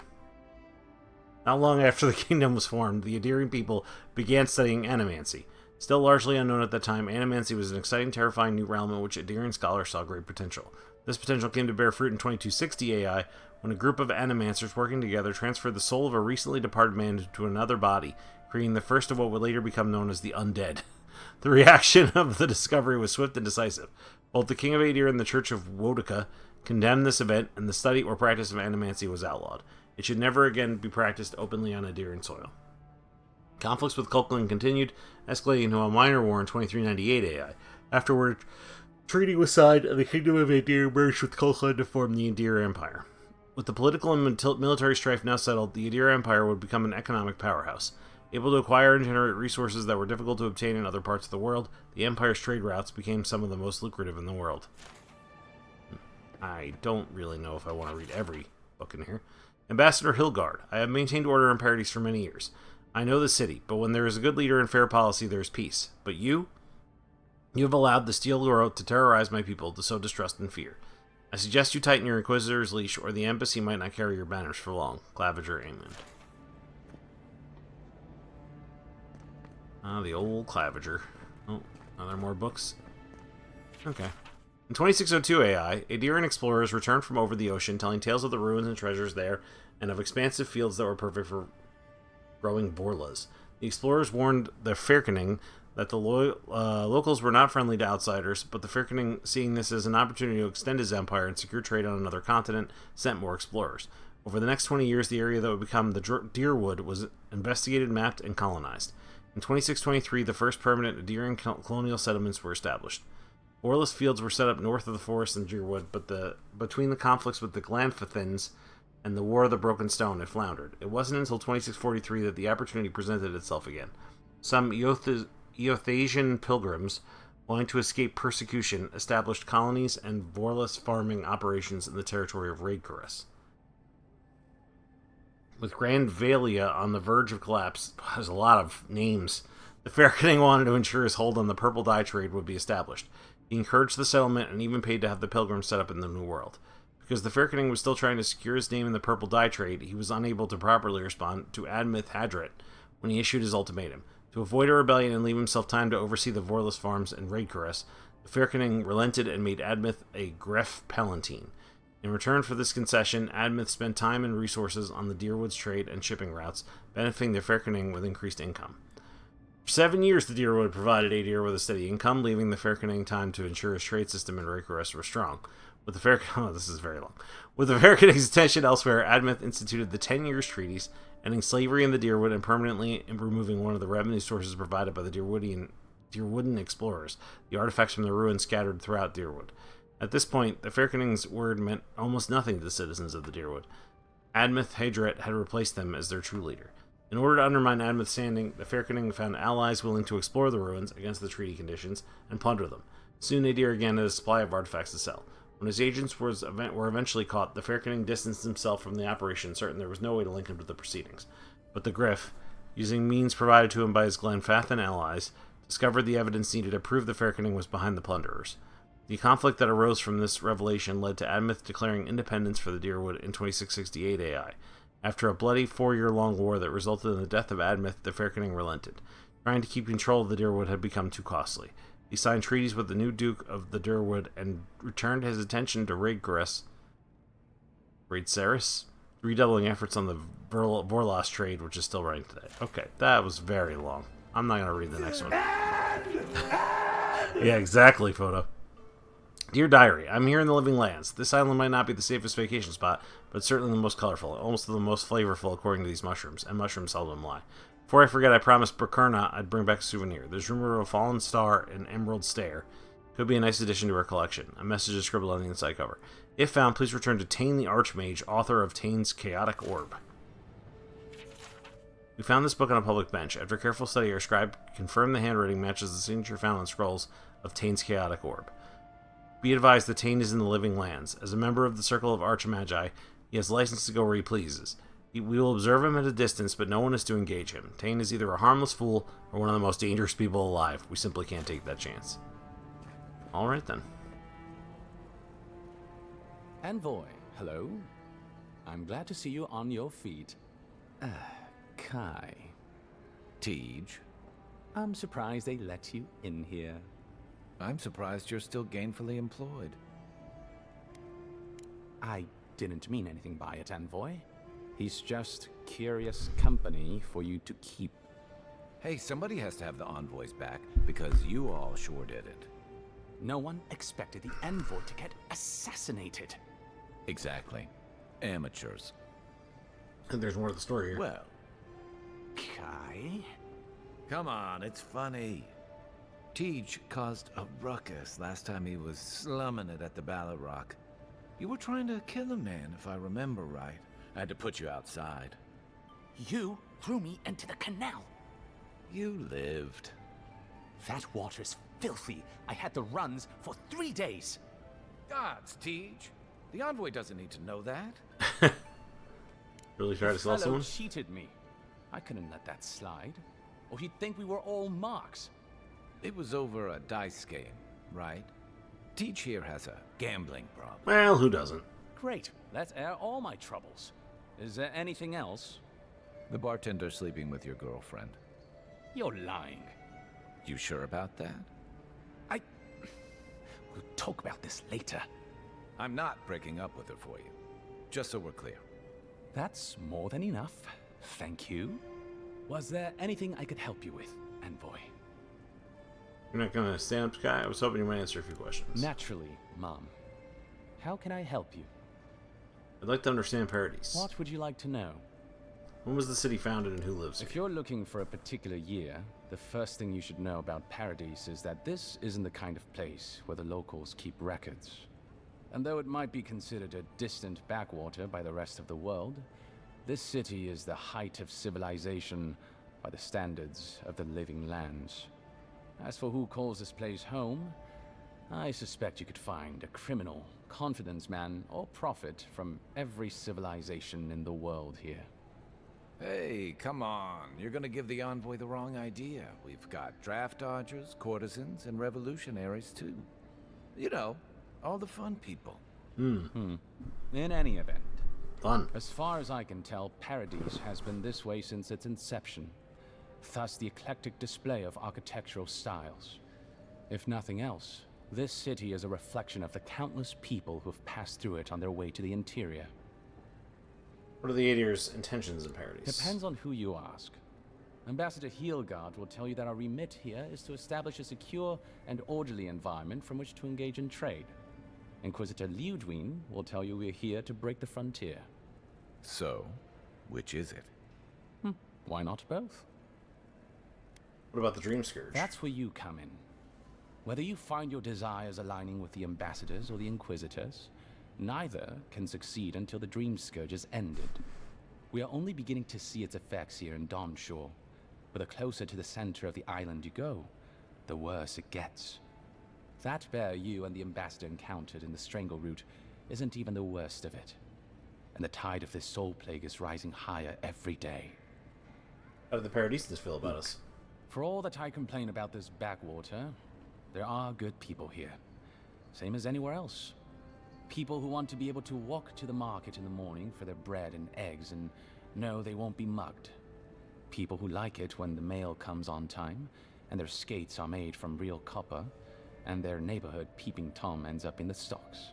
Not long after the kingdom was formed, the Adirian people began studying animancy. Still largely unknown at the time, animancy was an exciting, terrifying new realm in which Adirian scholars saw great potential. This potential came to bear fruit in 2260 AI, when a group of animancers working together transferred the soul of a recently departed man into another body, creating the first of what would later become known as the Undead. The reaction of the discovery was swift and decisive. Both the King of Adir and the Church of Wodaka condemned this event, and the study or practice of animancy was outlawed. It should never again be practiced openly on Adirian soil. Conflicts with Culklin continued, escalating into a minor war in 2398 AI. Afterward, treaty was signed, and the Kingdom of Adir merged with Culklin to form the Adir Empire. With the political and military strife now settled, the Adir Empire would become an economic powerhouse. Able to acquire and generate resources that were difficult to obtain in other parts of the world, the Empire's trade routes became some of the most lucrative in the world. I don't really know if I want to read every book in here. Ambassador Hilgard. I have maintained order and parodies for many years. I know the city, but when there is a good leader and fair policy, there is peace. But you? You have allowed the Steel Growth to terrorize my people, to sow distrust and fear. I suggest you tighten your Inquisitor's leash, or the embassy might not carry your banners for long. Claviger Aemond. The old Claviger. Oh, are there more books? Okay. In 2602 AI, Adirian explorers returned from over the ocean, telling tales of the ruins and treasures there, and of expansive fields that were perfect for growing Vorlas. The explorers warned the Faerkoning that the locals were not friendly to outsiders, but the Faerkoning, seeing this as an opportunity to extend his empire and secure trade on another continent, sent more explorers. Over the next 20 years, the area that would become the Deerwood was investigated, mapped, and colonized. In 2623, the first permanent Adirian colonial settlements were established. Orless fields were set up north of the forest in Deerwood, but between the conflicts with the Glanfathins and the War of the Broken Stone, it floundered. It wasn't until 2643 that the opportunity presented itself again. Some Eothasian pilgrims, wanting to escape persecution, established colonies and Vorless farming operations in the territory of Raidcuras. With Grand Valia on the verge of collapse, there's a lot of names, the Faerkoning wanted to ensure his hold on the purple dye trade would be established. He encouraged the settlement and even paid to have the pilgrims set up in the New World. Because the Faerkoning was still trying to secure his name in the purple dye trade, he was unable to properly respond to Admeth Hadret when he issued his ultimatum. To avoid a rebellion and leave himself time to oversee the Vorless farms in Raidcuras, the Faerkoning relented and made Admeth a Gref Palatine. In return for this concession, Admeth spent time and resources on the Deerwood's trade and shipping routes, benefiting the Faerkoning with increased income. For 7 years, the Deerwood provided Adir with a steady income, leaving the Faerkoning time to ensure his trade system in Raidcuras was strong. With the this is very long. With the Faerkoning's attention elsewhere, Admeth instituted the 10 Years Treaties, ending slavery in the Deerwood and permanently removing one of the revenue sources provided by the Deerwooden explorers, the artifacts from the ruins scattered throughout Deerwood. At this point, the Faerkoning's word meant almost nothing to the citizens of the Deerwood. Admeth Hadret had replaced them as their true leader. In order to undermine Admeth's standing, the Faerkoning found allies willing to explore the ruins against the treaty conditions and plunder them. Soon Adir again had a supply of artifacts to sell. When his agents were eventually caught, the Fairkening distanced himself from the operation, certain there was no way to link him to the proceedings. But the Griff, using means provided to him by his Glenfathan allies, discovered the evidence needed to prove the Fairkening was behind the plunderers. The conflict that arose from this revelation led to Admeth declaring independence for the Deerwood in 2668 AI. After a bloody 4-year-long war that resulted in the death of Admeth, the Fairkening relented. Trying to keep control of the Deerwood had become too costly. He signed treaties with the new Duke of the Deerwood and returned his attention to Raidceris, redoubling efforts on the Vorlos trade, which is still running today. Okay, that was very long. I'm not going to read the next one. Yeah, exactly, Photo. Dear Diary, I'm here in the Living Lands. This island might not be the safest vacation spot, but it's certainly the most colorful, almost the most flavorful according to these mushrooms, and mushrooms seldom lie. Before I forget, I promised Brakurna I'd bring back a souvenir. There's rumor of a fallen star and emerald stare. Could be a nice addition to our collection. A message is scribbled on the inside cover. If found, please return to Tane the Archmage, author of Tane's Chaotic Orb. We found this book on a public bench. After careful study, our scribe confirmed the handwriting matches the signature found on scrolls of Tane's Chaotic Orb. Be advised that Tane is in the Living Lands. As a member of the Circle of Archmagi, he has license to go where he pleases. We will observe him at a distance, but no one is to engage him. Tane is either a harmless fool or one of the most dangerous people alive. We simply can't take that chance. Alright then.
Envoy, hello. I'm glad to see you on your feet. Kai.
Tej.
I'm surprised they let you in here.
I'm surprised you're still gainfully employed.
I didn't mean anything by it, Envoy. He's just curious company for you to keep.
Hey, somebody has to have the envoys back, because you all sure did it.
No one expected the Envoy to get assassinated.
Exactly. Amateurs.
And there's more to the story here.
Well, Kai?
Come on, it's funny. Tej caused a ruckus last time he was slumming it at the Ballad Rock. You were trying to kill a man, if I remember right. I had to put you outside.
You threw me into the canal.
You lived.
That water's filthy. I had the runs for 3 days.
Gods, Tej. The envoy doesn't need to know that.
Really try to sell someone?
Cheated me. I couldn't let that slide. Or he'd think we were all marks.
It was over a dice game, right? Tej here has a gambling problem.
Well, who doesn't?
Great. Let's air all my troubles. Is there anything else?
The bartender sleeping with your girlfriend.
You're lying.
You sure about that?
We'll talk about this later.
I'm not breaking up with her for you. Just so we're clear.
That's more than enough. Thank you. Was there anything I could help you with, Envoy?
You're not going to stand up, Sky? I was hoping you might answer a few questions.
Naturally, Mom. How can I help you?
I'd like to understand Paradise.
What would you like to know?
When was the city founded and who lives here?
If you're looking for a particular year, the first thing you should know about Paradise is that this isn't the kind of place where the locals keep records. And though it might be considered a distant backwater by the rest of the world, this city is the height of civilization by the standards of the Living Lands. As for who calls this place home, I suspect you could find a criminal, confidence man, or prophet from every civilization in the world here.
Hey, come on. You're gonna give the envoy the wrong idea. We've got draft dodgers, courtesans, and revolutionaries, too. You know, all the fun people.
In any event,
Fun.
as far as I can tell, Paradise has been this way since its inception. Thus the eclectic display of architectural styles. If nothing else, this city is a reflection of the countless people who have passed through it on their way to the interior.
What are the Aedir's intentions in Paradise?
Depends on who you ask. Ambassador Heelgard will tell you that our remit here is to establish a secure and orderly environment from which to engage in trade. Inquisitor Liudwin will tell you we're here to break the frontier.
So, which is it?
Why not both?
What about the Dream Scourge?
That's where you come in. Whether you find your desires aligning with the ambassadors or the inquisitors, neither can succeed until the Dream Scourge is ended. We are only beginning to see its effects here in Dawnshore, but the closer to the center of the island you go, the worse it gets. That bear you and the ambassador encountered in the Strangle Route isn't even the worst of it. And the tide of this soul plague is rising higher every day.
How do the Paradisans feel about us?
For all that I complain about this backwater, there are good people here. Same as anywhere else. People who want to be able to walk to the market in the morning for their bread and eggs and know they won't be mugged. People who like it when the mail comes on time, and their skates are made from real copper, and their neighborhood peeping Tom ends up in the stocks.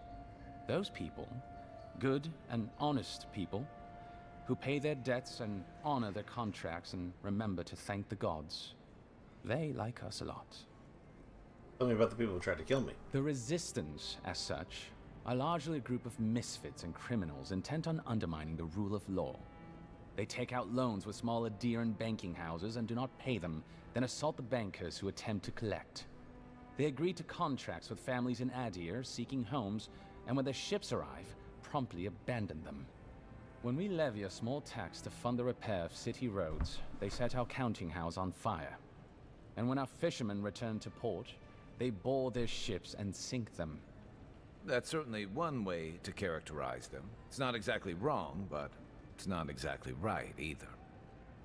Those people, good and honest people, who pay their debts and honor their contracts and remember to thank the gods, they like us a lot.
Tell me about the people who tried to kill me.
The Resistance, as such, are largely a group of misfits and criminals intent on undermining the rule of law. They take out loans with small Adiran banking houses and do not pay them, then assault the bankers who attempt to collect. They agree to contracts with families in Adir seeking homes, and when their ships arrive, promptly abandon them. When we levy a small tax to fund the repair of city roads, they set our counting house on fire. And when our fishermen return to port, they board their ships and sink them.
That's certainly one way to characterize them. It's not exactly wrong, but it's not exactly right either.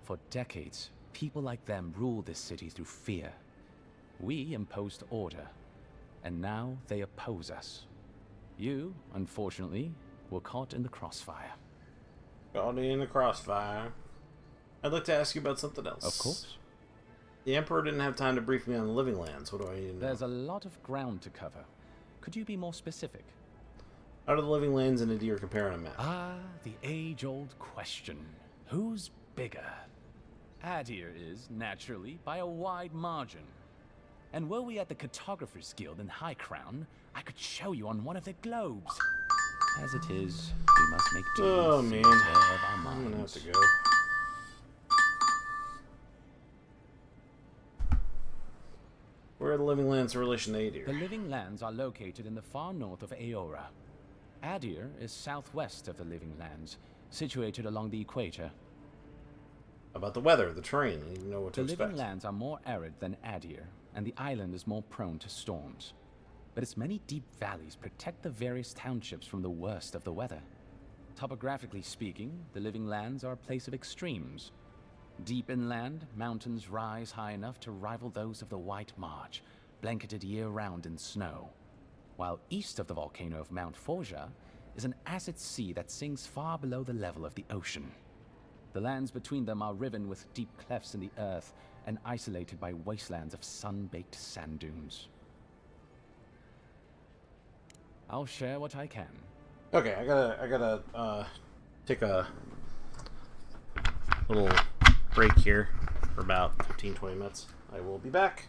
For decades, people like them ruled this city through fear. We imposed order, and now they oppose us. You, unfortunately, were caught in the crossfire.
Caught in the crossfire. I'd like to ask you about something else.
Of course.
The Emperor didn't have time to brief me on the Living Lands. What do I need to know?
There's a lot of ground to cover. Could you be more specific?
How do the Living Lands and Adir compare on a map?
Ah, the age-old question. Who's bigger? Adir is, naturally, by a wide margin. And were we at the Cartographers Guild in High Crown, I could show you on one of their globes. As it is, we must make do
Oh,
with
man.
the care of our
I'm gonna have
minds.
to go. Where are the Living Lands in relation to Adir?
The Living Lands are located in the far north of Aora. Adir is southwest of the Living Lands, situated along the equator.
About the weather, the terrain, I need to know what to
The
expect.
Living Lands are more arid than Adir, and the island is more prone to storms. But its many deep valleys protect the various townships from the worst of the weather. Topographically speaking, the Living Lands are a place of extremes. Deep inland, mountains rise high enough to rival those of the White March, blanketed year-round in snow. While east of the volcano of Mount Forja is an acid sea that sinks far below the level of the ocean. The lands between them are riven with deep clefts in the earth and isolated by wastelands of sun-baked sand dunes. I'll share what I can.
Okay, I gotta take a little break here for about 15-20 minutes. I will be back.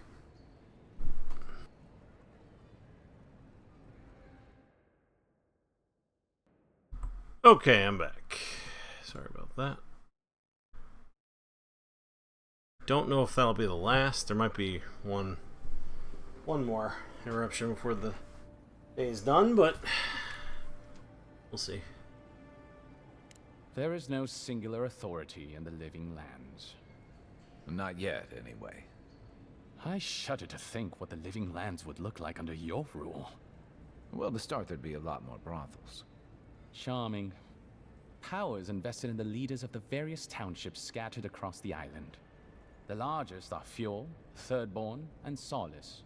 Okay, I'm back. Sorry about that. Don't know if that'll be the last. There might be one more interruption before the day is done, but we'll see.
There is no singular authority in the Living Lands.
Not yet, anyway.
I shudder to think what the Living Lands would look like under your rule.
Well, to start, there'd be a lot more brothels.
Charming. Power is invested in the leaders of the various townships scattered across the island. The largest are Fjord, Thirdborn, and Solace.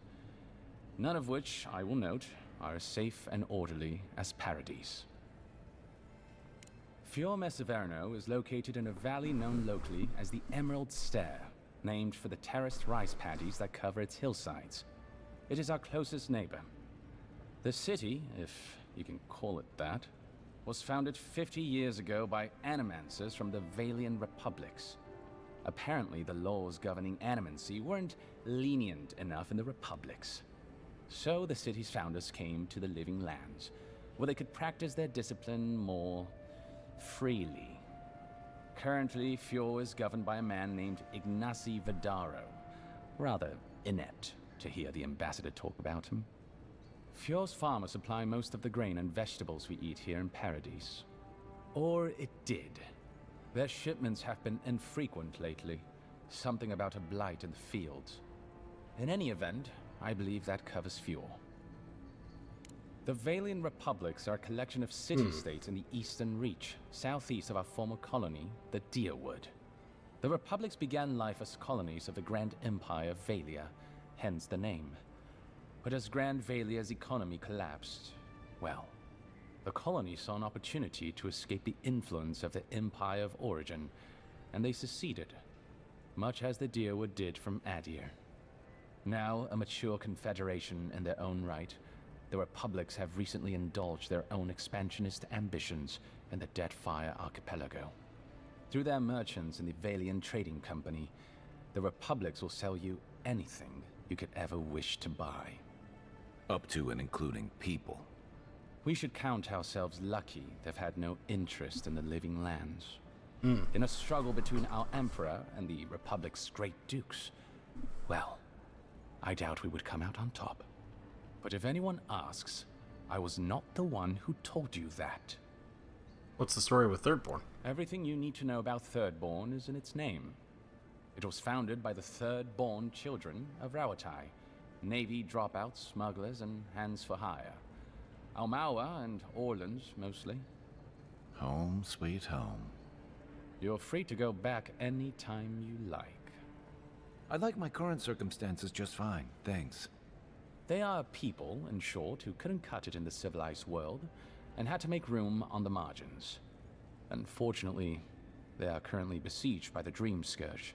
None of which, I will note, are as safe and orderly as Paradise. Fjord Mesiverno is located in a valley known locally as the Emerald Stair, named for the terraced rice paddies that cover its hillsides. It is our closest neighbor. The city, if you can call it that, was founded 50 years ago by animancers from the Valian Republics. Apparently, the laws governing animancy weren't lenient enough in the Republics. So the city's founders came to the Living Lands, where they could practice their discipline more freely. Currently, Fjord is governed by a man named Ignacy Vidaro. Rather inept to hear the ambassador talk about him. Fjord's farmers supply most of the grain and vegetables we eat here in Paradise. Or it did. Their shipments have been infrequent lately. Something about a blight in the fields. In any event, I believe that covers Fjord. The Valian Republics are a collection of city-states in the Eastern Reach, southeast of our former colony, the Deerwood. The Republics began life as colonies of the Grand Empire of Valia, hence the name. But as Grand Valia's economy collapsed, well, the colony saw an opportunity to escape the influence of the Empire of Origin, and they seceded, much as the Deerwood did from Adir. Now a mature confederation in their own right, the Republics have recently indulged their own expansionist ambitions in the Deadfire Archipelago. Through their merchants in the Valian Trading Company, the Republics will sell you anything you could ever wish to buy.
Up to and including people.
We should count ourselves lucky they've had no interest in the living lands. In a struggle between our Emperor and the Republic's great dukes, well, I doubt we would come out on top. But if anyone asks, I was not the one who told you that.
What's the story with Thirdborn?
Everything you need to know about Thirdborn is in its name. It was founded by the Thirdborn children of Rawatai, Navy dropouts, smugglers, and hands for hire. Almawa and Orleans, mostly.
Home, sweet home.
You're free to go back any time you like.
I like my current circumstances just fine, thanks.
They are a people, in short, who couldn't cut it in the civilized world, and had to make room on the margins. Unfortunately, they are currently besieged by the Dream Scourge.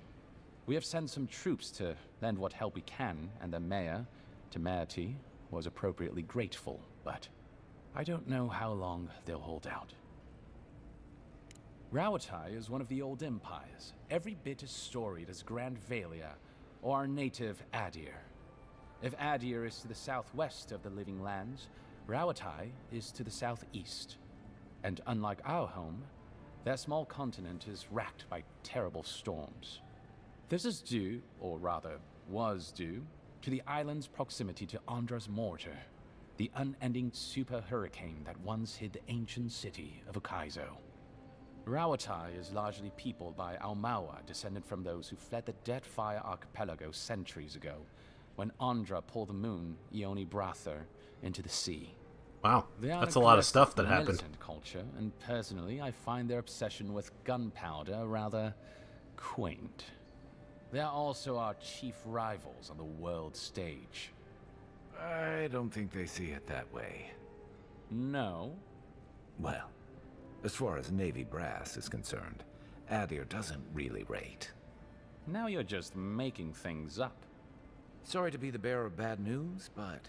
We have sent some troops to lend what help we can, and the mayor, Temerity, was appropriately grateful, but I don't know how long they'll hold out. Rawatai is one of the old empires, every bit as storied as Grand Valia or our native Adir. If Adir is to the southwest of the Living Lands, Rawatai is to the southeast. And unlike our home, their small continent is racked by terrible storms. This is due, or rather, was due, to the island's proximity to Andra's mortar, the unending super hurricane that once hid the ancient city of Ukaizo. Rawatai is largely peopled by Almawa, descended from those who fled the Deadfire Archipelago centuries ago, when Andra pulled the moon, Ioni Brather, into the sea.
Wow, that's a lot of stuff that happened.
Culture, and personally, I find their obsession with gunpowder rather quaint. They are also our chief rivals on the world stage.
I don't think they see it that way.
No?
Well, as far as Navy brass is concerned, Adir doesn't really rate.
Now you're just making things up.
Sorry to be the bearer of bad news, but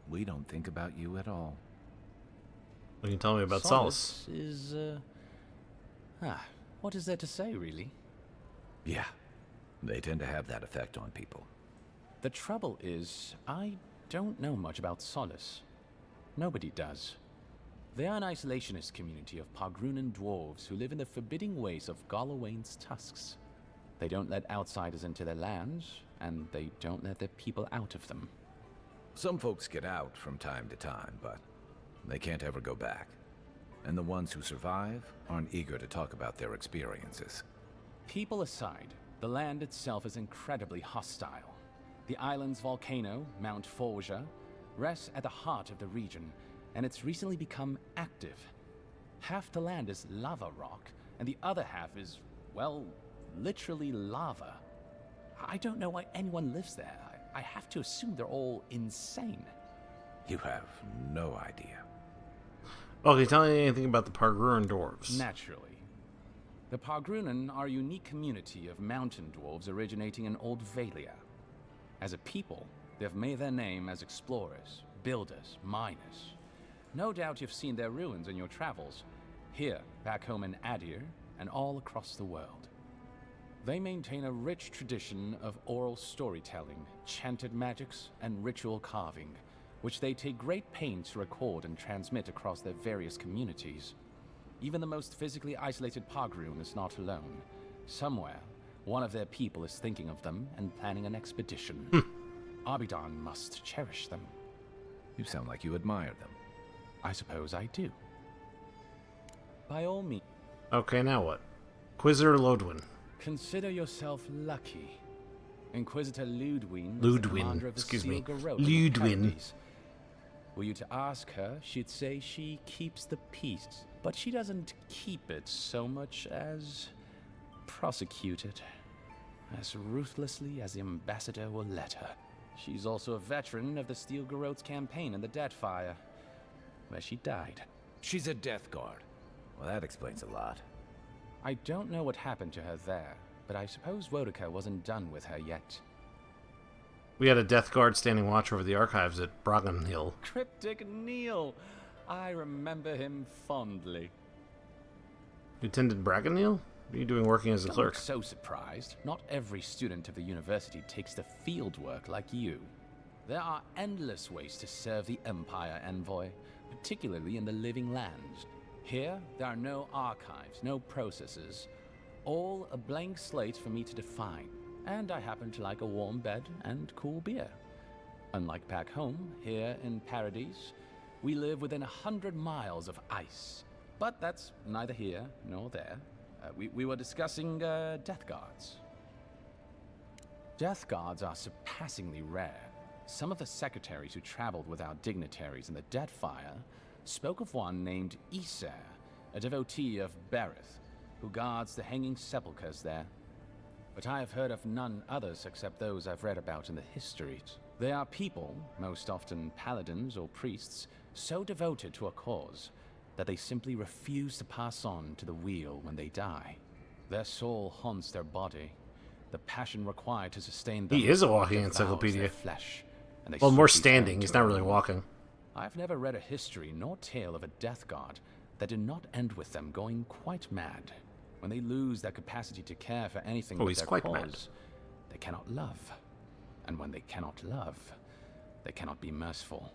we don't think about you at all.
What can you tell me about Solace?
Is, what is there to say, really?
Yeah, they tend to have that effect on people.
The trouble is, I don't know much about Solace. Nobody does. They are an isolationist community of Pargrunan dwarves who live in the forbidding ways of Galawain's tusks. They don't let outsiders into their lands, and they don't let their people out of them.
Some folks get out from time to time, but they can't ever go back. And the ones who survive aren't eager to talk about their experiences.
People aside, the land itself is incredibly hostile. The island's volcano, Mount Forja, rests at the heart of the region, and it's recently become active. Half the land is lava rock, and the other half is, well, literally lava. I don't know why anyone lives there. I have to assume they're all insane.
You have no idea.
Oh, can you tell me anything about the Pargrunan dwarves?
Naturally. The Pargrunan are a unique community of mountain dwarves originating in Old Valia. As a people, they've made their name as explorers, builders, miners. No doubt you've seen their ruins in your travels, here, back home in Adir, and all across the world. They maintain a rich tradition of oral storytelling, chanted magics, and ritual carving, which they take great pains to record and transmit across their various communities. Even the most physically isolated Pargrun is not alone. Somewhere, one of their people is thinking of them and planning an expedition. Abidan must cherish them.
You sound like you admire them.
I suppose I do. By all means.
Okay, now what? Quizzer Lodwin.
Consider yourself lucky. Inquisitor Ludwin,
Ludwin, excuse me. Ludwin.
Were you to ask her, she'd say she keeps the peace. But she doesn't keep it so much as prosecute it. As ruthlessly as the ambassador will let her. She's also a veteran of the Steel Garrote's campaign in the Deathfire, where she died.
She's a Death Guard. Well, that explains a lot.
I don't know what happened to her there, but I suppose Wodica wasn't done with her yet.
We had a Death Guard standing watch over the archives at Broggan Hill.
Cryptic Neil! I remember him fondly.
Lieutenant Bragganil? What are you doing working as a
Don't
clerk?
look so surprised. Not every student of the university takes the field work like you. There are endless ways to serve the Empire, Envoy, particularly in the Living Lands. Here, there are no archives, no processes. All a blank slate for me to define. And I happen to like a warm bed and cool beer. Unlike back home, here in Paradise, we live within 100 miles of ice. But that's neither here nor there. We were discussing Death Guards. Death Guards are surpassingly rare. Some of the secretaries who traveled with our dignitaries in the Deathfire spoke of one named Isser, a devotee of Berith, who guards the hanging sepulchres there. But I have heard of none others except those I've read about in the histories. They are people, most often paladins or priests, so devoted to a cause that they simply refuse to pass on to the wheel when they die. Their soul haunts their body. The passion required to sustain them.
He is a walking
devours
encyclopedia.
their flesh, and they
Well, more
simply turn
standing.
to
He's not
their
really
own.
walking.
I've never read a history nor tale of a Death Guard that did not end with them going quite mad. When they lose their capacity to care for anything
Oh,
but
he's
their
quite
cause,
mad.
they cannot love. And when they cannot love, they cannot be merciful.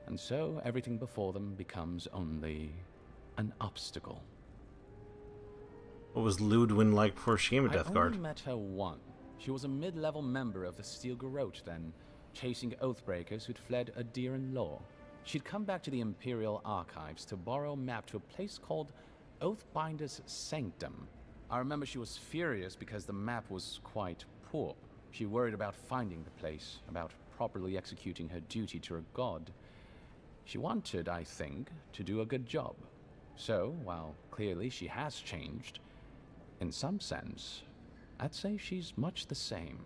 And so everything before them becomes only an obstacle.
What was Ludwin like before she became a Death
I
Guard?
only met her once. She was a mid-level member of the Steel Garrote then, chasing Oathbreakers who'd fled Adiran law. She'd come back to the Imperial Archives to borrow a map to a place called Oathbinder's Sanctum. I remember she was furious because the map was quite poor. She worried about finding the place, about properly executing her duty to her god. She wanted, I think, to do a good job. So, while clearly she has changed, in some sense, I'd say she's much the same.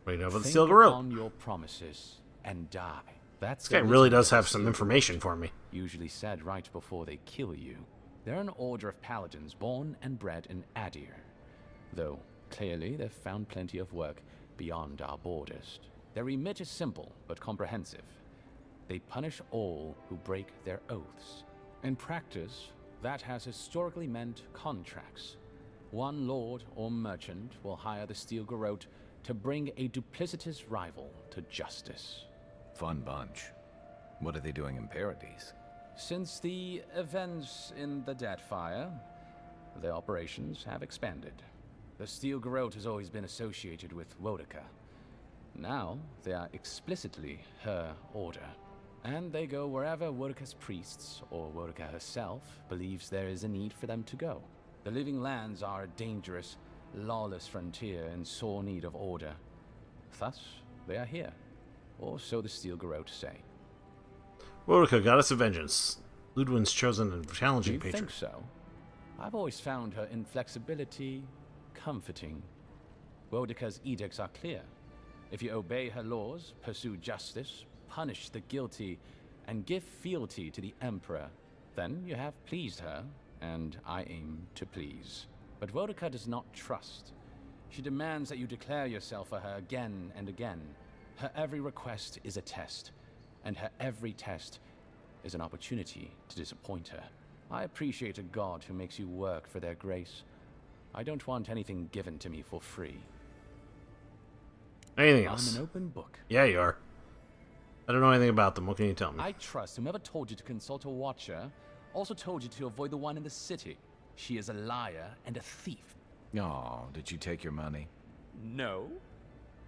What do you know about the
Think
Steel Garrote?
upon your promises and die. That's
This guy
the
really
wisdom
does
of
have
the
some
Steel
information
Garrote,
for me.
usually said right before they kill you. They're an order of paladins born and bred in Adir. Though, clearly, they've found plenty of work beyond our borders. Their remit is simple, but comprehensive. They punish all who break their oaths. In practice, that has historically meant contracts. One lord or merchant will hire the Steel Garrote to bring a duplicitous rival to justice.
Fun bunch. What are they doing in Paradise?
Since the events in the Deathfire, their operations have expanded. The Steel Garrote has always been associated with Wodica. Now, they are explicitly her order. And they go wherever Wodica's priests, or Wodica herself, believes there is a need for them to go. The Living Lands are a dangerous, lawless frontier in sore need of order. Thus, they are here. Or so the Steel Garrote say.
Wodica, goddess of vengeance. Ludwin's chosen and
Do
challenging
you
patron.
think so? I've always found her inflexibility comforting. Wodica's edicts are clear. If you obey her laws, pursue justice, punish the guilty, and give fealty to the Emperor, then you have pleased her, and I aim to please. But Wodica does not trust. She demands that you declare yourself for her again and again. Her every request is a test, and her every test is an opportunity to disappoint her. I appreciate a god who makes you work for their grace. I don't want anything given to me for free.
Anything else?
I'm an open book.
Yeah, you are. I don't know anything about them. What can you tell me?
I trust whomever told you to consult a watcher also told you to avoid the one in the city. She is a liar and a thief.
Oh, did you take your money?
No.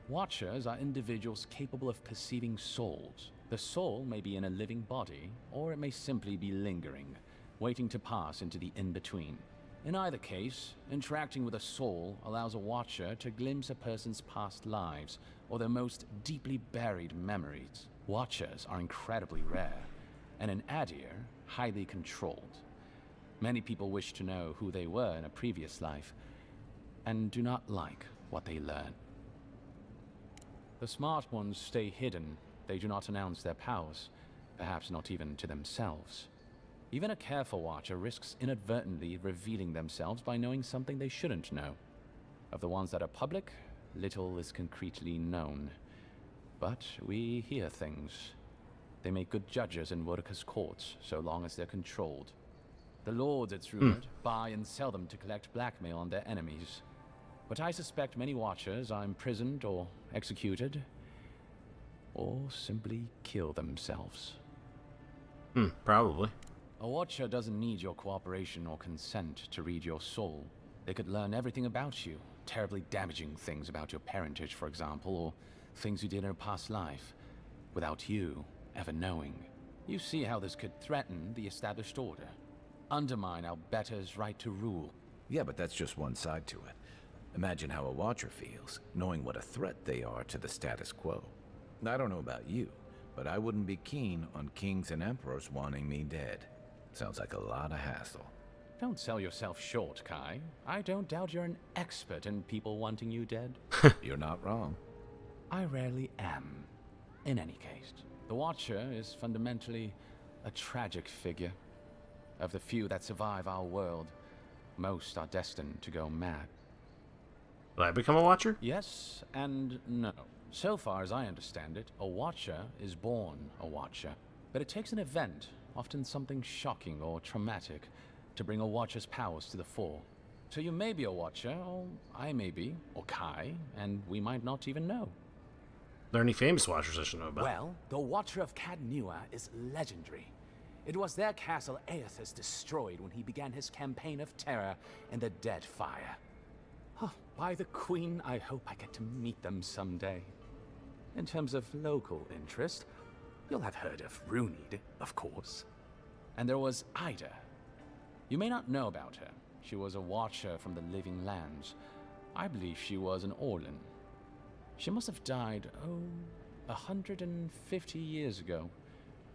Watchers are individuals capable of perceiving souls. The soul may be in a living body, or it may simply be lingering, waiting to pass into the in-between. In either case, interacting with a soul allows a watcher to glimpse a person's past lives or their most deeply buried memories. Watchers are incredibly rare, and in Adir, highly controlled. Many people wish to know who they were in a previous life, and do not like what they learn. The smart ones stay hidden. They do not announce their powers, perhaps not even to themselves. Even a careful watcher risks inadvertently revealing themselves by knowing something they shouldn't know. Of the ones that are public, little is concretely known. But we hear things. They make good judges in Wurka's courts, so long as they're controlled. The lords, it's rumored, buy and sell them to collect blackmail on their enemies. But I suspect many watchers are imprisoned or executed, or simply kill themselves.
Probably.
A watcher doesn't need your cooperation or consent to read your soul. They could learn everything about you, terribly damaging things about your parentage, for example, or things you did in a past life, without you ever knowing. You see how this could threaten the established order, undermine our betters' right to rule.
Yeah, but that's just one side to it. Imagine how a watcher feels, knowing what a threat they are to the status quo. I don't know about you, but I wouldn't be keen on kings and emperors wanting me dead. Sounds like a lot of hassle.
Don't sell yourself short, Kai. I don't doubt you're an expert in people wanting you dead.
You're not wrong.
I rarely am. In any case, the Watcher is fundamentally a tragic figure. Of the few that survive our world, most are destined to go mad.
Will I become a Watcher?
Yes and no. So far as I understand it, a Watcher is born a Watcher. But it takes an event, often something shocking or traumatic, to bring a Watcher's powers to the fore. So you may be a Watcher, or I may be, or Kai, and we might not even know.
Are there any famous Watchers I should know about?
Well, the Watcher of Cadnua is legendary. It was their castle Aethys destroyed when he began his campaign of terror in the Dead Fire. Oh, by the Queen, I hope I get to meet them someday. In terms of local interest, you'll have heard of Runid, of course. And there was Ida. You may not know about her. She was a Watcher from the Living Lands. I believe she was an Orlan. She must have died, 150 years ago.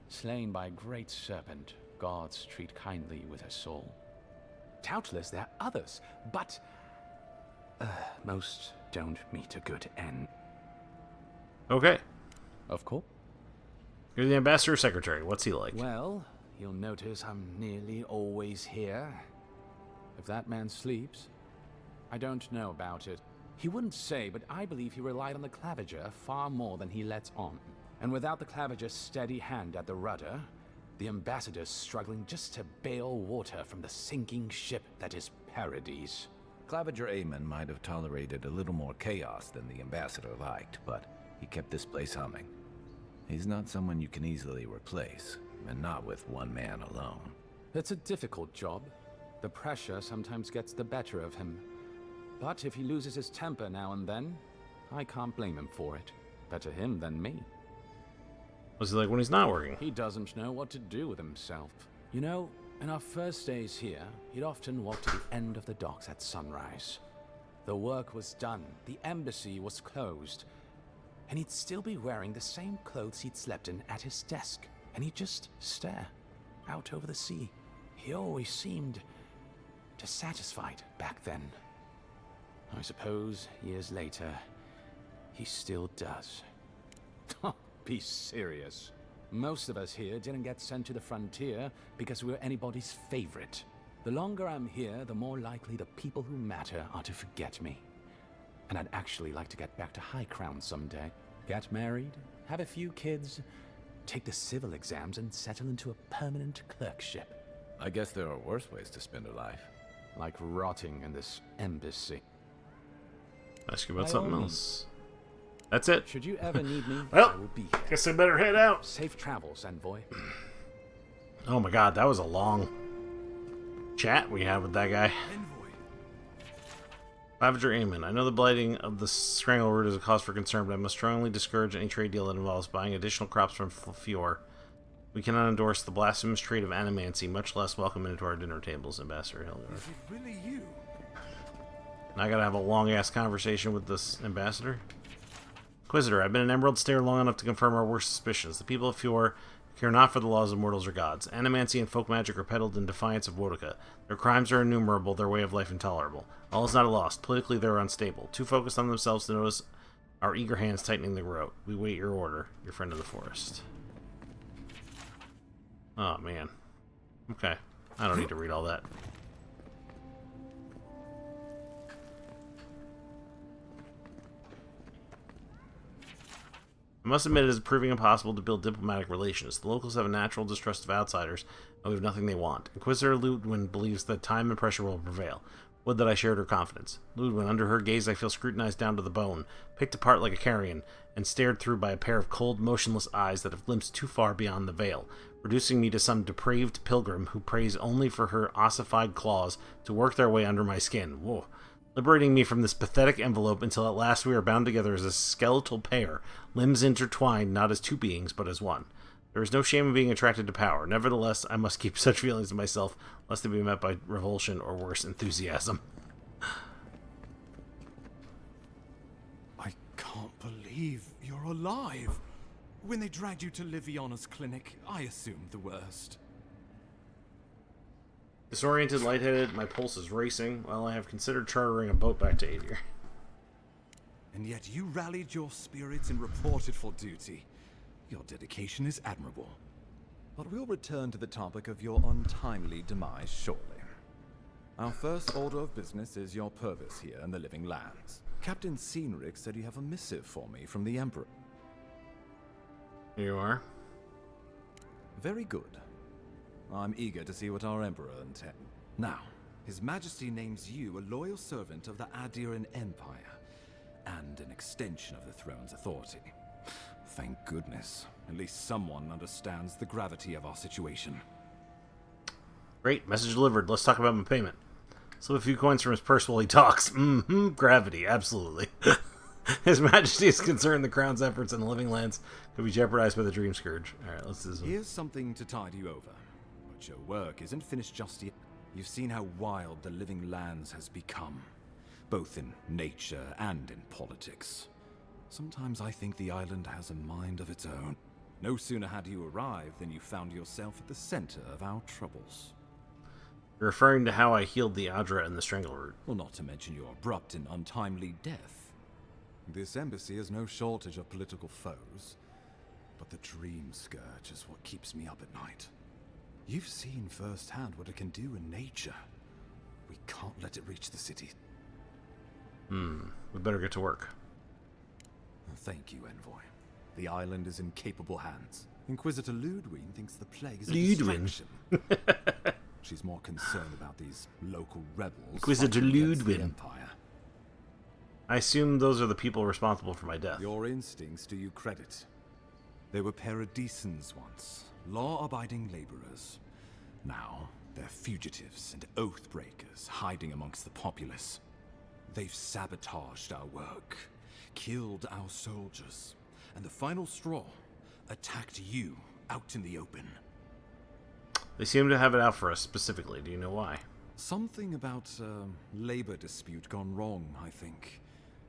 Slain by a great serpent, gods treat kindly with her soul. Doubtless there are others, but most don't meet a good end.
Okay.
Of course.
You're the ambassador secretary. What's he like?
Well, you'll notice I'm nearly always here. If that man sleeps, I don't know about it. He wouldn't say, but I believe he relied on the claviger far more than he lets on. And without the claviger's steady hand at the rudder, the ambassador's struggling just to bail water from the sinking ship that is Paradise.
Claviger Aemon might have tolerated a little more chaos than the ambassador liked, but he kept this place humming. He's not someone you can easily replace, and not with one man alone.
It's a difficult job. The pressure sometimes gets the better of him. But if he loses his temper now and then, I can't blame him for it. Better him than me.
What's he like when he's not working?
He doesn't know what to do with himself. You know, in our first days here, he'd often walk to the end of the docks at sunrise. The work was done, the embassy was closed, and he'd still be wearing the same clothes he'd slept in at his desk, and he'd just stare out over the sea. He always seemed dissatisfied back then. I suppose, years later, he still does. Be serious. Most of us here didn't get sent to the frontier because we were anybody's favorite. The longer I'm here, the more likely the people who matter are to forget me. And I'd actually like to get back to High Crown someday. Get married, have a few kids, take the civil exams, and settle into a permanent clerkship.
I guess there are worse ways to spend a life.
Like rotting in this embassy.
Ask you about something else. That's it.
Should you ever need me,
Well,
I will be here.
Guess I better head out.
Safe travels, envoy.
Oh my god, that was a long chat we had with that guy. Claviger Aemon. I know the blighting of the Scrangle root is a cause for concern, but I must strongly discourage any trade deal that involves buying additional crops from Fjord. We cannot endorse the blasphemous trade of animancy, much less welcome it into our dinner tables, Ambassador Hilgard.
Is it really you?
Now I gotta have a long-ass conversation with this ambassador? Inquisitor, I've been an Emerald Stair long enough to confirm our worst suspicions. The people of Fjord care not for the laws of mortals or gods. Animancy and folk magic are peddled in defiance of Wodoka. Their crimes are innumerable, their way of life intolerable. All is not lost. Politically, they are unstable. Too focused on themselves to notice our eager hands tightening the rope. We wait your order, your friend of the forest. Oh, man. Okay. I don't need to read all that. I must admit it is proving impossible to build diplomatic relations. The locals have a natural distrust of outsiders, and we have nothing they want. Inquisitor Ludwin believes that time and pressure will prevail. Would that I shared her confidence. Ludwin, under her gaze I feel scrutinized down to the bone, picked apart like a carrion, and stared through by a pair of cold, motionless eyes that have glimpsed too far beyond the veil, reducing me to some depraved pilgrim who prays only for her ossified claws to work their way under my skin. Whoa. Liberating me from this pathetic envelope until at last we are bound together as a skeletal pair, limbs intertwined not as two beings, but as one. There is no shame in being attracted to power. Nevertheless, I must keep such feelings to myself, lest they be met by revulsion or worse, enthusiasm.
I can't believe you're alive. When they dragged you to Liviana's clinic, I assumed the worst.
Disoriented, lightheaded, my pulse is racing. Well, I have considered chartering a boat back to Adir.
And yet you rallied your spirits and reported for duty. Your dedication is admirable. But we'll return to the topic of your untimely demise shortly. Our first order of business is your purpose here in the Living Lands. Captain Cynric said you have a missive for me from the Emperor.
Here you are.
Very good. I'm eager to see what our Emperor intends. Now, His Majesty names you a loyal servant of the Adiran Empire, and an extension of the throne's authority. Thank goodness. At least someone understands the gravity of our situation.
Great, message delivered. Let's talk about my payment. Slip a few coins from his purse while he talks. Gravity, absolutely. His Majesty is concerned the Crown's efforts in the Living Lands could be jeopardized by the Dream Scourge. Alright, let's do some.
Here's something to tide you over. But your work isn't finished just yet. You've seen how wild the Living Lands has become, both in nature and in politics. Sometimes I think the island has a mind of its own. No sooner had you arrived than you found yourself at the center of our troubles.
You're referring to how I healed the Adra and the Strangleroot.
Well, not to mention your abrupt and untimely death. This embassy has no shortage of political foes, but the Dream Scourge is what keeps me up at night. You've seen firsthand what it can do in nature. We can't let it reach the city.
We better get to work.
Thank you, Envoy. The island is in capable hands. Inquisitor Ludwin thinks the plague is a
Ludwin.
distraction. She's more concerned about these local rebels.
Inquisitor
fighting against the
Ludwin.
Empire.
I assume those are the people responsible for my death.
Your instincts do you credit. They were paradisans once, law-abiding laborers. Now, they're fugitives and oath-breakers hiding amongst the populace. They've sabotaged our work, killed our soldiers, and the final straw, attacked you out in the open.
They seem to have it out for us specifically. Do you know why?
Something about a labor dispute gone wrong, I think.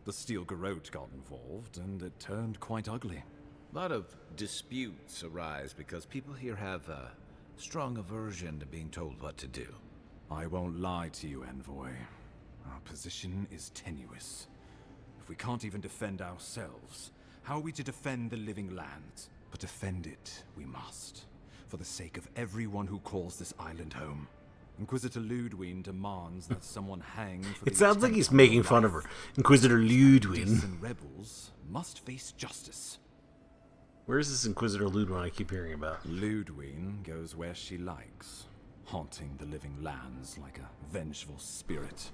The Steel Garrote got involved, and it turned quite ugly.
A lot of disputes arise because people here have a strong aversion to being told what to do.
I won't lie to you, Envoy. Our position is tenuous. If we can't even defend ourselves, how are we to defend the Living Lands? But defend it we must, for the sake of everyone who calls this island home. Inquisitor Ludwin demands that someone hang for
It sounds like he's making fun of her. Inquisitor Ludwin.
And rebels must face justice.
Where's this Inquisitor Ludwin I keep hearing about?
Ludwin goes where she likes, haunting the Living Lands like a vengeful spirit.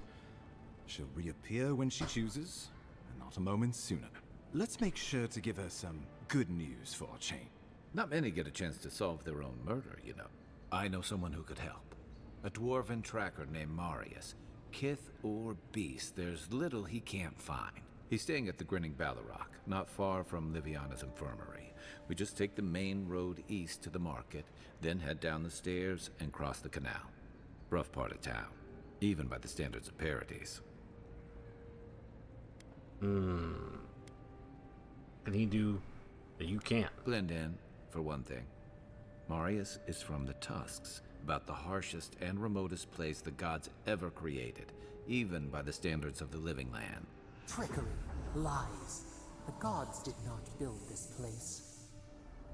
She'll reappear when she chooses, and not a moment sooner. Let's make sure to give her some good news for a change.
Not many get a chance to solve their own murder, you know. I know someone who could help. A dwarven tracker named Marius. Kith or beast, there's little he can't find. He's staying at the Grinning Ballarrock, not far from Liviana's infirmary. We just take the main road east to the market, then head down the stairs and cross the canal. Rough part of town, even by the standards of Paradise.
Can can he do that you can't?
Blend in, for one thing. Marius is from the Tusks, about the harshest and remotest place the gods ever created, even by the standards of the living land.
Trickery, lies. The gods did not build this place.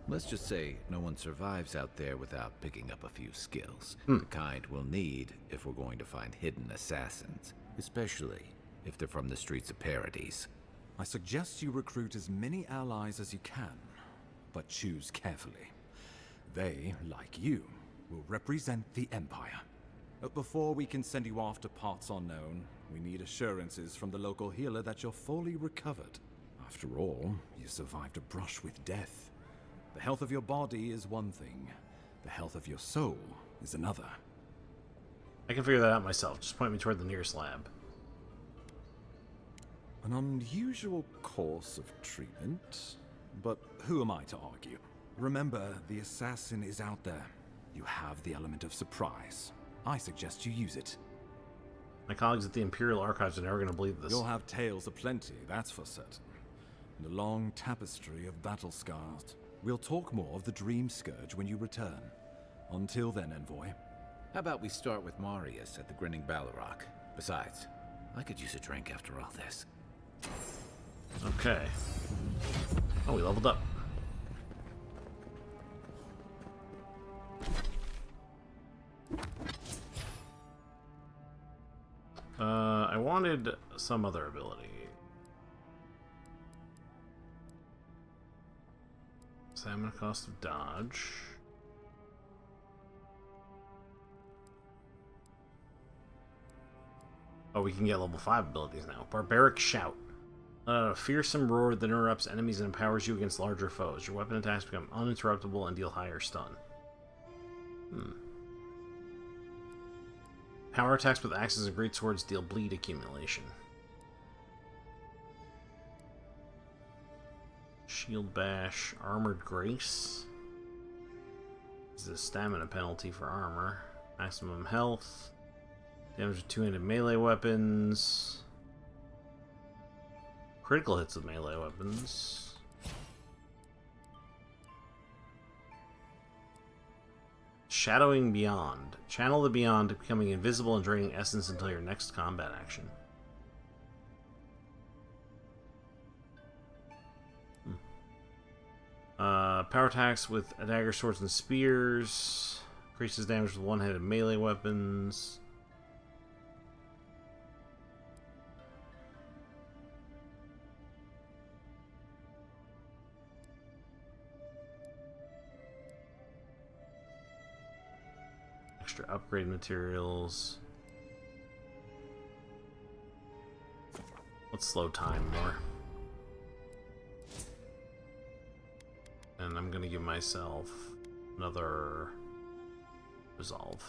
Let's just say no one survives out there without picking up a few skills. The kind we'll need if we're going to find hidden assassins, especially if they're from the streets of Paradise.
I suggest you recruit as many allies as you can, but choose carefully. They, like you, will represent the Empire. But before we can send you off to parts unknown, we need assurances from the local healer that you're fully recovered. After all, you survived a brush with death. The health of your body is one thing. The health of your soul is another.
I can figure that out myself. Just point me toward the nearest lab.
An unusual course of treatment, but who am I to argue? Remember, the assassin is out there. You have the element of surprise. I suggest you use it.
My colleagues at the Imperial Archives are never going to believe this.
You'll have tales aplenty, that's for certain. And a long tapestry of battle scars. We'll talk more of the Dream Scourge when you return. Until then, Envoy.
How about we start with Marius at the Grinning Balrog? Besides, I could use a drink after all this.
Okay. Oh, we leveled up. I wanted some other ability. Stamina cost of dodge. Oh, we can get level 5 abilities now. Barbaric Shout. A fearsome roar that interrupts enemies and empowers you against larger foes. Your weapon attacks become uninterruptible and deal higher stun. Power attacks with axes and great swords deal bleed accumulation. Shield Bash, Armored Grace. This is a stamina penalty for armor. Maximum health. Damage with two-handed melee weapons. Critical hits with melee weapons. Shadowing Beyond. Channel the Beyond, becoming invisible and draining essence until your next combat action. Power attacks with dagger, swords, and spears. Increases damage with one-handed melee weapons. Extra upgrade materials. Let's slow time more. And I'm gonna give myself another resolve.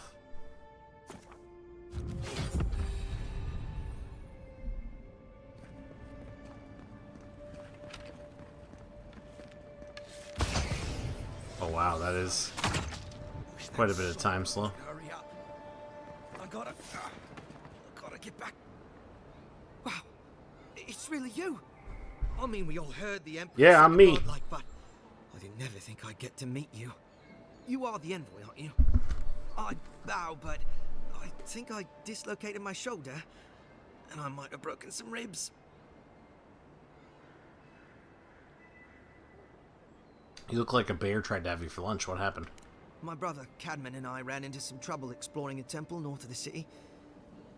Oh wow, that is quite a bit of time slow.
Hurry up. I gotta get back. Wow. It's really you. I mean, we all heard the Emperor.
Yeah, I'm me.
Godlike, but I didn't never think I'd get to meet you. You are the Envoy, aren't you? I bow, but I think I dislocated my shoulder, and I might have broken some ribs.
You look like a bear tried to have you for lunch. What happened?
My brother, Cadman, and I ran into some trouble exploring a temple north of the city.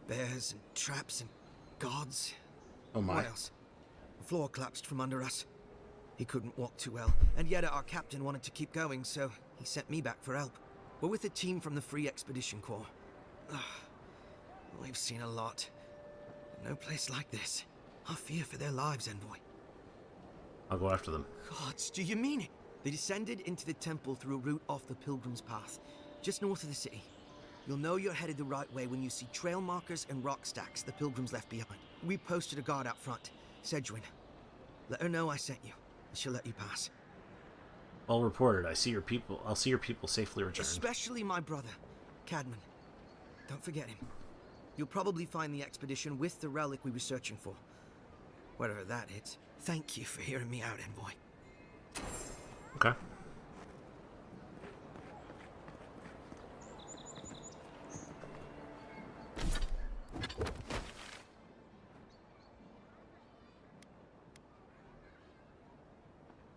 Bears and traps and guards.
Oh my.
What else? The floor collapsed from under us. He couldn't walk too well, and yet our captain wanted to keep going, so he sent me back for help. We're with a team from the Free Expedition Corps. We've seen a lot. No place like this. I fear for their lives, Envoy.
I'll go after them.
Gods, do you mean it? They descended into the temple through a route off the Pilgrim's Path, just north of the city. You'll know you're headed the right way when you see trail markers and rock stacks the Pilgrims left behind. We posted a guard out front, Sedgwin. Let her know I sent you, and she'll let you pass.
Well reported. I'll see your people safely return.
Especially my brother, Cadman. Don't forget him. You'll probably find the expedition with the relic we were searching for. Wherever that is. Thank you for hearing me out, Envoy.
Okay.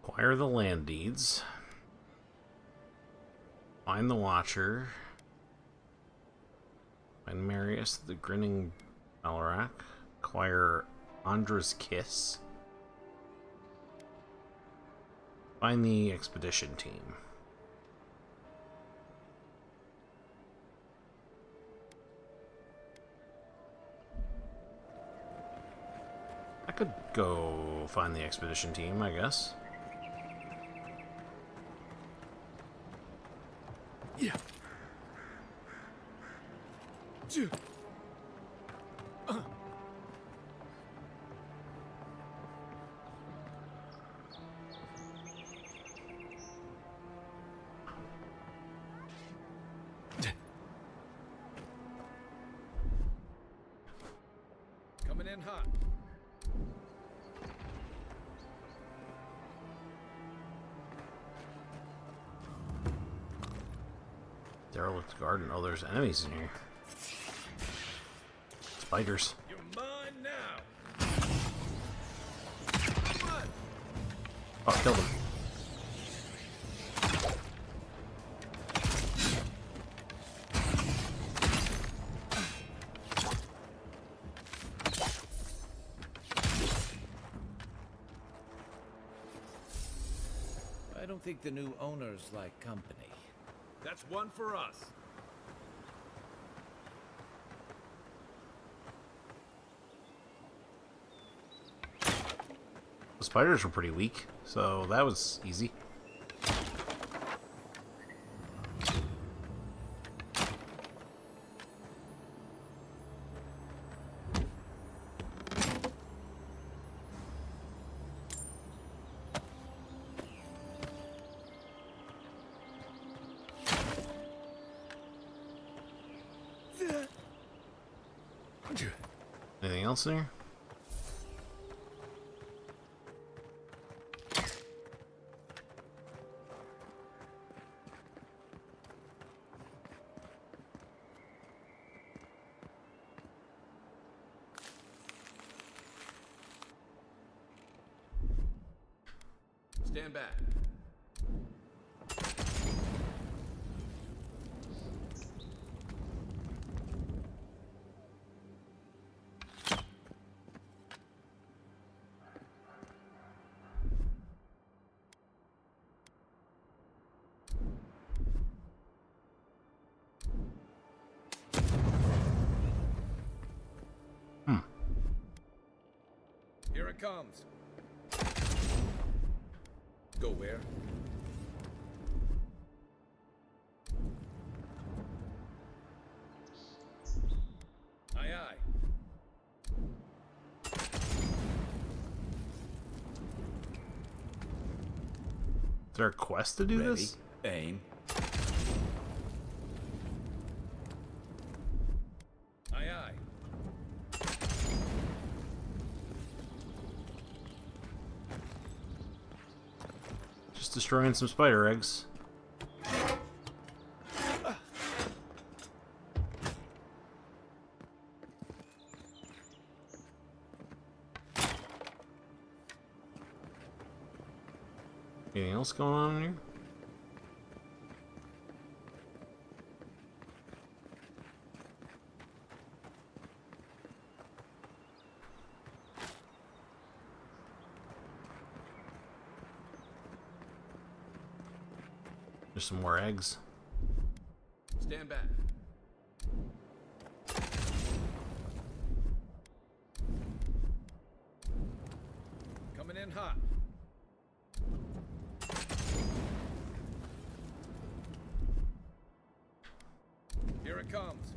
Acquire the land deeds. Find the Watcher. Find Marius, the Grinning Balrak. Acquire Andra's Kiss. Find the expedition team. I could go find the expedition team, I guess.
Yeah.
Coming in hot.
Derelict garden. Oh, there's enemies in here. Spiders.
You're mine now.
Oh, killed him.
I don't think the new owners like company. That's one for us.
The spiders were pretty weak, so that was easy. Anything else in here?
Stand back. Here it comes. Go where? Aye, aye.
Is there a quest to do
Ready,
this?
aim. Aye, aye.
Just destroying some spider eggs. Anything else going on in here? There's some more eggs.
Stand back. Coming in hot. Here it comes.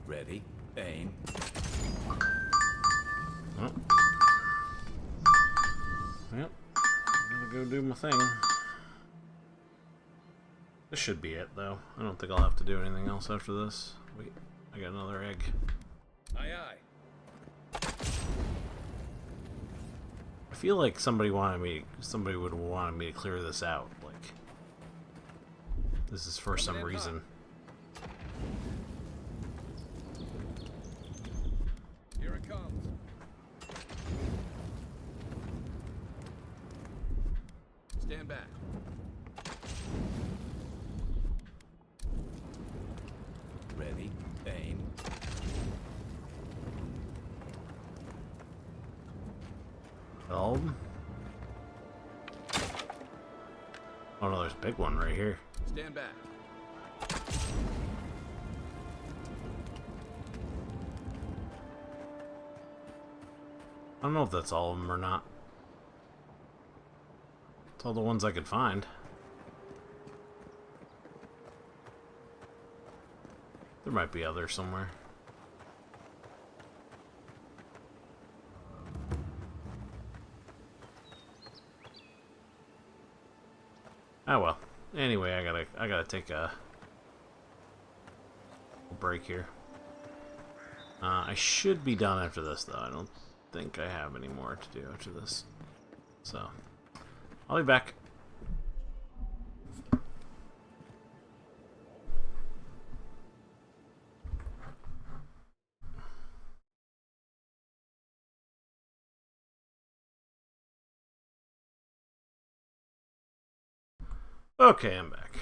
Ready, aim.
Oh. Yep. I'm gonna go do my thing. This should be it, though. I don't think I'll have to do anything else after this. Wait, I got another egg.
Aye, Aye, aye.
I feel like somebody would want me to clear this out. Like, this is for some reason.
Here it comes. Stand back. Ready, aim.
Oh no, there's a big one right here.
Stand back.
I don't know if that's all of them or not. It's all the ones I could find. There might be others somewhere. Oh well. Anyway, I gotta take a break here. I should be done after this, though. I don't think I have any more to do after this. So, I'll be back. Okay, I'm back.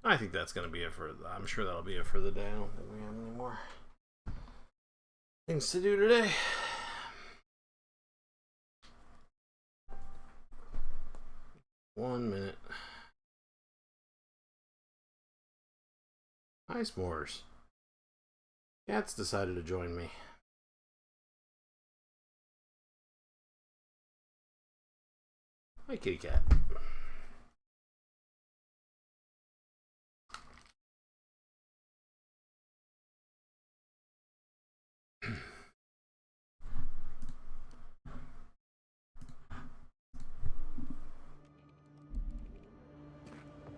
I think that's gonna be it for. I'm sure that'll be it for the day. I don't think we have any more things to do today. One minute. Hi, S'mores. Cat's decided to join me. Hi, kitty cat.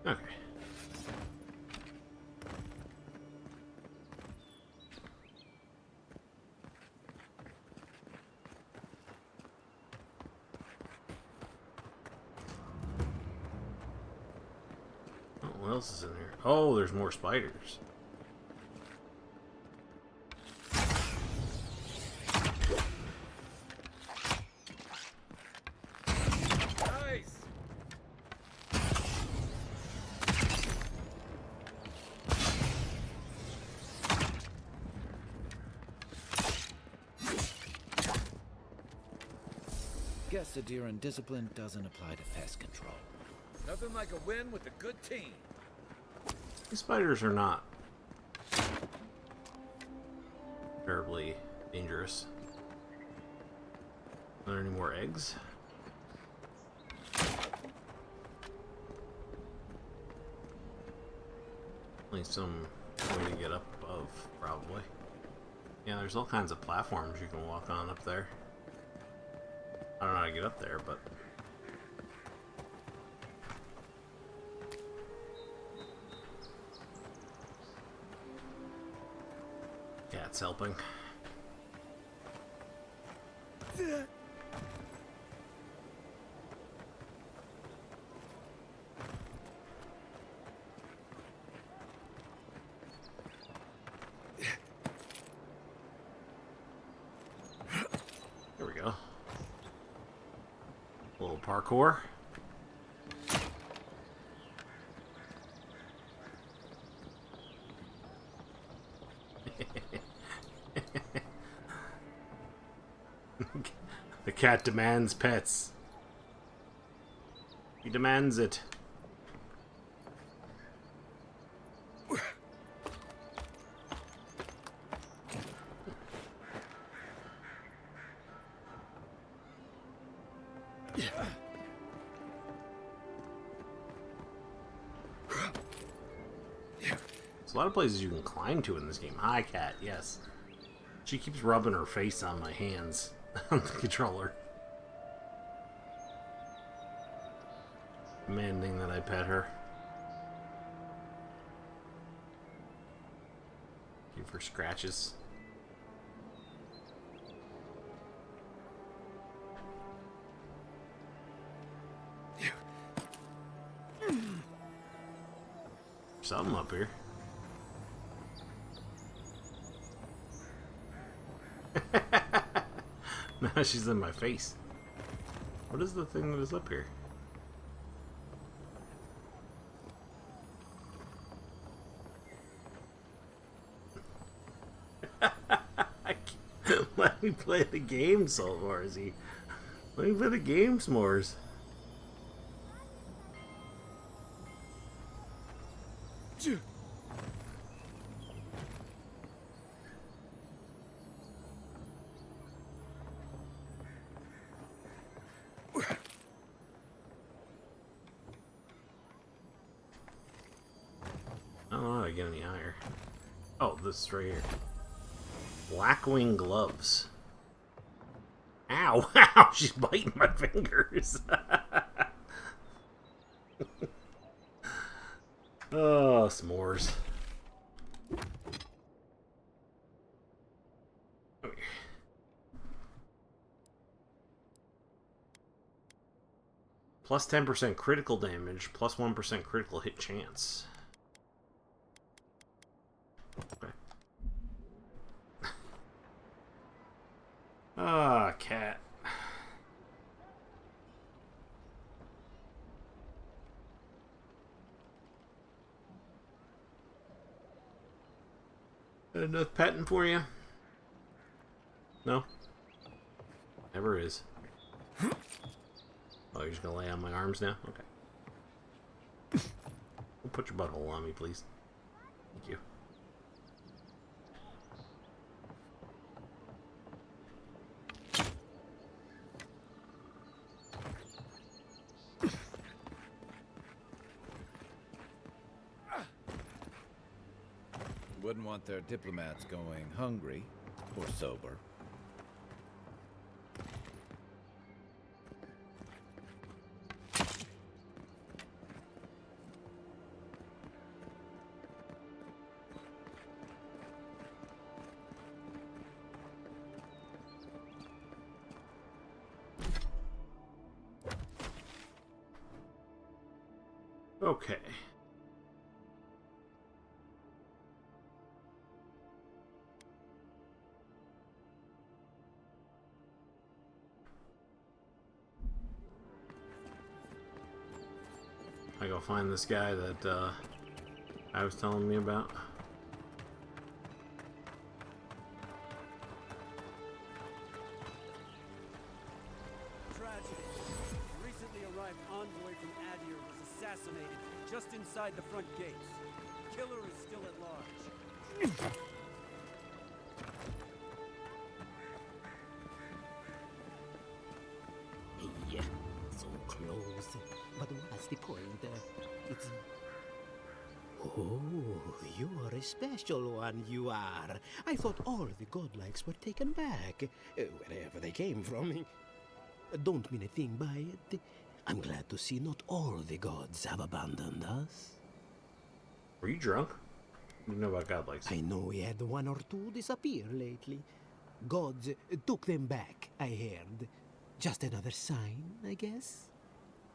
Okay. Oh, what else is in here? Oh, there's more spiders.
Nice.
Guess the deer and discipline doesn't apply to pest control.
Nothing like a win with a good team.
These spiders are not terribly dangerous. Are there any more eggs? Only some way to get up above, probably. Yeah, there's all kinds of platforms you can walk on up there. I don't know how to get up there, but... Cat's helping. There we go. A little parkour. The cat demands pets. He demands it. There's a lot of places you can climb to in this game. Hi, cat. Yes. She keeps rubbing her face on my hands on the controller. Demanding that I pet her. for scratches. Something up here. Now she's in my face. What is the thing that is up here? Let me play the game, Salvarzy. Let me play the game, S'mores. I don't know how to get any higher. Oh, this is right here. Blackwing gloves. Ow! Ow! She's biting my fingers. Oh, s'mores. Plus 10% critical damage, plus 1% critical hit chance. Okay. Ah, cat. Enough petting for you? No? Never is. Oh, you're just gonna lay on my arms now? Okay. Don't put your butthole on me, please. Thank you.
Wouldn't want their diplomats going hungry or sober.
Okay. I go find this guy that I was telling me about.
Tragedy. A recently arrived envoy from Adir was assassinated just inside the front gates. Killer is still at large.
Yeah, so close. But what's the point? It's... Oh, you are a special one, you are. I thought all the godlikes were taken back, wherever they came from. Don't mean a thing by it. I'm glad to see not all the gods have abandoned us.
Were you drunk? What do you know about godlikes?
I know we had one or two disappear lately. Gods took them back, I heard. Just another sign, I guess.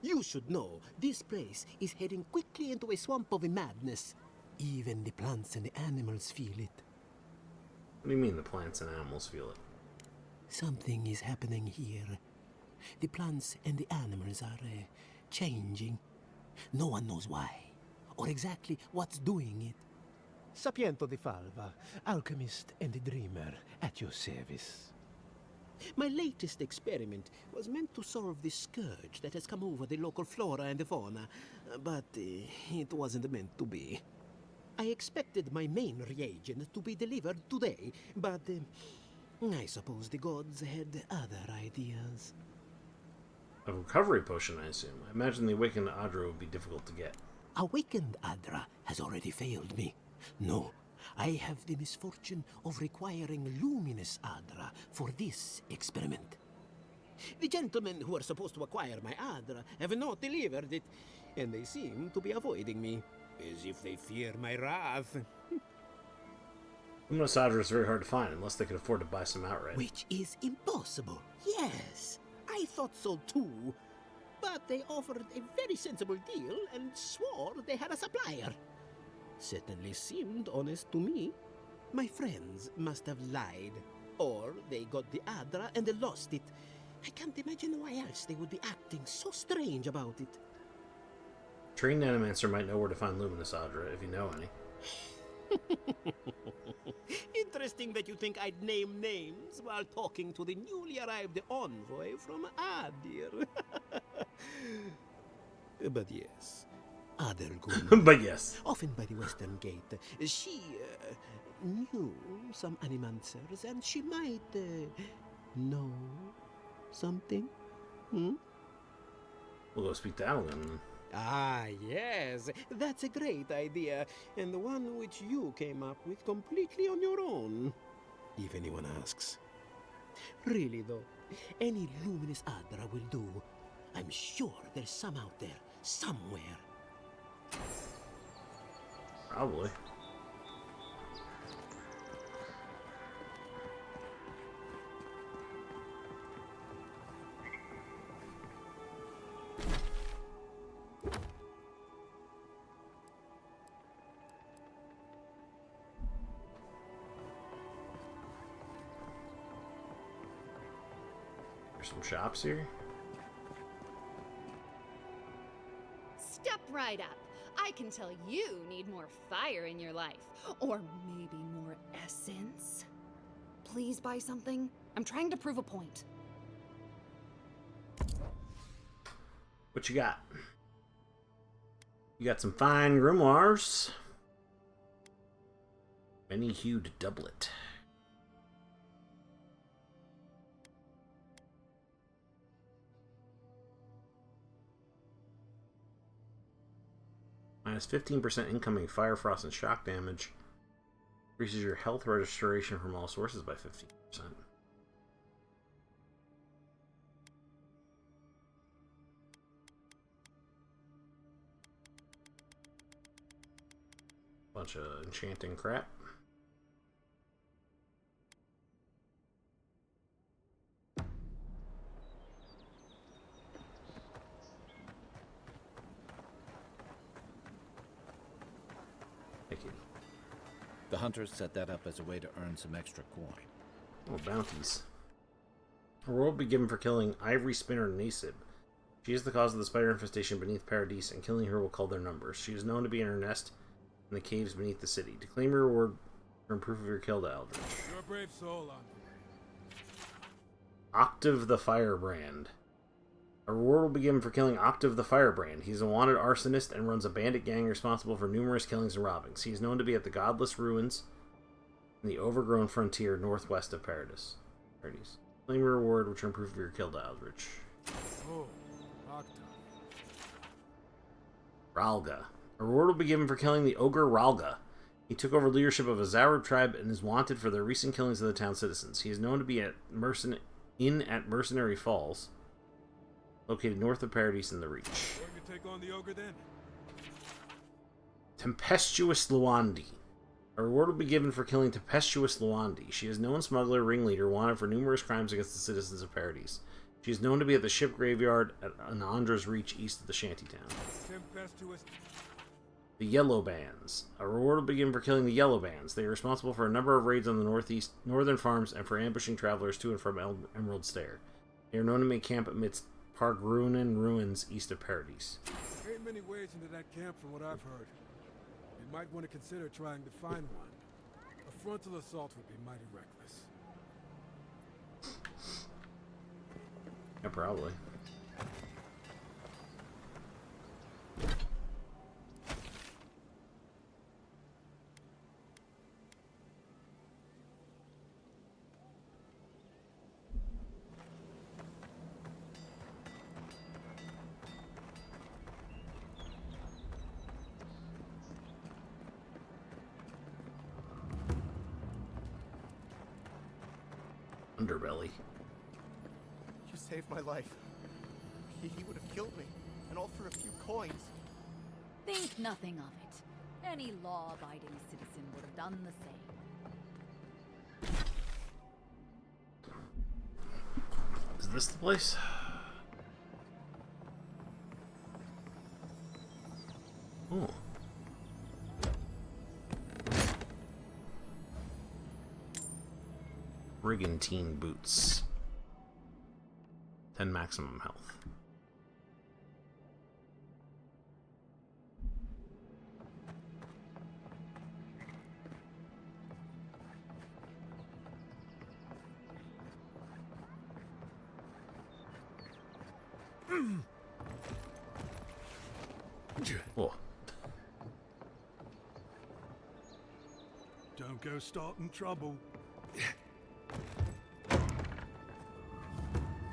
You should know, this place is heading quickly into a swamp of madness. Even the plants and the animals feel it.
What do you mean the plants and animals feel it?
Something is happening here. The plants and the animals are changing. No one knows why, or exactly what's doing it. Sapiento di Falva, alchemist and dreamer, at your service. My latest experiment was meant to solve the scourge that has come over the local flora and the fauna, but it wasn't meant to be. I expected my main reagent to be delivered today, but I suppose the gods had other ideas.
A recovery potion, I assume. I imagine the awakened Adra would be difficult to get.
Awakened Adra has already failed me. No, I have the misfortune of requiring luminous Adra for this experiment. The gentlemen who are supposed to acquire my Adra have not delivered it, and they seem to be avoiding me, as if they fear my wrath.
Luminous Adra is very hard to find unless they could afford to buy some outright.
Which is impossible. Yes, I thought so too. But they offered a very sensible deal and swore they had a supplier. Certainly seemed honest to me. My friends must have lied. Or they got the Adra and they lost it. I can't imagine why else they would be acting so strange about it.
Trained Animancer might know where to find Luminous Adra, if you know any.
Interesting that you think I'd name names while talking to the newly arrived envoy from Adir. But yes, Adelgun.
But yes.
Often by the western gate. She knew some animancers and she might know something. Hmm?
We'll go speak to Adelgun then.
Ah, yes, that's a great idea, and the one which you came up with completely on your own, if anyone asks. Really, though, any luminous Adra will do. I'm sure there's some out there, somewhere.
Probably. There's some shops here.
Step right up. I can tell you need more fire in your life. Or maybe more essence. Please buy something. I'm trying to prove a point.
What you got? You got some fine grimoires. Many-hued doublet. Minus 15% incoming fire, frost, and shock damage. Increases your health restoration from all sources by 15%. Bunch of enchanting crap. Thank you.
The hunters set that up as a way to earn some extra coin.
Oh, bounties. A reward will be given for killing Ivory Spinner Nasib. She is the cause of the spider infestation beneath Paradise, and killing her will cull their numbers. She is known to be in her nest in the caves beneath the city. To claim your reward, earn proof of your kill to Eldritch.
You're a brave soul,
Octave the Firebrand. A reward will be given for killing Octave the Firebrand. He's a wanted arsonist and runs a bandit gang responsible for numerous killings and robbings. He is known to be at the Godless Ruins in the overgrown frontier northwest of Paradise. Claim your reward, return proof of your kill to Eldritch.
Oh, Octa.
Ralga. A reward will be given for killing the ogre Ralga. He took over leadership of a Zarab tribe and is wanted for their recent killings of the town citizens. He is known to be at Mercenary Falls, located north of Paradise in the Reach.
Going to take on the ogre then?
Tempestuous Luandi. A reward will be given for killing Tempestuous Luandi. She is a known smuggler ringleader wanted for numerous crimes against the citizens of Paradise. She is known to be at the ship graveyard at Anandra's Reach east of the shantytown.
Tempestuous.
The Yellow Bands. A reward will be given for killing the Yellow Bands. They are responsible for a number of raids on the northern farms and for ambushing travelers to and from Emerald Stair. They are known to make camp amidst Park Ruinen ruins east of Paradise.
Ain't many ways into that camp from what I've heard. You might want to consider trying to find one. A frontal assault would be mighty reckless.
Yeah, probably. Underbelly.
You saved my life. He would have killed me, and all for a few coins.
Think nothing of it. Any law-abiding citizen would have done the same.
this the place? Oh. Brigantine boots. 10 maximum health. Whoa.
Don't go starting trouble.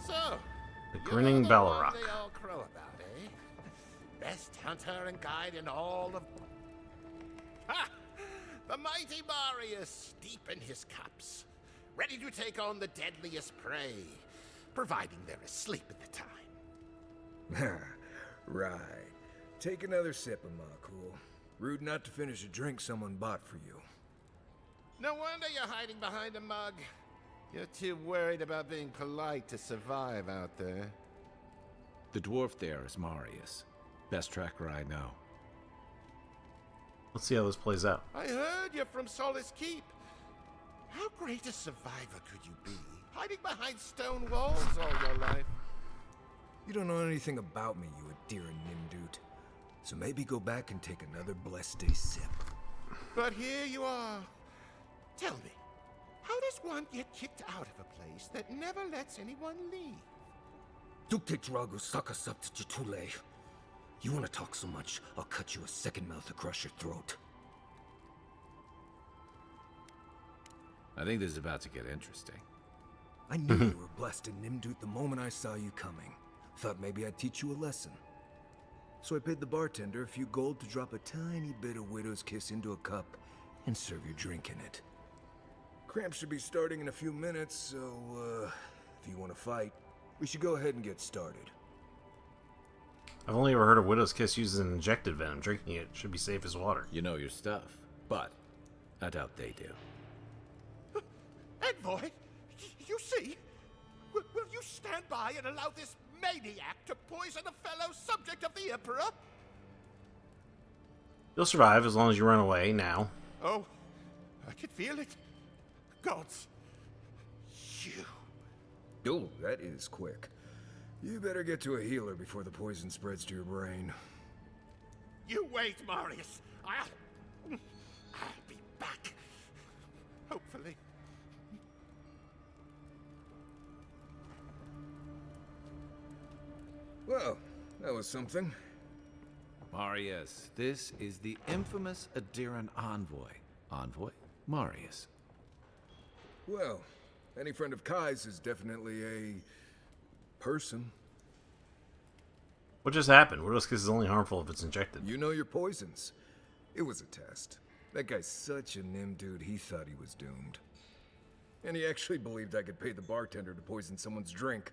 So,
The
you're
grinning
the
Balrog.
one they all crow about, eh? Best hunter and guide in all of... Ha! The mighty Marius, deep in his cups, ready to take on the deadliest prey, providing they're asleep at the time.
Right. Take another sip of Makul. Rude not to finish a drink someone bought for you.
No wonder you're hiding behind a mug. You're too worried about being polite to survive out there.
The dwarf there is Marius. Best tracker I know.
Let's see how this plays out.
I heard you're from Solace Keep. How great a survivor could you be, hiding behind stone walls all your life?
You don't know anything about me, you Adir Nimdut. So maybe go back and take another blessed day sip.
But here you are. Tell me, how does one get kicked out of a place that never lets anyone leave?
Dukte Dragu Sakasap Chitule. You want to talk so much, I'll cut you a second mouth across your throat.
I think this is about to get interesting.
I knew you were blessed in Nimdut the moment I saw you coming. Thought maybe I'd teach you a lesson. So I paid the bartender a few gold to drop a tiny bit of Widow's Kiss into a cup and serve your drink in it. Cramps should be starting in a few minutes, so, if you want to fight, we should go ahead and get started.
I've only ever heard of Widow's Kiss uses an injected venom. Drinking it should be safe as water.
You know your stuff, but I doubt they do.
Envoy, you see? Will you stand by and allow this maniac to poison a fellow subject of the Emperor?
You'll survive as long as you run away now.
Oh, I can feel it. Gods, you.
Oh, that is quick. You better get to a healer before the poison spreads to your brain.
You wait, Marius. I'll be back. Hopefully.
Well, that was something.
Marius, this is the infamous Adiran envoy. Envoy? Marius.
Well, any friend of Kai's is definitely a... person.
What just happened? Widow's Kiss is only harmful if it's injected.
You know your poisons. It was a test. That guy's such a Nimdut, he thought he was doomed. And he actually believed I could pay the bartender to poison someone's drink.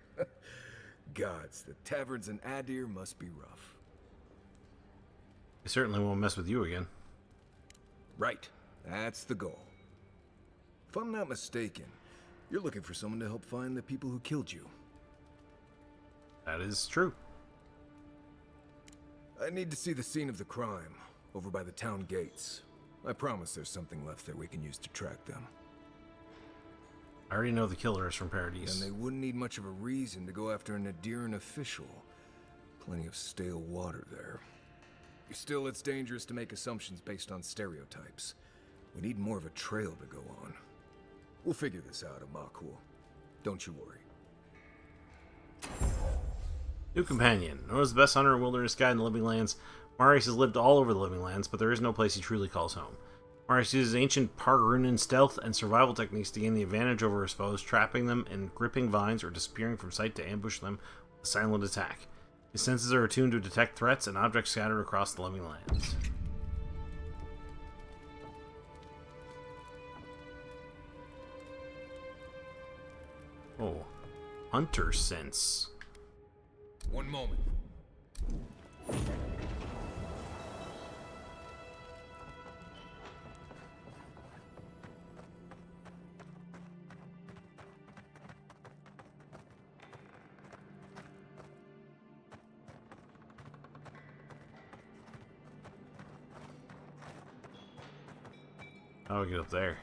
Gods, the taverns in Adir must be rough.
I certainly won't mess with you again.
Right. That's the goal. If I'm not mistaken, you're looking for someone to help find the people who killed you.
That is true.
I need to see the scene of the crime, over by the town gates. I promise there's something left there we can use to track them.
I already know the killer is from Paradise.
And they wouldn't need much of a reason to go after an Adiran official. Plenty of stale water there. Still, it's dangerous to make assumptions based on stereotypes. We need more of a trail to go on. We'll figure this out, Amakul. Don't you worry.
New companion. Known as the best hunter and wilderness guide in the Living Lands, Marius has lived all over the Living Lands, but there is no place he truly calls home. Marius uses ancient Pargarunan stealth and survival techniques to gain the advantage over his foes, trapping them in gripping vines or disappearing from sight to ambush them with a silent attack. His senses are attuned to detect threats and objects scattered across the Living Lands. Oh. Hunter sense.
One moment.
How do I get up there?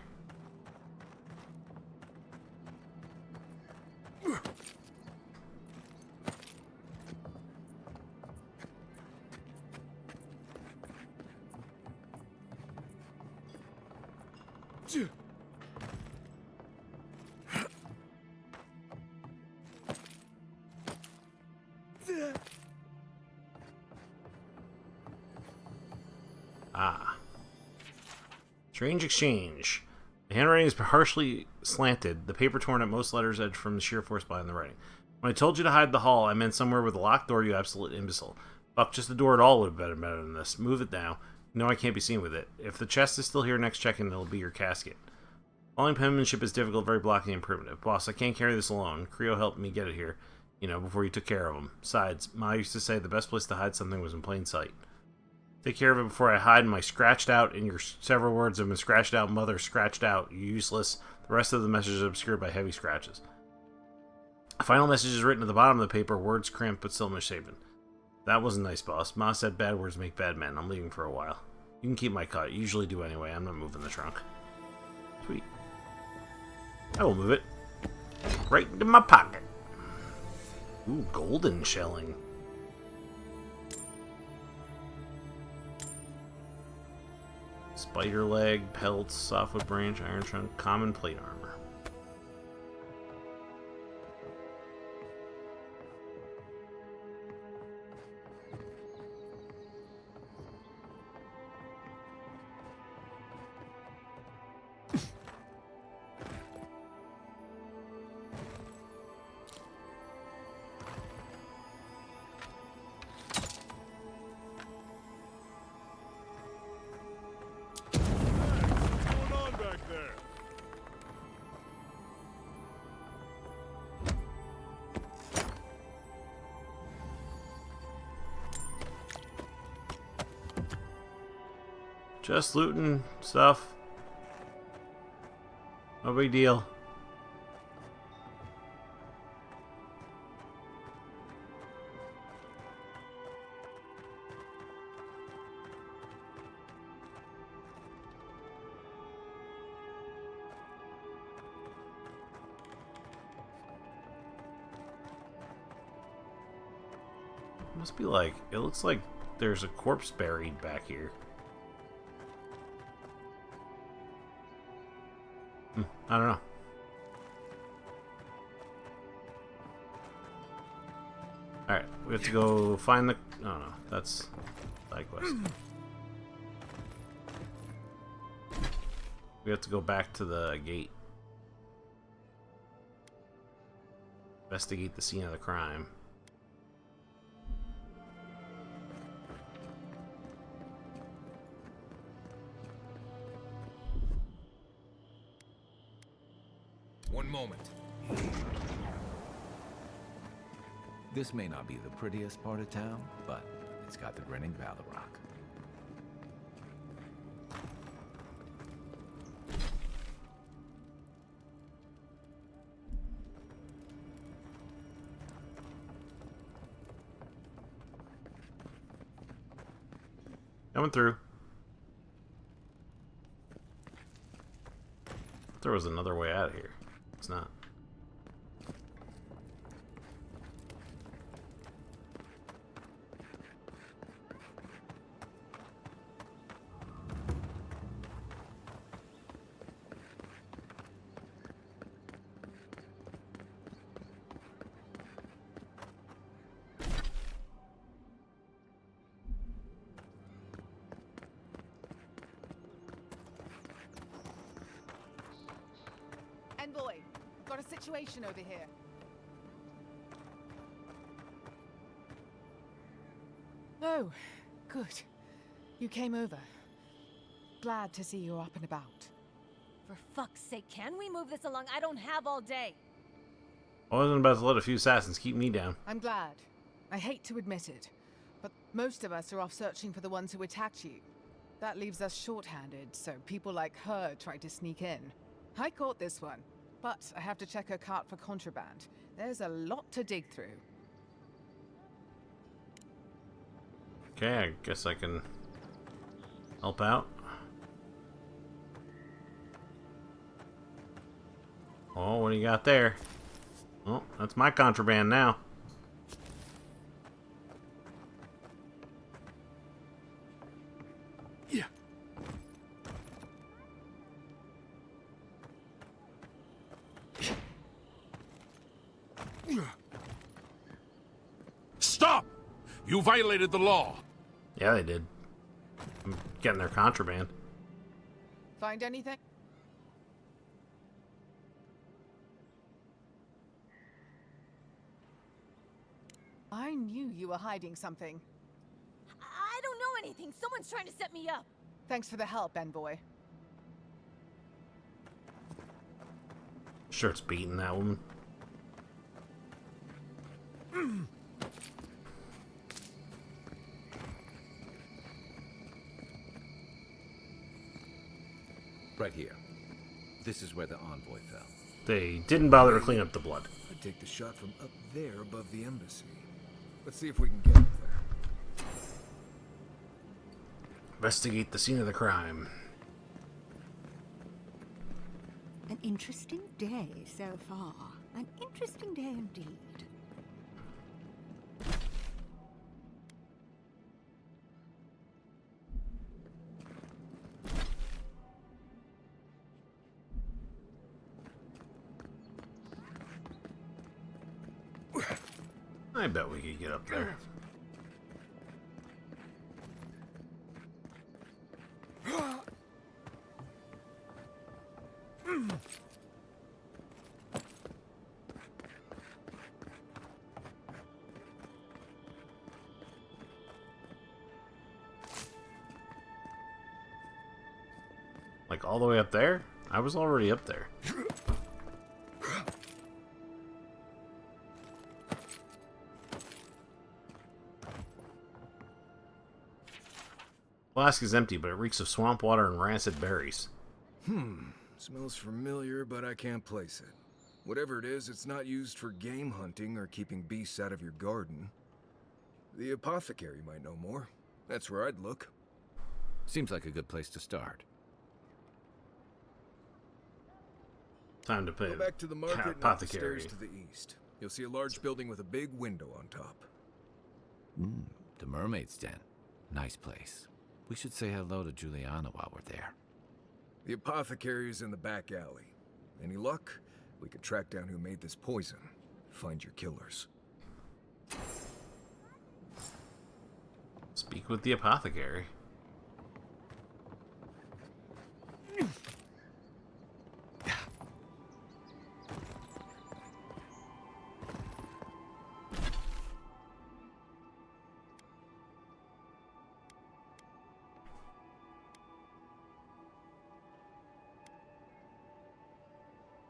Ah. Strange exchange. The handwriting is partially slanted, the paper torn at most letters edge from the sheer force behind the writing. When I told you to hide the hall, I meant somewhere with a locked door, you absolute imbecile. Fuck, just the door at all would have been better than this. Move it now. No, I can't be seen with it. If the chest is still here next check-in, it'll be your casket. Following penmanship is difficult, very blocky and primitive. Boss, I can't carry this alone. Creo helped me get it here, before you took care of him. Besides, Ma used to say the best place to hide something was in plain sight. Take care of it before I hide my scratched out, and your several words have been scratched out, mother, scratched out, you useless. The rest of the message is obscured by heavy scratches. The final message is written at the bottom of the paper, words cramped but still misshapen. That wasn't nice, boss. Ma said bad words make bad men. I'm leaving for a while. You can keep my cut. You usually do anyway. I'm not moving the trunk. Sweet. I will move it. Right into my pocket. Ooh, golden shelling. Spider leg, pelts, softwood branch, iron trunk, common plate armor. Just looting stuff. No big deal. Must be like, it looks like there's a corpse buried back here. I don't know. Alright, we have to go find the... Oh no, that's side quest. We have to go back to the gate. Investigate the scene of the crime.
One moment. This may not be the prettiest part of town, but it's got the grinning Balrog.
Coming through. There was another way out of here. It's not.
Envoy, got a situation over here. Oh, good. You came over. Glad to see you up and about.
For fuck's sake, can we move this along? I don't have all day.
I wasn't about to let a few assassins keep me down.
I'm glad. I hate to admit it, but most of us are off searching for the ones who attacked you. That leaves us short-handed, so people like her try to sneak in. I caught this one, but I have to check her cart for contraband. There's a lot to dig through.
Okay, I guess I can help out. Oh, what do you got there? Oh, that's my contraband now.
Yeah.
Stop! You violated the law.
Yeah, they did. I'm getting their contraband.
Find anything? I knew you were hiding something.
I don't know anything. Someone's trying to set me up.
Thanks for the help, Envoy.
Sure, it's beating that woman.
Right here. This is where the envoy fell.
They didn't bother to clean up the blood.
I'd take the shot from up there above the embassy. Let's see if we can get up there.
Investigate the scene of the crime.
An interesting day so far. An interesting day indeed.
I bet we could get up there. Like all the way up there? I was already up there. Flask is empty, but it reeks of swamp water and rancid berries.
Smells familiar, but I can't place it. Whatever it is, it's not used for game hunting or keeping beasts out of your garden. The apothecary might know more. That's where I'd look.
Seems like a good place to start.
Time to pay
Go back to the market and up the
apothecary.
stairs to the east. You'll see a large building with a big window on top.
The mermaid's den. Nice place. We should say hello to Juliana while we're there.
The apothecary is in the back alley. Any luck? We could track down who made this poison. Find your killers.
Speak with the apothecary.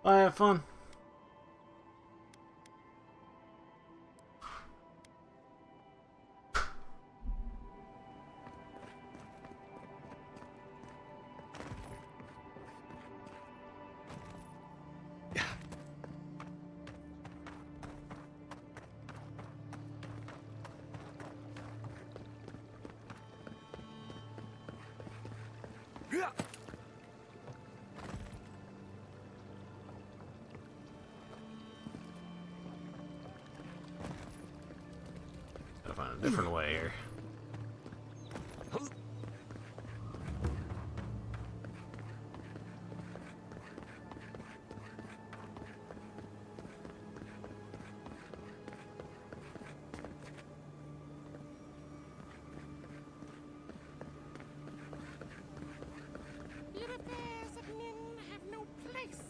I have fun. Gotta find a different way here.
The affairs of men have no place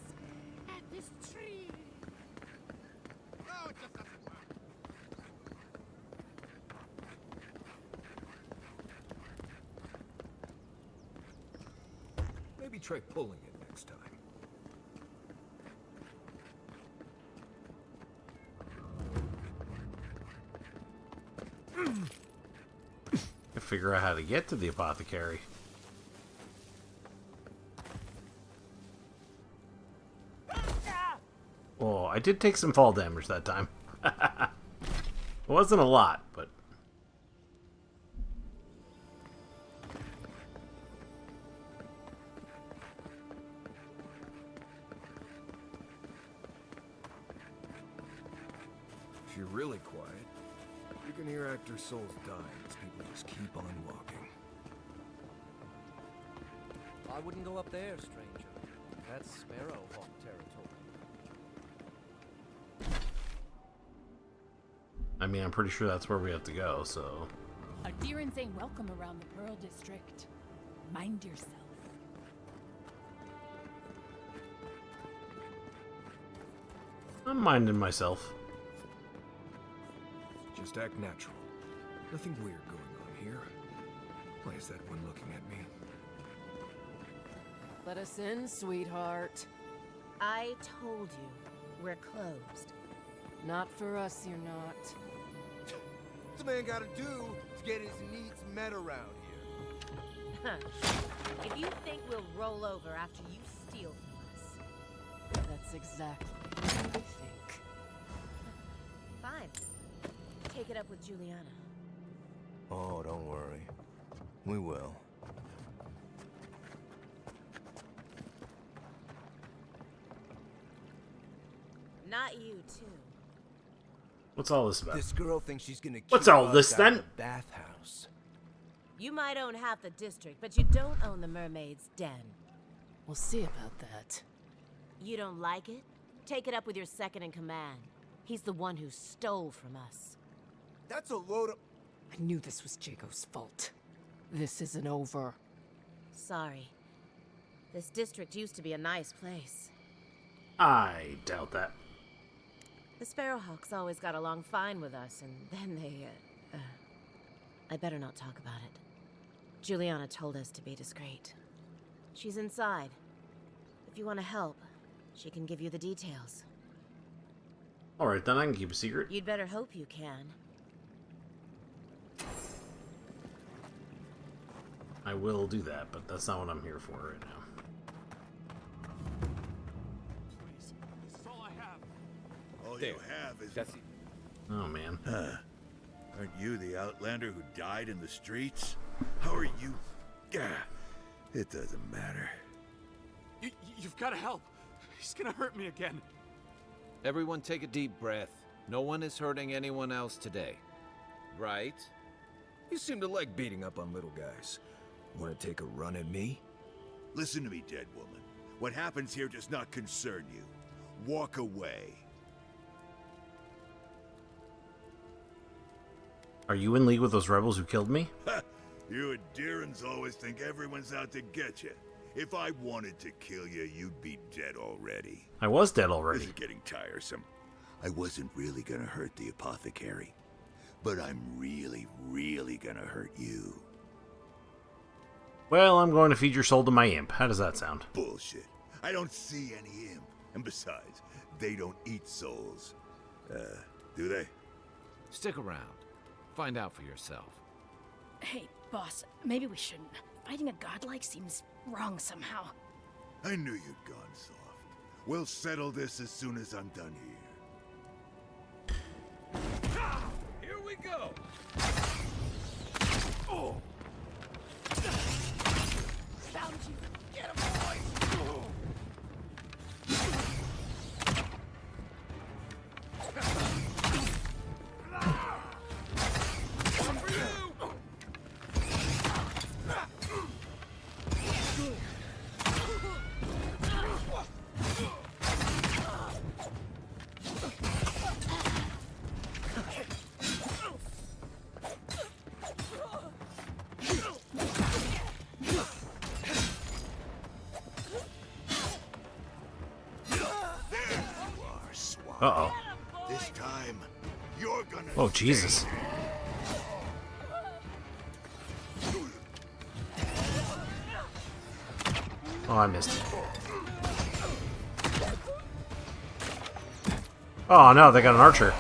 at this tree. Oh, it just doesn't work.
Maybe try pulling it next time.
Gotta figure out how to get to the apothecary. Oh, I did take some fall damage that time. It wasn't a lot, but...
you're really quiet, you can hear actor souls dying as people just keep on walking.
I wouldn't go up there, stranger. That's Sparrowhawk territory.
I mean, I'm pretty sure that's where we have to go, so...
Adherents ain't welcome around the Pearl District. Mind yourself.
I'm minding myself.
Just act natural. Nothing weird going on here. Why is that one looking at me?
Let us in, sweetheart.
I told you, we're closed.
Not for us, you're not.
What's a man gotta do to get his needs met around here?
If you think we'll roll over after you steal from us...
That's exactly what I think.
Fine. Take it up with Juliana.
Oh, don't worry. We will.
Not you, too.
What's all this about?
This girl thinks she's gonna
What's
keep
all
us
this,
out
then?
of the bathhouse.
You might own half the district, but you don't own the mermaid's den.
We'll see about that.
You don't like it? Take it up with your second in command. He's the one who stole from us.
That's a load of...
I knew this was Jago's fault. This isn't over.
Sorry. This district used to be a nice place.
I doubt that.
The Sparrowhawks always got along fine with us, and then they, I better not talk about it. Juliana told us to be discreet. She's inside. If you want to help, she can give you the details.
Alright, then I can keep a secret.
You'd better hope you can.
I will do that, but that's not what I'm here for right now.
Please, this is all I have.
All
There.
you have is...
Oh, man.
Aren't you the Outlander who died in the streets? How are you... It doesn't matter.
You've got to help. He's gonna hurt me again.
Everyone take a deep breath. No one is hurting anyone else today. Right?
You seem to like beating up on little guys. Want to take a run at me?
Listen to me, dead woman. What happens here does not concern you. Walk away.
Are you in league with those rebels who killed me?
You Adherents always think everyone's out to get you. If I wanted to kill you, you'd be dead already.
I was dead already.
This is getting tiresome. I wasn't really gonna hurt the apothecary. But I'm really, really gonna hurt you.
Well, I'm going to feed your soul to my imp. How does that sound?
Bullshit. I don't see any imp. And besides, they don't eat souls. Do they?
Stick around. Find out for yourself.
Hey, boss, maybe we shouldn't. Fighting a godlike seems wrong somehow.
I knew you'd gone soft. We'll settle this as soon as I'm done here.
Here we go!
Oh!
Found you! Get him, boy! Come for you!
Uh-oh.
This time, you're gonna...
Oh, Jesus. Oh, I missed it. Oh, no, they got an archer.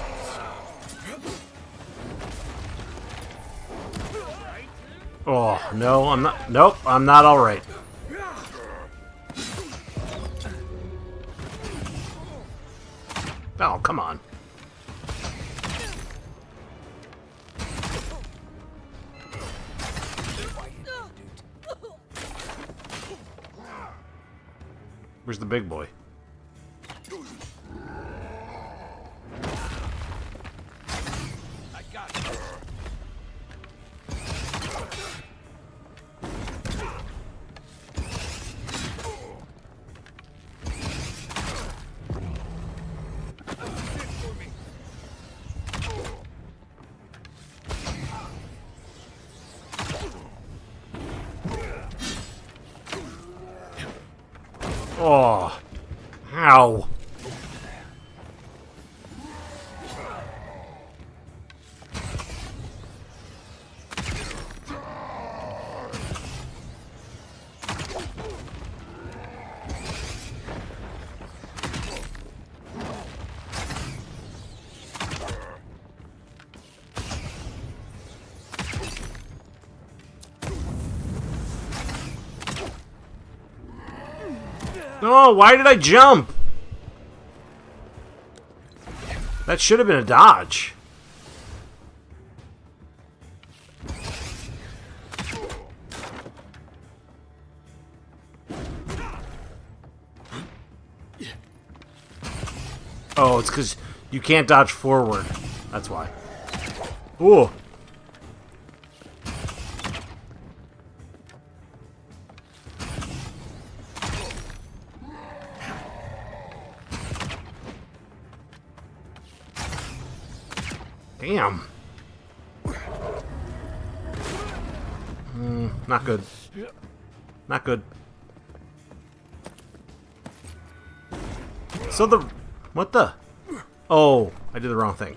Oh, no, I'm not... Nope, I'm not alright. Oh, come on. Where's the big boy? Oh. Ow. Oh, why did I jump? That should have been a dodge. Oh, it's because you can't dodge forward. That's why. Ooh. Damn. Not good. Not good. So the... What the? Oh, I did the wrong thing.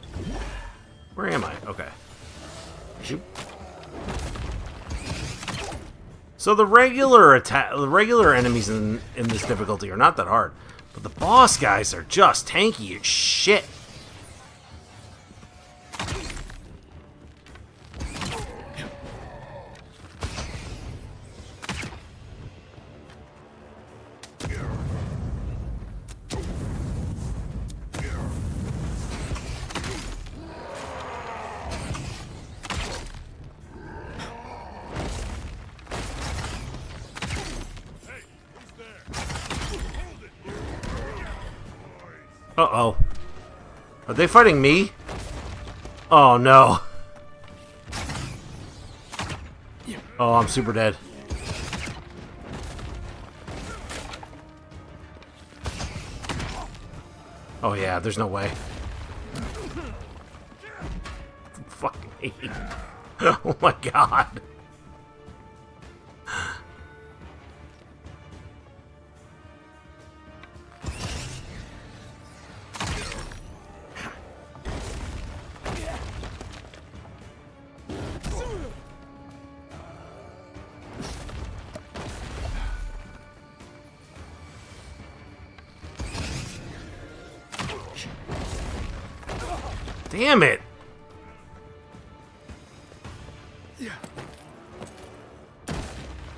Where am I? Okay. Shoot. So the regular enemies in this difficulty are not that hard, but the boss guys are just tanky as shit. Uh-oh. Are they fighting me? Oh, no. Oh, I'm super dead. Oh, yeah, there's no way. Fucking me. Oh, my God. Damn it!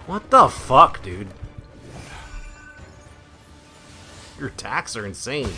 What the fuck, dude? Your attacks are insane.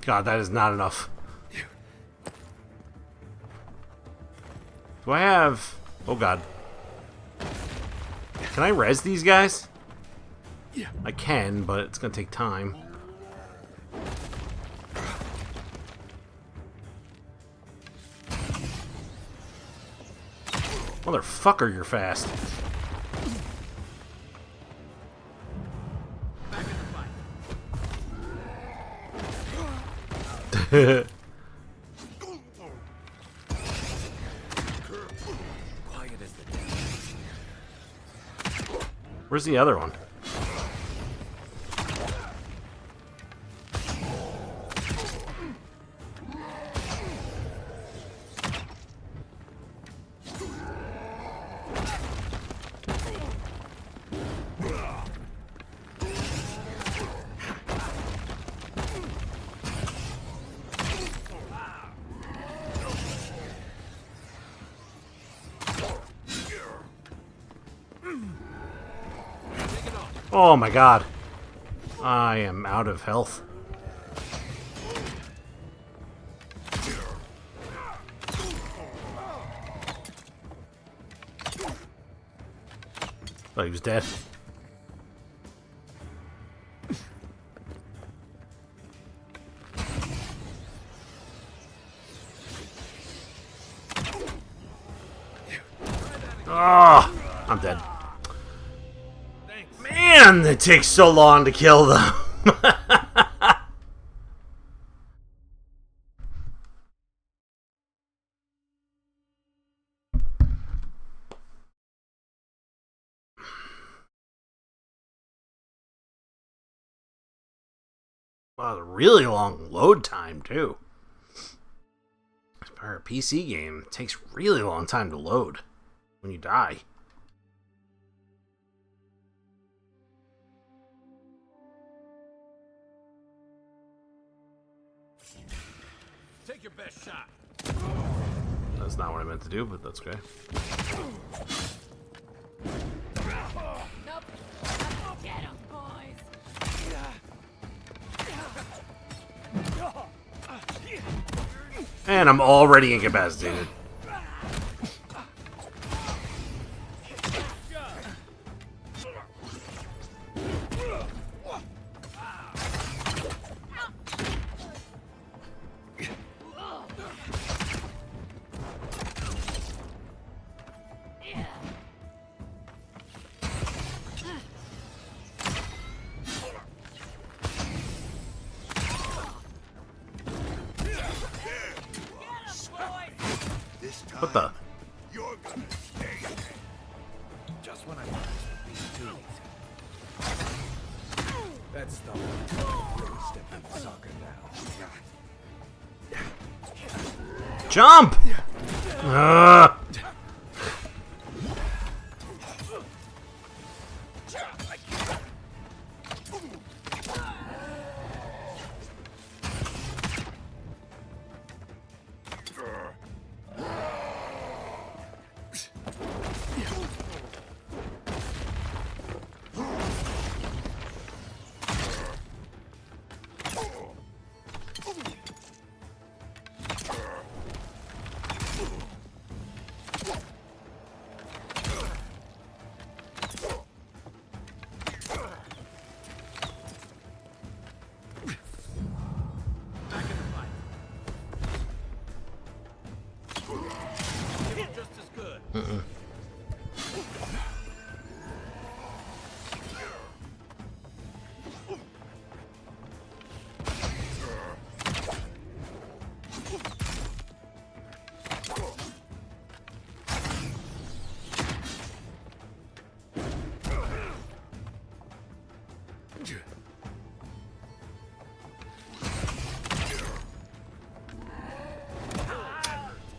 God, that is not enough. Do I have... Oh, God. Can I res these guys? I can, but it's gonna take time. Motherfucker, you're fast. Where's the other one? Oh my God. I am out of health. Oh, he was dead. Ah, I'm dead. Man, it takes so long to kill them. Wow, a really long load time too. For a PC game, it takes really long time to load when you die.
Take your best shot.
That's not what I meant to do, but that's okay.
Nope. Get him, boys.
And I'm already incapacitated. What the?
You're gonna stay there.
Just when I thought this would be too easy. That's the really step in the soccer now.
Jump!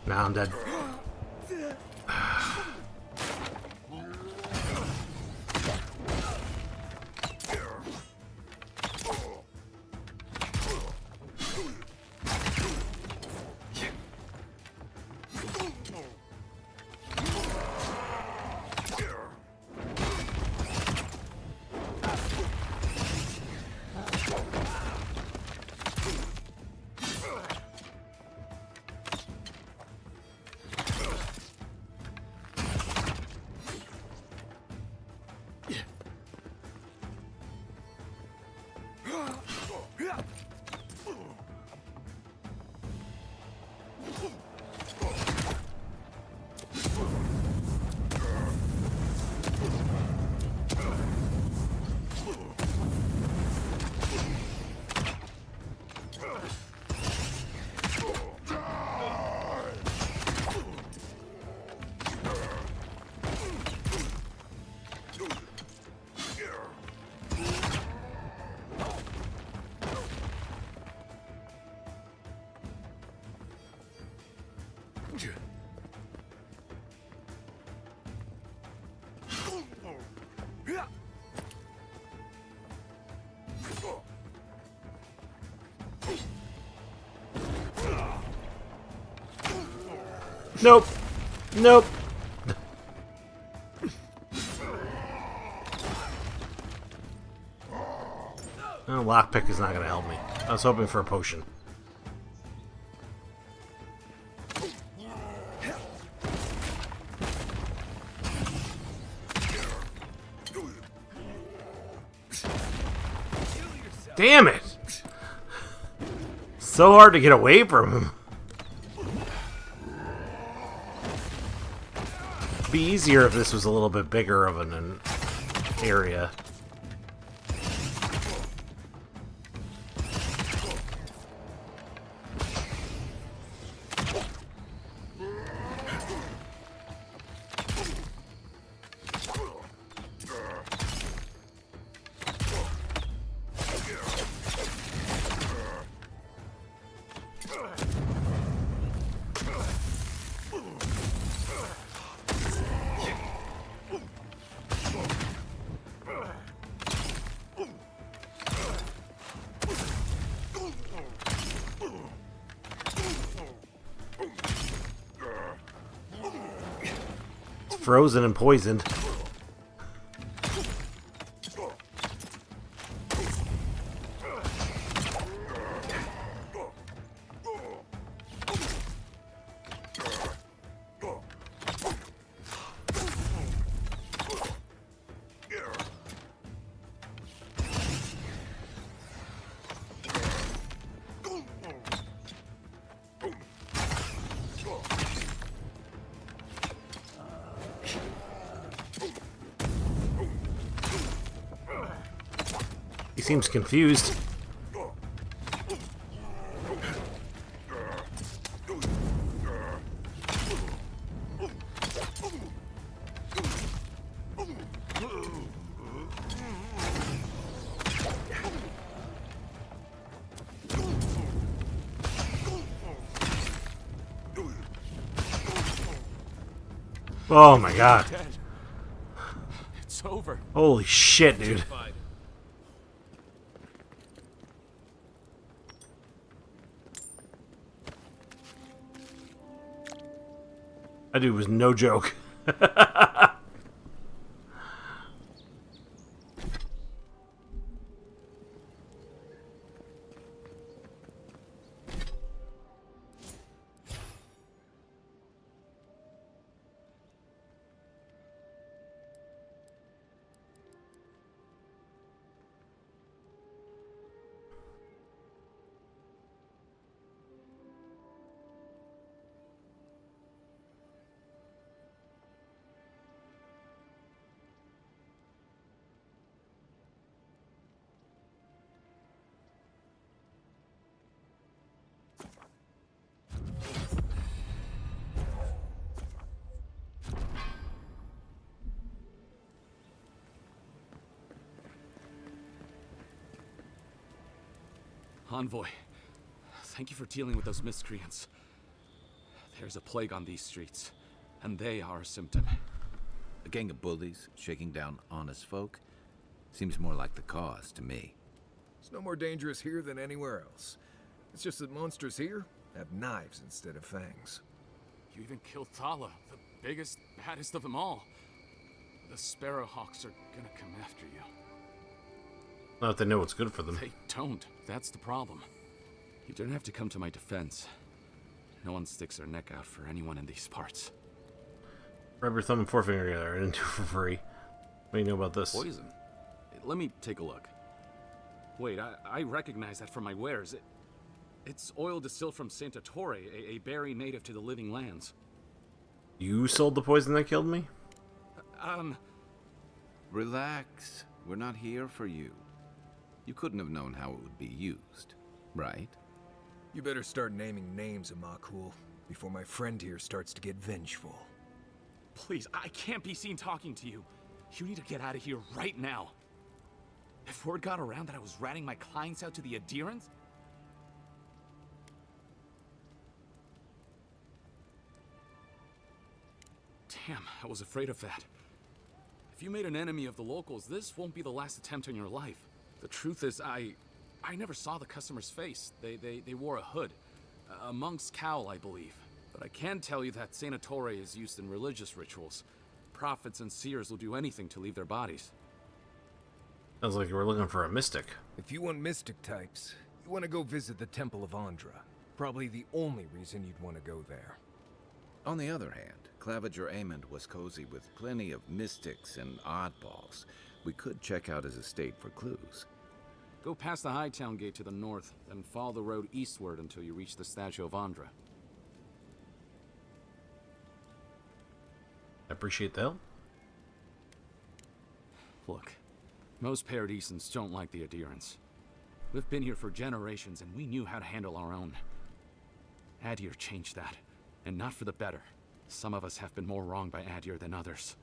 Now I'm dead. Nope. Nope. Oh, lockpick is not going to help me. I was hoping for a potion. Damn it! So hard to get away from him. It'd be easier if this was a little bit bigger of an area. Frozen and poisoned. He seems confused. Oh my god.
It's over.
Holy shit, dude. That dude was no joke.
Envoy, thank you for dealing with those miscreants. There's a plague on these streets, and they are a symptom.
A gang of bullies shaking down honest folk? Seems more like the cause to me.
It's no more dangerous here than anywhere else. It's just that monsters here have knives instead of fangs.
You even killed Thala, the biggest, baddest of them all. The Sparrowhawks are gonna come after you.
Not if they know what's good for them.
They don't. That's the problem. You don't have to come to my defense. No one sticks their neck out for anyone in these parts.
Rub your thumb and forefinger together and do it for free. What do you know about this?
Poison? Let me take a look. Wait, I recognize that from my wares. It's oil distilled from Santa Torre, a berry native to the Living Lands.
You sold the poison that killed me?
Relax. We're not here for you. You couldn't have known how it would be used, right?
You better start naming names, Amakul, before my friend here starts to get vengeful.
Please, I can't be seen talking to you. You need to get out of here right now. If word got around that I was ratting my clients out to the adherents... Damn, I was afraid of that. If you made an enemy of the locals, this won't be the last attempt on your life. The truth is, I never saw the customer's face. They wore a hood. A monk's cowl, I believe. But I can tell you that Santa Torre is used in religious rituals. Prophets and seers will do anything to leave their bodies.
Sounds like you were looking for a mystic.
If you want mystic types, you want to go visit the Temple of Andra. Probably the only reason you'd want to go there.
On the other hand, Claviger Amond was cozy with plenty of mystics and oddballs. We could check out his estate for clues.
Go past the Hightown Gate to the north, then follow the road eastward until you reach the statue of Andra.
I appreciate the help.
Look, most Paradisans don't like the adherents. We've been here for generations, and we knew how to handle our own. Adir changed that, and not for the better. Some of us have been more wronged by Adir than others.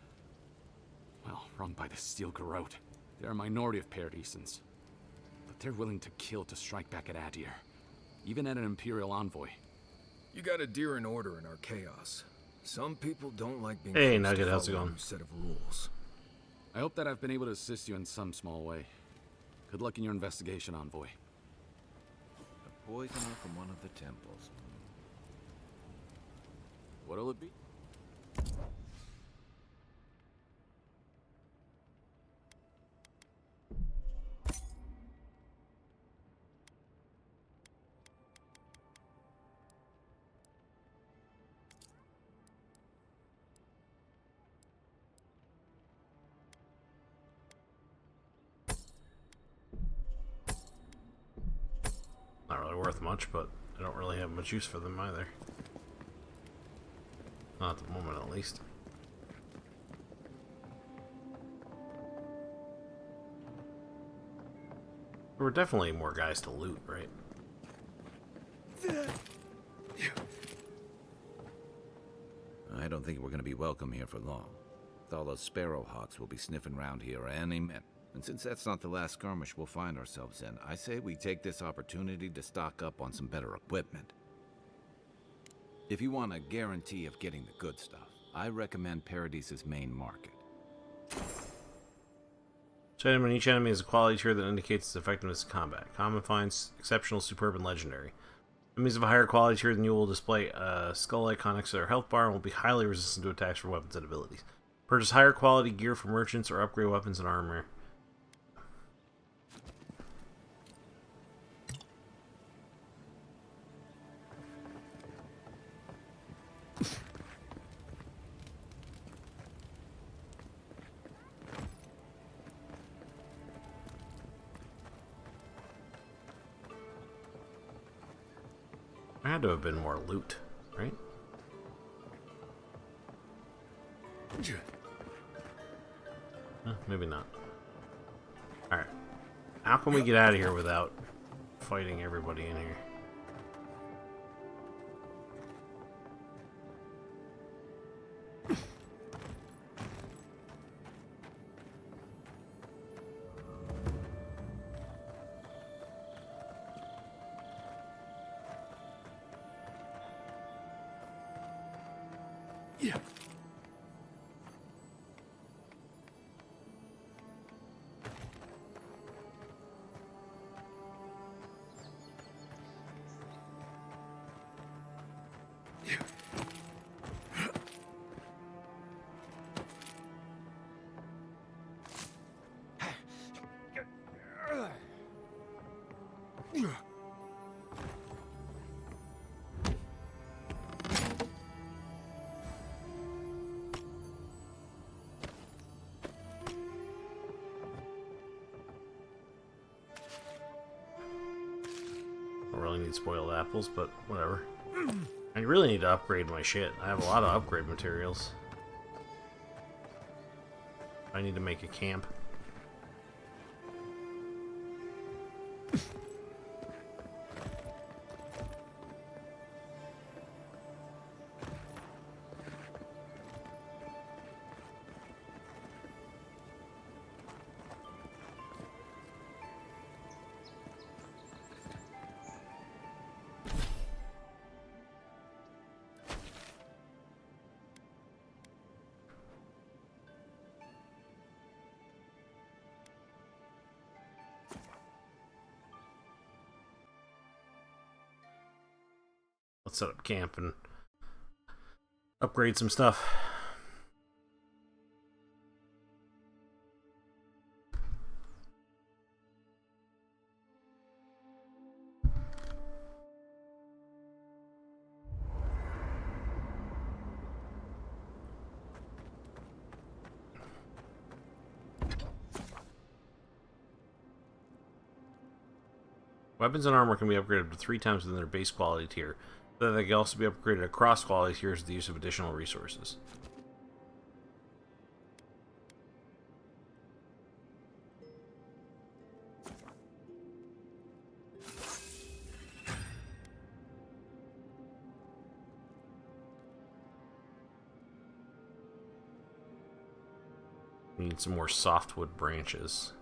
Well, wronged by the Steel Garrote. They're a minority of Paradisans. But they're willing to kill to strike back at Adir, even at an Imperial envoy.
You got Adir in order in our chaos. Some people don't like being
Hey,
forced
Nugget,
to
how's it
follow a
going?
new set of rules.
I hope that I've been able to assist you in some small way. Good luck in your investigation, envoy.
A poisoner from one of the temples.
What'll it be?
Not really worth much, but I don't really have much use for them either. Not at the moment, at least. There were definitely more guys to loot, right?
I don't think we're going to be welcome here for long. All those Sparrowhawks will be sniffing around here any minute. And since that's not the last skirmish we'll find ourselves in, I say we take this opportunity to stock up on some better equipment. If you want a guarantee of getting the good stuff, I recommend Paradise's main market.
Each item on each enemy is a quality tier that indicates its effectiveness in combat. Common finds, exceptional, superb, and legendary. Enemies of a higher quality tier than you will display a skull icon next to their health bar and will be highly resistant to attacks from weapons and abilities. Purchase higher quality gear from merchants or upgrade weapons and armor. There had to have been more loot, right? Maybe not. Alright. How can we get out of here without fighting everybody in here?
Yeah.
Don't really need spoiled apples, but whatever. I really need to upgrade my shit. I have a lot of upgrade materials. I need to make a camp. Let's set up camp and upgrade some stuff. Weapons and armor can be upgraded to 3 times within their base quality tier. But they can also be upgraded across quality tiers with the use of additional resources. Need some more softwood branches.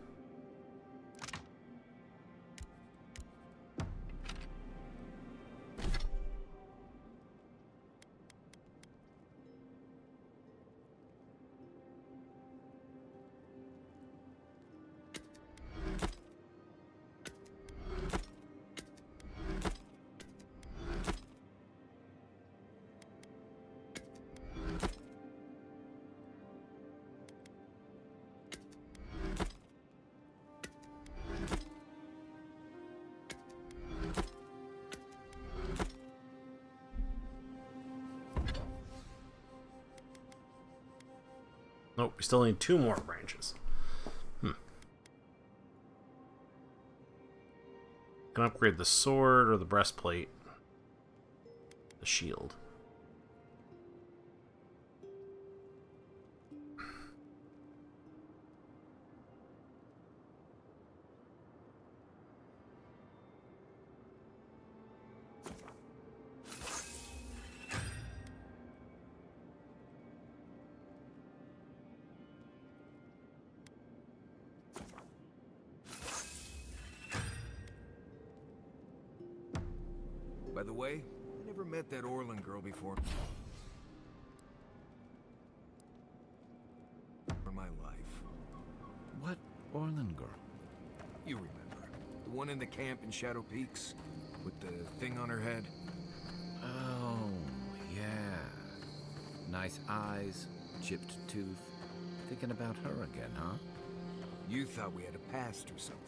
Nope, we still need 2 more branches. Can upgrade the sword or the breastplate. The shield.
By the way, I never met that Orlin girl before in my life.
What Orlin girl?
You remember. The one in the camp in Shadow Peaks? With the thing on her head?
Oh, yeah. Nice eyes, chipped tooth. Thinking about her again, huh?
You thought we had a past or something.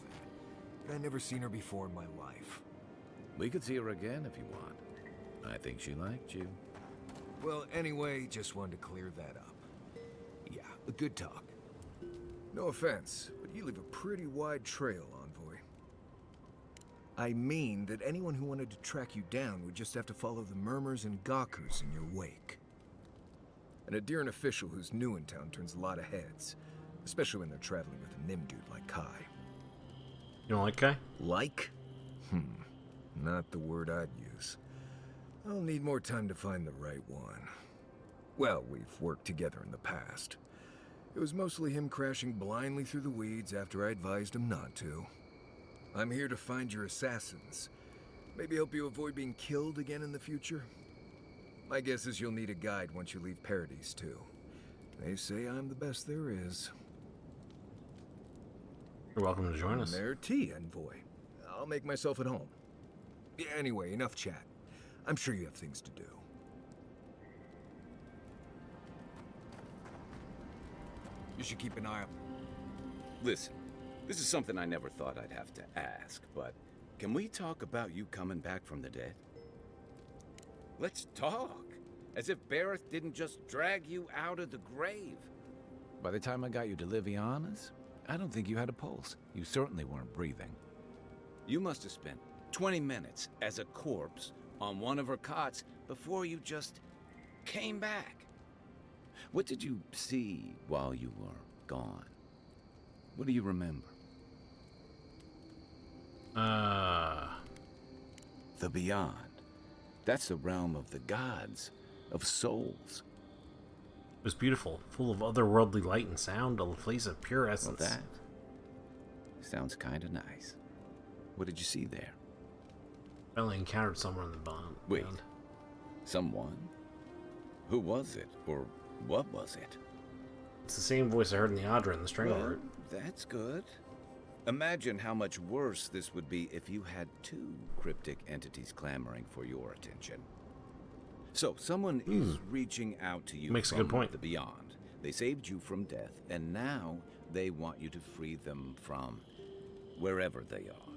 But I never seen her before in my life.
We could see her again if you want. I think she liked you.
Well, anyway, just wanted to clear that up. Yeah, a good talk. No offense, but you leave a pretty wide trail, Envoy. I mean that anyone who wanted to track you down would just have to follow the murmurs and gawkers in your wake. And a Deeren official who's new in town turns a lot of heads, especially when they're traveling with a Nim dude like Kai.
You don't like Kai?
Like? Not the word I'd use. I'll need more time to find the right one. Well, we've worked together in the past. It was mostly him crashing blindly through the weeds after I advised him not to. I'm here to find your assassins. Maybe help you avoid being killed again in the future. My guess is you'll need a guide once you leave Paradise, too. They say I'm the best there is.
You're welcome to join us.
Mayor T, Envoy. I'll make myself at home. Anyway, enough chat. I'm sure you have things to do. You should keep an eye on...
Listen, this is something I never thought I'd have to ask, but can we talk about you coming back from the dead? Let's talk. As if Bareth didn't just drag you out of the grave.
By the time I got you to Liviana's, I don't think you had a pulse. You certainly weren't breathing.
You must have spent 20 minutes as a corpse on one of her cots before you just came back.
What did you see while you were gone? What do you remember?
The Beyond. That's the realm of the gods, of souls.
It was beautiful, full of otherworldly light and sound, a place of pure essence.
Well, that sounds kind of nice. What did you see there?
I only encountered someone in the bond.
Wait, someone? Who was it, or what was it?
It's the same voice I heard in the Audra in the Strangleheart.
That's good. Imagine how much worse this would be if you had 2 cryptic entities clamoring for your attention. So, someone is reaching out to you
Makes
from
a good point.
the beyond. They saved you from death, and now they want you to free them from wherever they are.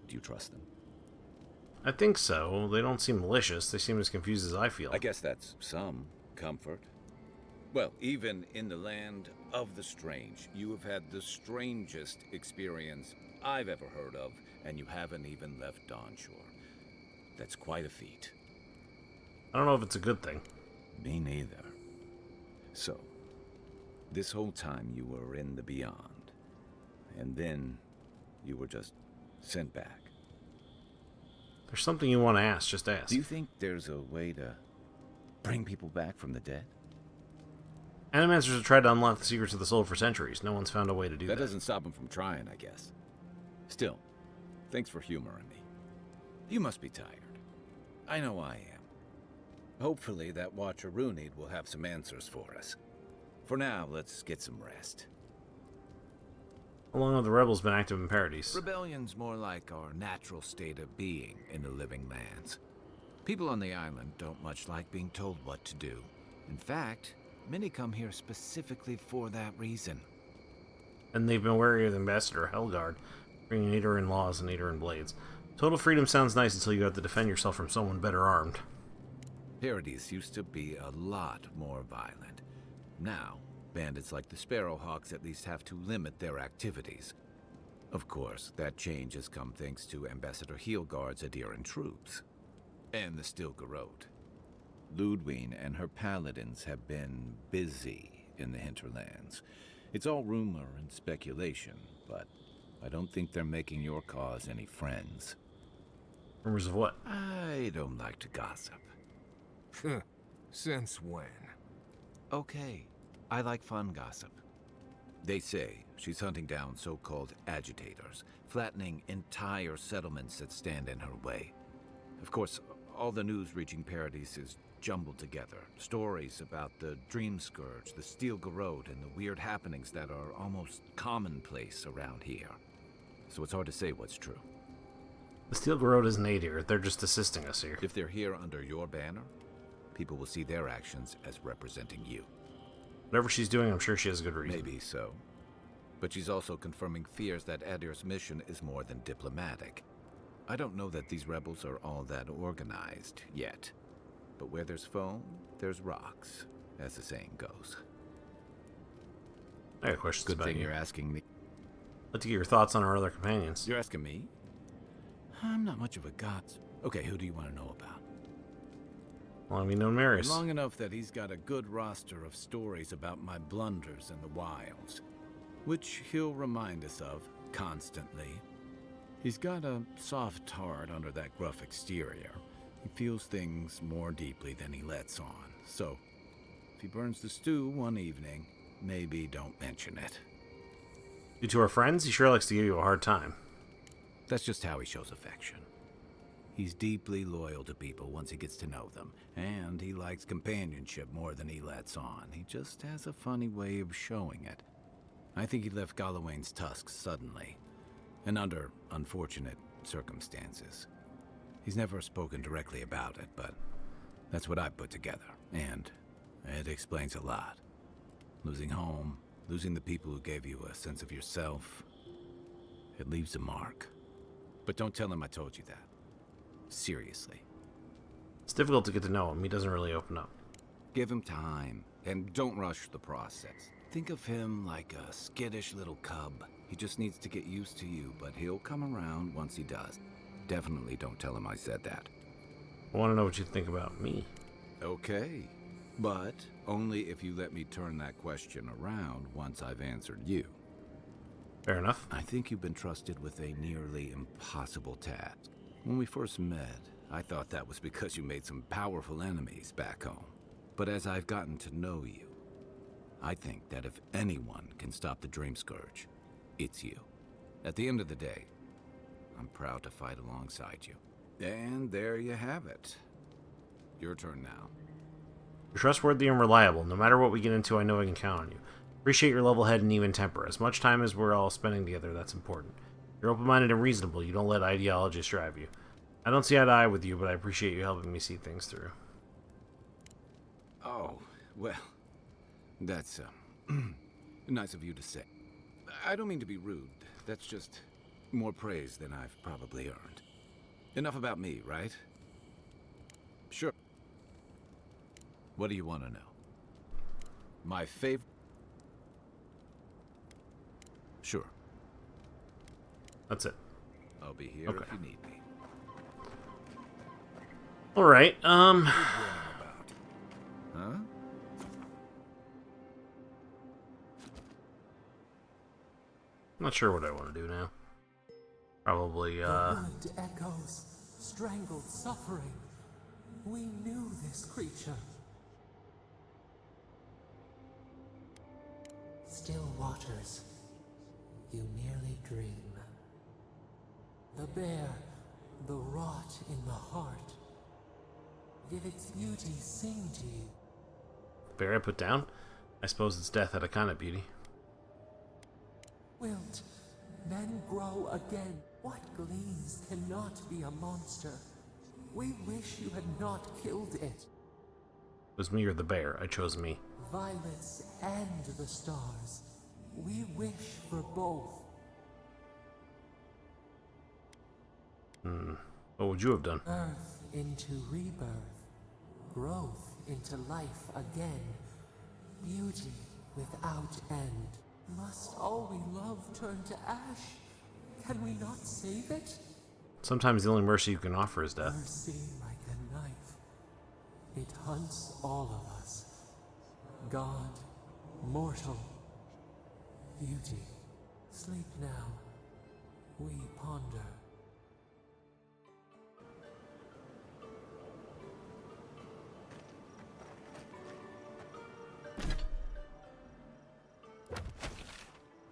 Do you trust them?
I think so. They don't seem malicious. They seem as confused as I feel.
I guess that's some comfort. Well, even in the land of the strange, you have had the strangest experience I've ever heard of, and you haven't even left Dawnshore. That's quite a feat.
I don't know if it's a good thing.
Me neither. So, this whole time you were in the Beyond, and then you were just sent back.
There's something you want to ask, just ask.
Do you think there's a way to bring people back from the dead?
Animancers have tried to unlock the secrets of the soul for centuries. No one's found a way to do that.
That doesn't stop them from trying, I guess. Still, thanks for humoring me. You must be tired. I know I am. Hopefully that Watcher Runid will have some answers for us. For now, let's get some rest.
How long have the rebels been active in Paradise?
Rebellion's more like our natural state of being in the living lands. People on the island don't much like being told what to do. In fact, many come here specifically for that reason.
And they've been wary of the Ambassador Helgard, bringing Nidoran laws and Nidoran blades. Total freedom sounds nice until you have to defend yourself from someone better armed.
Paradise used to be a lot more violent. Now, bandits like the Sparrowhawks at least have to limit their activities. Of course, that change has come thanks to Ambassador Helgard's Adiran troops. And the Stilgarode. Ludwine and her paladins have been busy in the hinterlands. It's all rumor and speculation, but I don't think they're making your cause any friends.
Rumors of what?
I don't like to gossip.
Since when?
Okay, I like fun gossip. They say she's hunting down so-called agitators, flattening entire settlements that stand in her way. Of course, all the news reaching Paradise is jumbled together. Stories about the Dream Scourge, the Stilgarode, and the weird happenings that are almost commonplace around here. So it's hard to say what's true.
The Stilgarode isn't aid here. They're just assisting us here.
If they're here under your banner, people will see their actions as representing you.
Whatever she's doing, I'm sure she has a good reason.
Maybe so. But she's also confirming fears that Adir's mission is more than diplomatic. I don't know that these rebels are all that organized yet. But where there's foam, there's rocks, as the saying goes.
I got questions
Good
about
thing
you.
you're asking me.
I'd like to get your thoughts on our other companions.
You're asking me? I'm not much of a god. Okay, who do you want to know about?
Well, I mean, known Marius.
Long enough that he's got a good roster of stories about my blunders in the wilds, which he'll remind us of constantly. He's got a soft heart under that gruff exterior. He feels things more deeply than he lets on. So, if he burns the stew one evening, maybe don't mention it.
You two are friends? He sure likes to give you a hard time.
That's just how he shows affection. He's deeply loyal to people once he gets to know them, and he likes companionship more than he lets on. He just has a funny way of showing it. I think he left Galawain's tusks suddenly, and under unfortunate circumstances. He's never spoken directly about it, but that's what I put together, and it explains a lot. Losing home, losing the people who gave you a sense of yourself, it leaves a mark. But don't tell him I told you that. Seriously.
It's difficult to get to know him. He doesn't really open up.
Give him time, and don't rush the process. Think of him like a skittish little cub. He just needs to get used to you, but he'll come around once he does. Definitely don't tell him I said that.
I want to know what you think about me.
Okay, but only if you let me turn that question around once I've answered you.
Fair enough.
I think you've been trusted with a nearly impossible task. When we first met, I thought that was because you made some powerful enemies back home. But as I've gotten to know you, I think that if anyone can stop the Dream Scourge, it's you. At the end of the day, I'm proud to fight alongside you. And there you have it. Your turn now.
You're trustworthy and reliable. No matter what we get into, I know I can count on you. Appreciate your level head and even temper. As much time as we're all spending together, that's important. You're open-minded and reasonable. You don't let ideologies drive you. I don't see eye to eye with you, but I appreciate you helping me see things through.
Oh, well, that's nice of you to say. I don't mean to be rude. That's just more praise than I've probably earned. Enough about me, right? Sure. What do you want to know?
My favorite... Sure.
That's it.
I'll be here
Okay.
if you need me.
Alright,
Huh?
I'm not sure what I want to do now. Probably,
The wood echoes, strangled suffering. We knew this creature. Still waters, you merely dream. The bear, the rot in the heart. Did its beauty sing to you?
bear I put down? I suppose its death had a kind of beauty.
Wilt, then grow again. What gleams cannot be a monster? We wish you had not killed it.
It was me or the bear. I chose me.
Violets and the stars. We wish for both.
What would you have done?
Birth into rebirth. Growth into life again. Beauty without end. Must all we love turn to ash? Can we not save it?
Sometimes the only mercy you can offer is death.
Mercy like a knife. It hunts all of us. God, mortal, beauty. Sleep now. We ponder.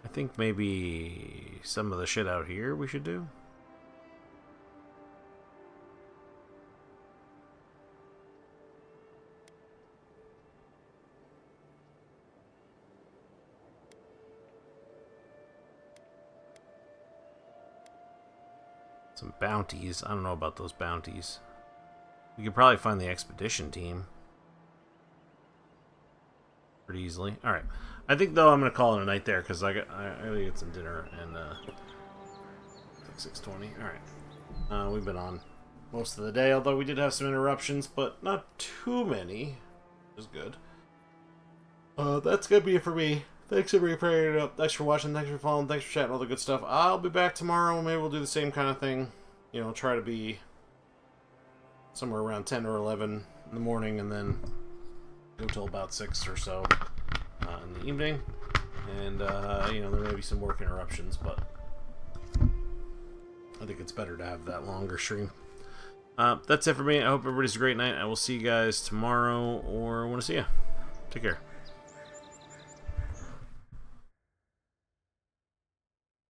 I think maybe some of the shit out here we should do. Some bounties. I don't know about those bounties. We could probably find the expedition team pretty easily. All right. I think though I'm gonna call it a night there because I gotta get some dinner and it's like 6:20. All right. We've been on most of the day, although we did have some interruptions, but not too many. It was good. That's gonna be it for me. Thanks everybody for pairing it up. Thanks for watching. Thanks for following. Thanks for chatting. All the good stuff. I'll be back tomorrow. Maybe we'll do the same kind of thing. You know, try to be somewhere around 10 or 11 in the morning, and then go till about 6 or so in the evening. And you know, there may be some work interruptions, but I think it's better to have that longer stream. That's it for me. I hope everybody's a great night. I will see you guys tomorrow, or want to see you. Take care.